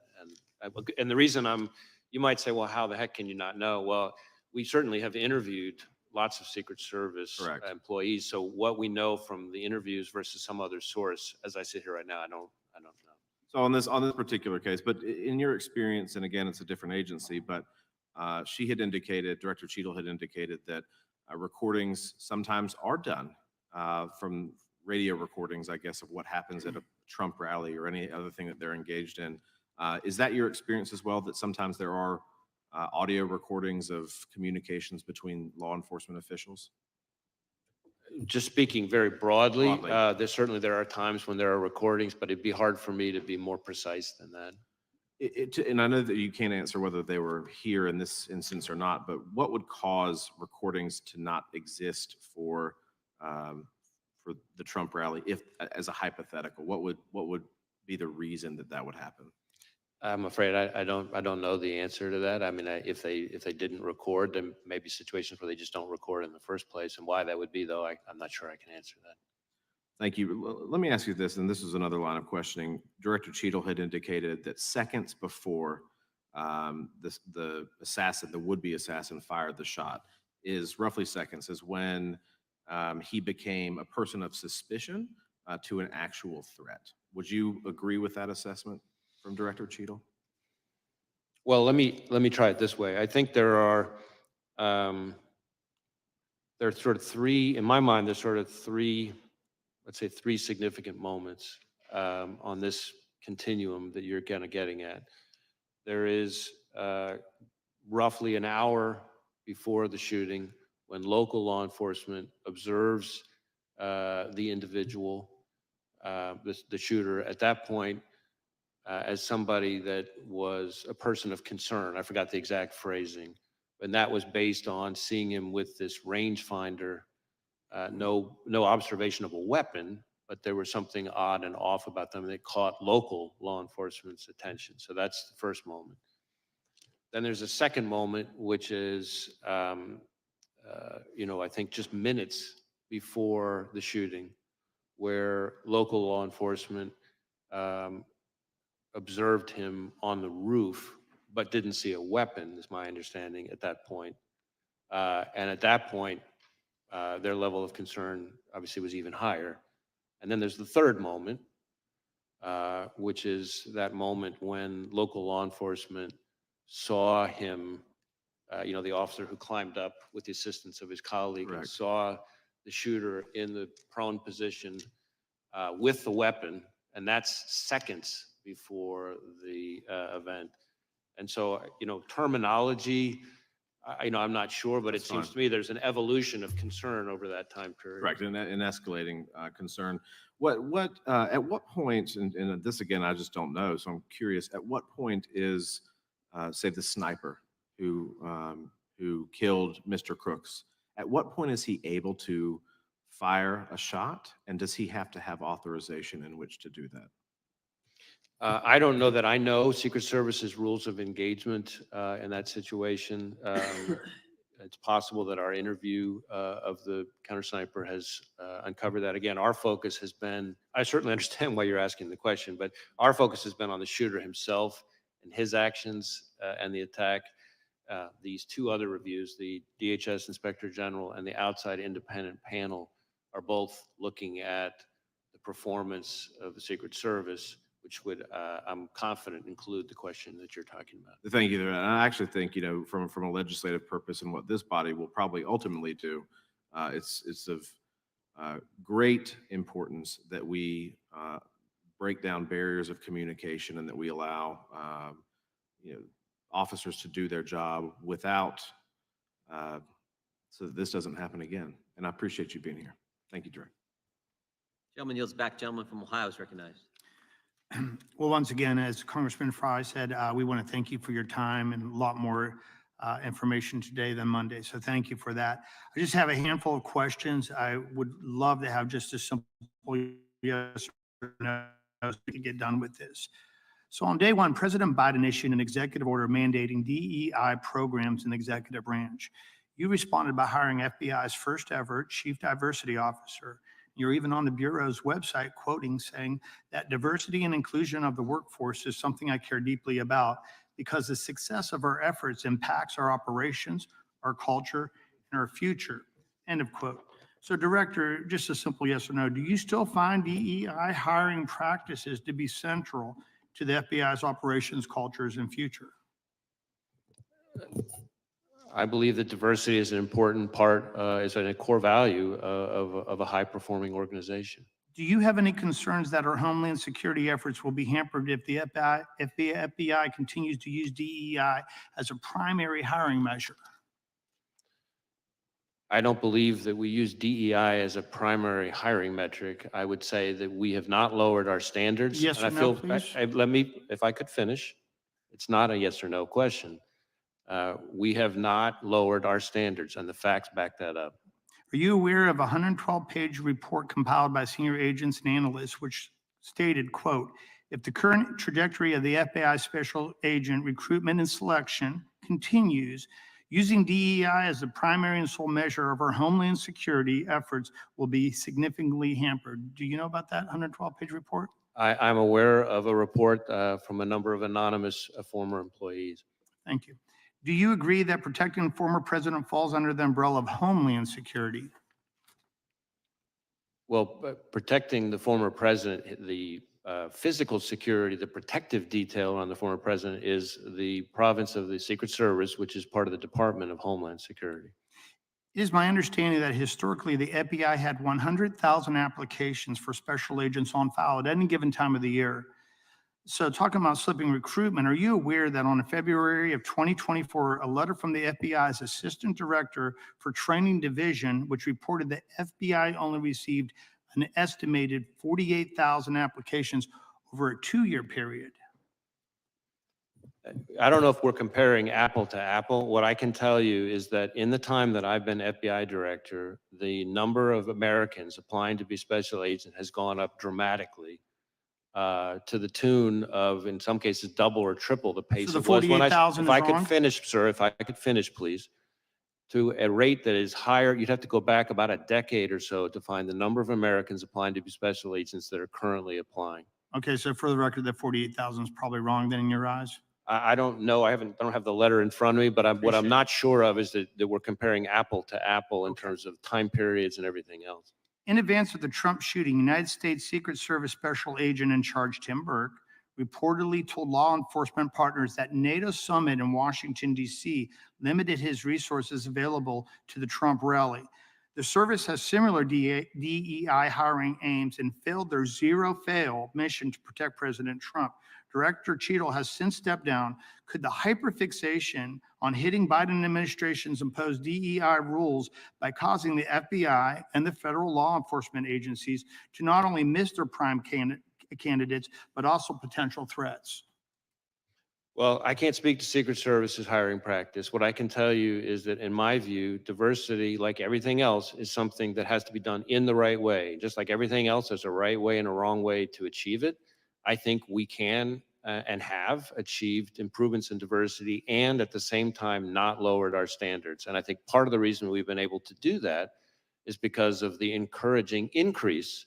And the reason you might say, well, how the heck can you not know? Well, we certainly have interviewed lots of Secret Service employees. So what we know from the interviews versus some other source, as I sit here right now, I don't know. So on this particular case, but in your experience, and again, it's a different agency, but she had indicated, Director Cheadle had indicated that recordings sometimes are done from radio recordings, I guess, of what happens at a Trump rally or any other thing that they're engaged in. Is that your experience as well, that sometimes there are audio recordings of communications between law enforcement officials? Just speaking very broadly, there are times when there are recordings, but it'd be hard for me to be more precise than that. And I know that you can't answer whether they were here in this instance or not, but what would cause recordings to not exist for the Trump rally, if, as a hypothetical, what would be the reason that would happen? I'm afraid I don't know the answer to that. I mean, if they didn't record, then maybe situations where they just don't record in the first place, and why that would be, though, I'm not sure I can answer that. Thank you. Let me ask you this, and this is another line of questioning. Director Cheadle had indicated that seconds before the would-be assassin fired the shot, is roughly seconds, is when he became a person of suspicion to an actual threat. Would you agree with that assessment from Director Cheadle? Well, let me try it this way. I think there are sort of three, in my mind, let's say three significant moments on this continuum that you're kind of getting at. There is roughly an hour before the shooting when local law enforcement observes the individual, the shooter, at that point, as somebody that was a person of concern. I forgot the exact phrasing, and that was based on seeing him with this rangefinder. No observation of a weapon, but there was something odd and off about them that caught local law enforcement's attention. So that's the first moment. Then there's a second moment, which is, I think just minutes before the shooting, where local law enforcement observed him on the roof, but didn't see a weapon, is my understanding at that point. And at that point, their level of concern obviously was even higher. And then there's the third moment, which is that moment when local law enforcement saw him, the officer who climbed up with the assistance of his colleague, and saw the shooter in the prone position with the weapon, and that's seconds before the event. And so, terminology, I'm not sure, but it seems to me there's an evolution of concern over that time period. Correct, and escalating concern. At what point, and this again, I just don't know, so I'm curious, at what point is, say, the sniper who killed Mr. Crooks, at what point is he able to fire a shot, and does he have to have authorization in which to do that? I don't know that I know Secret Service's rules of engagement in that situation. it's possible that our interview of the counter sniper has uncovered that. Again, our focus has been, I certainly understand why you're asking the question, but our focus has been on the shooter himself and his actions and the attack. These two other reviews, the DHS Inspector General and the outside independent panel, are both looking at the performance of the Secret Service, which would, I'm confident, include the question that you're talking about. Thank you. And I actually think, from a legislative purpose and what this body will probably ultimately do, it's of great importance that we break down barriers of communication and that we allow, officers to do their job without, so that this doesn't happen again. And I appreciate you being here. Thank you, Director. Gentleman yields back. Gentleman from Ohio is recognized. Well, once again, as Congressman Fry said, we want to thank you for your time and a lot more information today than Monday. So thank you for that. I just have a handful of questions. I would love to have just a simple yes or no so we can get done with this. So on day one, President Biden issued an executive order mandating DEI programs in the executive branch. You responded by hiring FBI's first ever chief diversity officer. You're even on the Bureau's website quoting saying that diversity and inclusion of the workforce is something I care deeply about because the success of our efforts impacts our operations, our culture, and our future. End of quote. So Director, just a simple yes or no, do you still find DEI hiring practices to be central to the FBI's operations, cultures, and future? I believe that diversity is an important part, is a core value of a high-performing organization. Do you have any concerns that our Homeland Security efforts will be hampered if the FBI continues to use DEI as a primary hiring measure? I don't believe that we use DEI as a primary hiring metric. I would say that we have not lowered our standards. Yes and or I no, feel, please? let me, if I could finish. It's not a yes or no question. We have not lowered our standards, and the facts back that up. Are you aware of a 112-page report compiled by senior agents and analysts which stated, quote, if the current trajectory of the FBI special agent recruitment and selection continues, using DEI as the primary and sole measure of our Homeland Security efforts will be significantly hampered. Do you know about that 112-page report? I'm aware of a report from a number of anonymous former employees. Thank you. Do you agree that protecting the former president falls under the umbrella of Homeland Security? Well, protecting the former president, the physical security, the protective detail on the former president is the province of the Secret Service, which is part of the Department of Homeland Security. It is my understanding that historically the FBI had 100,000 applications for special agents on file at any given time of the year. So talking about slipping recruitment, are you aware that on February of 2024, a letter from the FBI's Assistant Director for Training Division, which reported that FBI only received an estimated 48,000 applications over a 2-year period? I don't know if we're comparing apple to apple. What I can tell you is that in the time that I've been FBI director, the number of Americans applying to be special agent has gone up dramatically. To the tune of, in some cases, double or triple the pace So the it was when I, 48,000 if I is could wrong? finish, sir, if I could finish, please, to a rate that is higher, you'd have to go back about a decade or so to find the number of Americans applying to be special agents that are currently applying. Okay, so for the record, that 48,000 is probably wrong then in your eyes? I don't know, I don't have the letter in front of me, but what I'm not sure of is that we're comparing apple to apple in terms of time periods and everything else. In advance of the Trump shooting, United States Secret Service Special Agent in charge Tim Burke reportedly told law enforcement partners that NATO summit in Washington, D.C. limited his resources available to the Trump rally. The service has similar DEI hiring aims and failed their zero-fail mission to protect President Trump. Director Cheadle has since stepped down. Could the hyperfixation on hitting Biden administration's imposed DEI rules by causing the FBI and the federal law enforcement agencies to not only miss their prime candidates, but also potential threats? Well, I can't speak to Secret Service's hiring practice. What I can tell you is that in my view, diversity, like everything else, is something that has to be done in the right way. Just like everything else, there's a right way and a wrong way to achieve it. I think we can and have achieved improvements in diversity and at the same time not lowered our standards. And I think part of the reason we've been able to do that is because of the encouraging increase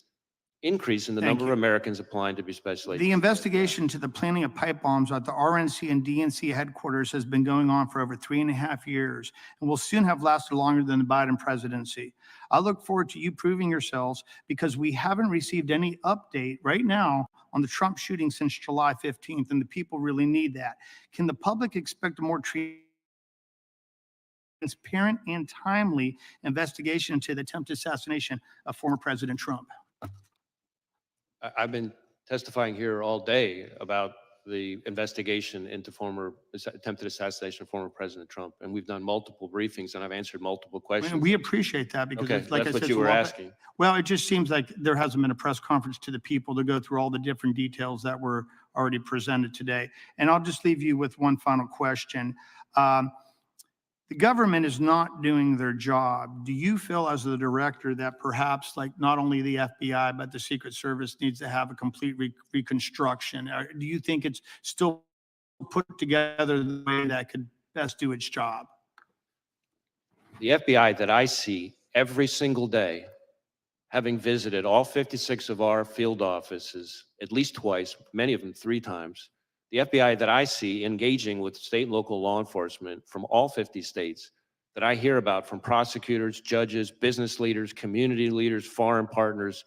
in the Thank number you. of Americans applying to be special agents. The investigation to the planting of pipe bombs at the RNC and DNC headquarters has been going on for over 3.5 years and will soon have lasted longer than the Biden presidency. I look forward to you proving yourselves because we haven't received any update right now on the Trump shooting since July 15th, and the people really need that. Can the public expect a more transparent and timely investigation into the attempted assassination of former President Trump? I've been testifying here all day about the investigation into attempted assassination of former President Trump, and we've done multiple briefings, and I've answered multiple questions. And we appreciate that because, Okay, like I that's said, what you it's a were lot, asking. well, it just seems like there hasn't been a press conference to the people to go through all the different details that were already presented today. And I'll just leave you with one final question. The government is not doing their job. Do you feel as the director that perhaps like not only the FBI, but the Secret Service needs to have a complete reconstruction? Do you think it's still put together the way that could best do its job? The FBI that I see every single day, having visited all 56 of our field offices at least twice, many of them 3 times, the FBI that I see engaging with state and local law enforcement from all 50 states, that I hear about from prosecutors, judges, business leaders, community leaders, foreign partners,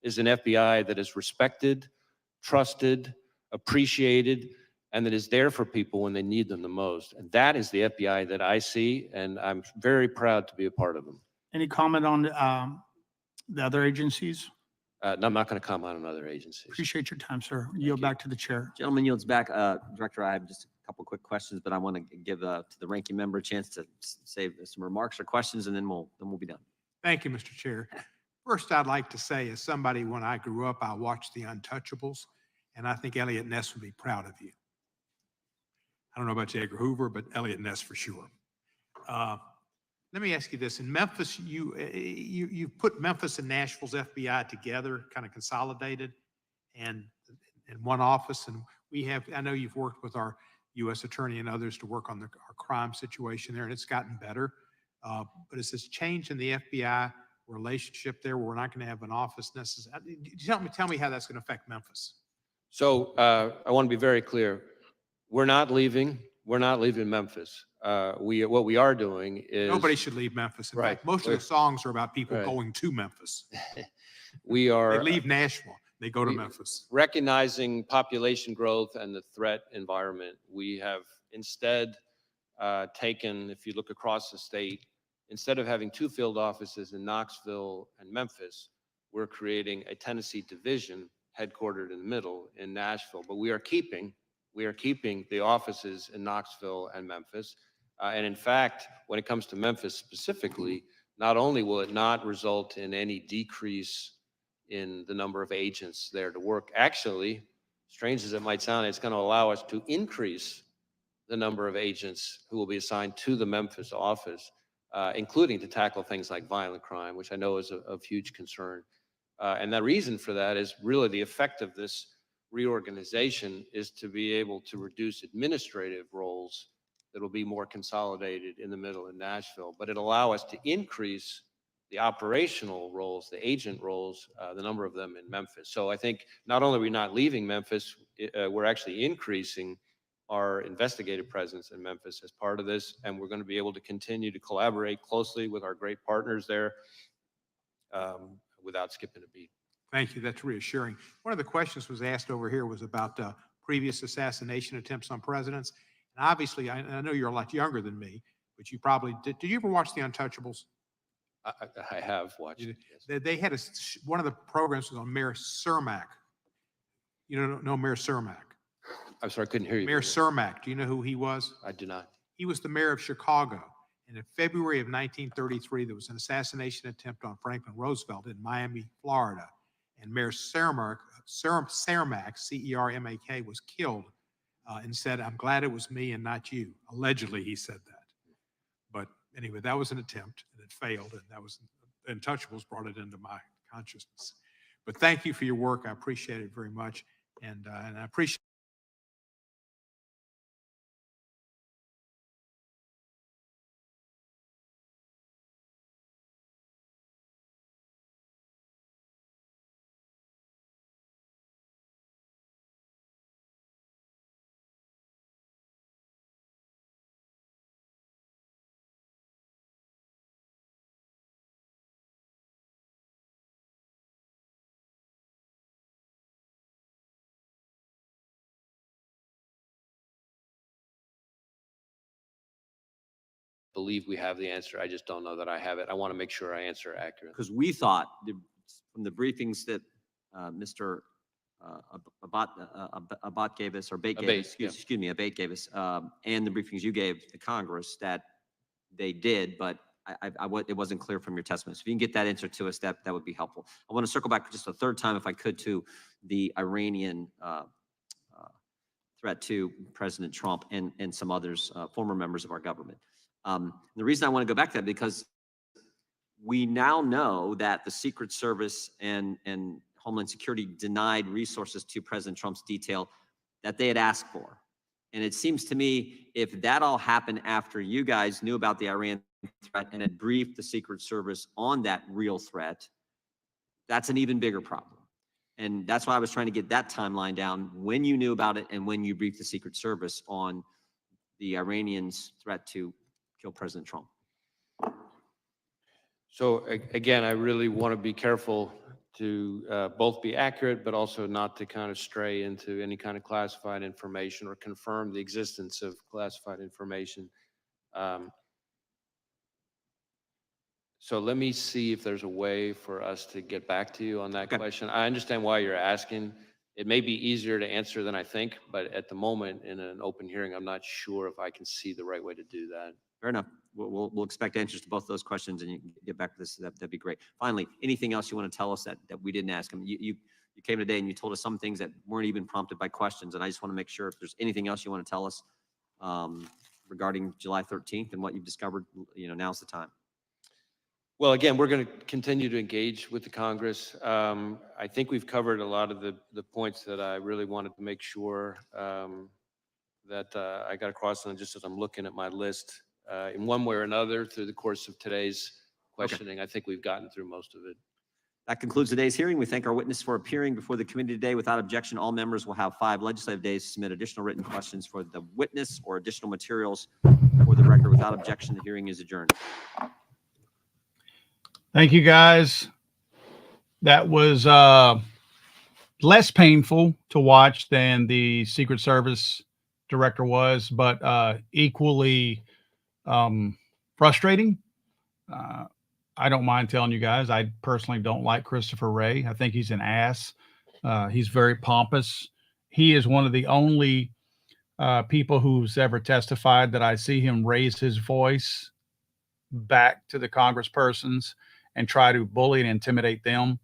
is an FBI that is respected, trusted, appreciated, and that is there for people when they need them the most. And that is the FBI that I see, and I'm very proud to be a part of them. Any comment on the other agencies? And I'm not going to comment on other agencies. Appreciate your time, sir. Yield back to the chair. Gentleman yields back. Director, I have just a couple quick questions, but I want to give to the ranking member a chance to say some remarks or questions, and then we'll be done. Thank you, Mr. Chair. First, I'd like to say, as somebody, when I grew up, I watched The Untouchables, and I think Elliot Ness would be proud of you. I don't know about J. Edgar Hoover, but Elliot Ness for sure. Let me ask you this. In Memphis, you put Memphis and Nashville's FBI together, kind of consolidated, and in one office. And we have, I know you've worked with our U.S. attorney and others to work on our crime situation there, and it's gotten better. But is this change in the FBI relationship there where we're not going to have an office necessarily? Tell me how that's going to affect Memphis. So I want to be very clear. We're not leaving Memphis. What we are doing is Nobody should leave Memphis. In fact, most of the songs are about people going to Memphis. We are. They leave Nashville. They go to Memphis. Recognizing population growth and the threat environment, we have instead taken, if you look across the state, instead of having 2 field offices in Knoxville and Memphis, we're creating a Tennessee division headquartered in the middle in Nashville. But we are keeping the offices in Knoxville and Memphis. And in fact, when it comes to Memphis specifically, not only will it not result in any decrease in the number of agents there to work, actually, strange as it might sound, it's going to allow us to increase the number of agents who will be assigned to the Memphis office, including to tackle things like violent crime, which I know is of huge concern. And the reason for that is really the effect of this reorganization is to be able to reduce administrative roles that will be more consolidated in the middle in Nashville, but it'll allow us to increase the operational roles, the agent roles, the number of them in Memphis. So I think not only are we not leaving Memphis, we're actually increasing our investigative presence in Memphis as part of this, and we're going to be able to continue to collaborate closely with our great partners there without skipping a beat. Thank you. That's reassuring. One of the questions was asked over here was about previous assassination attempts on presidents. And obviously, I know you're a lot younger than me, but you probably did. Did you ever watch The Untouchables? I have watched it. Yes. They had one of the programs was on Mayor Cermak. You know Mayor Cermak? I'm sorry, I couldn't hear you. Mayor Cermak. Do you know who he was? I do not. He was the mayor of Chicago. And in February of 1933, there was an assassination attempt on Franklin Roosevelt in Miami, Florida. And Mayor Cermak, C-E-R-M-A-K, was killed and said, "I'm glad it was me and not you." Allegedly, he said that. But anyway, that was an attempt and it failed. And that was, Untouchables brought it into my consciousness. But thank you for your work. I appreciate it very much. And I appreciate believe we have the answer. I just don't know that I have it. I want to make sure I answer accurately. Because we thought from the briefings that Mr. Abbott gave us, or Bate gave Abate, us, yeah. excuse me, Abate gave us, and the briefings you gave to Congress, that they did, but it wasn't clear from your testimony. So if you can get that answer to us, that would be helpful. I want to circle back just a third time, if I could, to the Iranian threat to President Trump and some others, former members of our government. The reason I want to go back to that, because we now know that the Secret Service and Homeland Security denied resources to President Trump's detail that they had asked for. And it seems to me, if that all happened after you guys knew about the Iran threat and had briefed the Secret Service on that real threat, that's an even bigger problem. And that's why I was trying to get that timeline down, when you knew about it and when you briefed the Secret Service on the Iranians' threat to kill President Trump. So again, I really want to be careful to both be accurate, but also not to kind of stray into any kind of classified information or confirm the existence of classified information. So let me see if there's a way for us to get back to you on that question. I understand why you're asking. It may be easier to answer than I think, but at the moment in an open hearing, I'm not sure if I can see the right way to do that. Fair enough. We'll expect answers to both those questions, and you can get back to this. That'd be great. Finally, anything else you want to tell us that we didn't ask? I mean, you came today and you told us some things that weren't even prompted by questions, and I just want to make sure if there's anything else you want to tell us regarding July 13th and what you've discovered. Now's the time. Well, again, we're going to continue to engage with the Congress. I think we've covered a lot of the points that I really wanted to make sure that I got across, and just as I'm looking at my list, in one way or another through the course of today's questioning, I think we've gotten through most of it. That concludes today's hearing. We thank our witness for appearing before the committee today. Without objection, all members will have 5 legislative days to submit additional written questions for the witness or additional materials for the record. Without objection, the hearing is adjourned. Thank you, guys. That was less painful to watch than the Secret Service director was, but equally frustrating. I don't mind telling you guys, I personally don't like Christopher Wray. I think he's an ass. He's very pompous. He is one of the only people who's ever testified that I see him raise his voice back to the congresspersons and try to bully and intimidate them.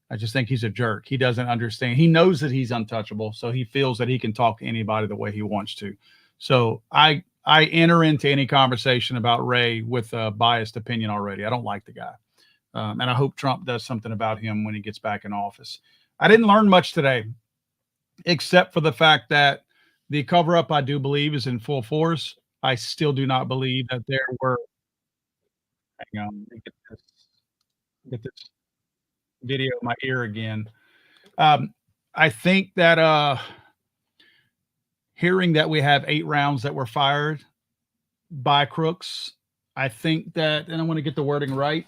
I just think he's a jerk. He doesn't understand. He knows that he's untouchable, so he feels that he can talk to anybody the way he wants to. So I enter into any conversation about Wray with a biased opinion already. I don't like the guy. And I hope Trump does something about him when he gets back in office. I didn't learn much today, except for the fact that the cover-up, I do believe, is in full force. I still do not believe that there were, hang on, let me get this video in my ear again. I think that hearing that we have 8 rounds that were fired by crooks, I think that, and I want to get the wording right,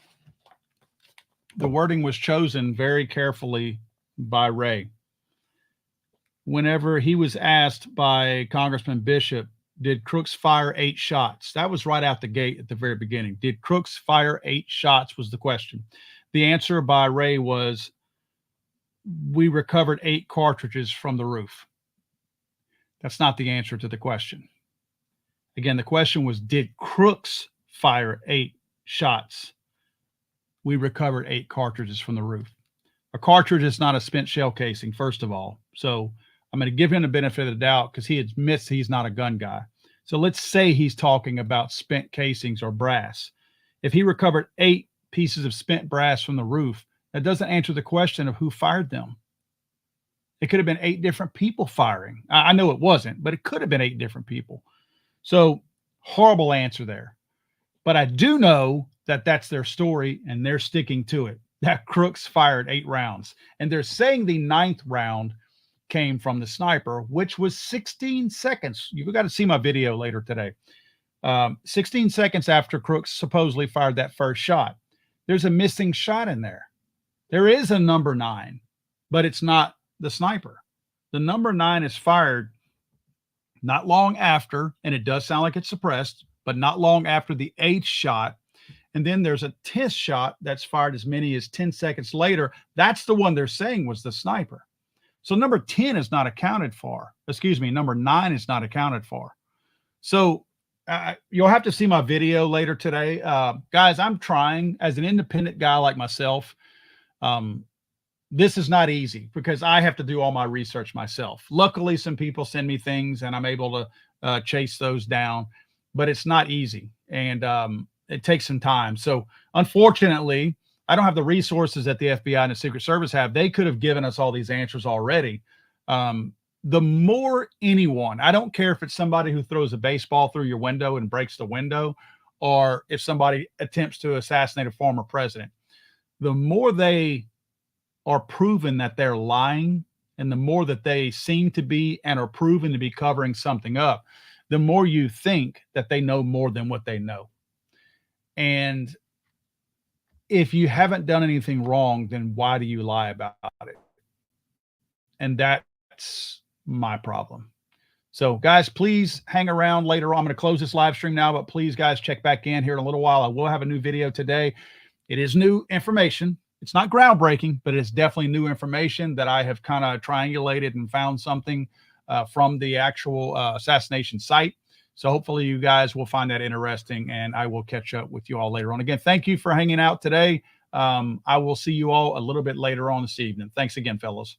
the wording was chosen very carefully by Wray. Whenever he was asked by Congressman Bishop, did crooks fire 8 shots? That was right out the gate at the very beginning. Did crooks fire 8 shots was the question. The answer by Wray was, we recovered 8 cartridges from the roof. That's not the answer to the question. Again, the question was, did crooks fire 8 shots? We recovered 8 cartridges from the roof. A cartridge is not a spent shell casing, first of all. So I'm going to give him the benefit of the doubt because he admits he's not a gun guy. So let's say he's talking about spent casings or brass. If he recovered 8 pieces of spent brass from the roof, that doesn't answer the question of who fired them. It could have been 8 different people firing. I know it wasn't, but it could have been 8 different people. So horrible answer there. But I do know that that's their story and they're sticking to it. That crooks fired 8 rounds. And they're saying the 9th round came from the sniper, which was 16 seconds. You've got to see my video later today. 16 seconds after crooks supposedly fired that first shot. There's a missing shot in there. There is a number 9, but it's not the sniper. The number 9 is fired not long after, and it does sound like it's suppressed, but not long after the 8th shot. And then there's a 10th shot that's fired as many as 10 seconds later. That's the one they're saying was the sniper. So number 10 is not accounted for. Excuse me, number 9 is not accounted for. So you'll have to see my video later today. Guys, I'm trying as an independent guy like myself. This is not easy because I have to do all my research myself. Luckily, some people send me things and I'm able to chase those down, but it's not easy. And it takes some time. So unfortunately, I don't have the resources that the FBI and the Secret Service have. They could have given us all these answers already. The more anyone, I don't care if it's somebody who throws a baseball through your window and breaks the window, or if somebody attempts to assassinate a former president, the more they are proven that they're lying, and the more that they seem to be and are proven to be covering something up, the more you think that they know more than what they know. And if you haven't done anything wrong, then why do you lie about it? And that's my problem. So guys, please hang around later on. I'm going to close this live stream now, but please guys, check back in here in a little while. I will have a new video today. It is new information. It's not groundbreaking, but it's definitely new information that I have kind of triangulated and found something from the actual assassination site. So hopefully you guys will find that interesting, and I will catch up with you all later on. Again, thank you for hanging out today. I will see you all a little bit later on this evening. Thanks again, fellows.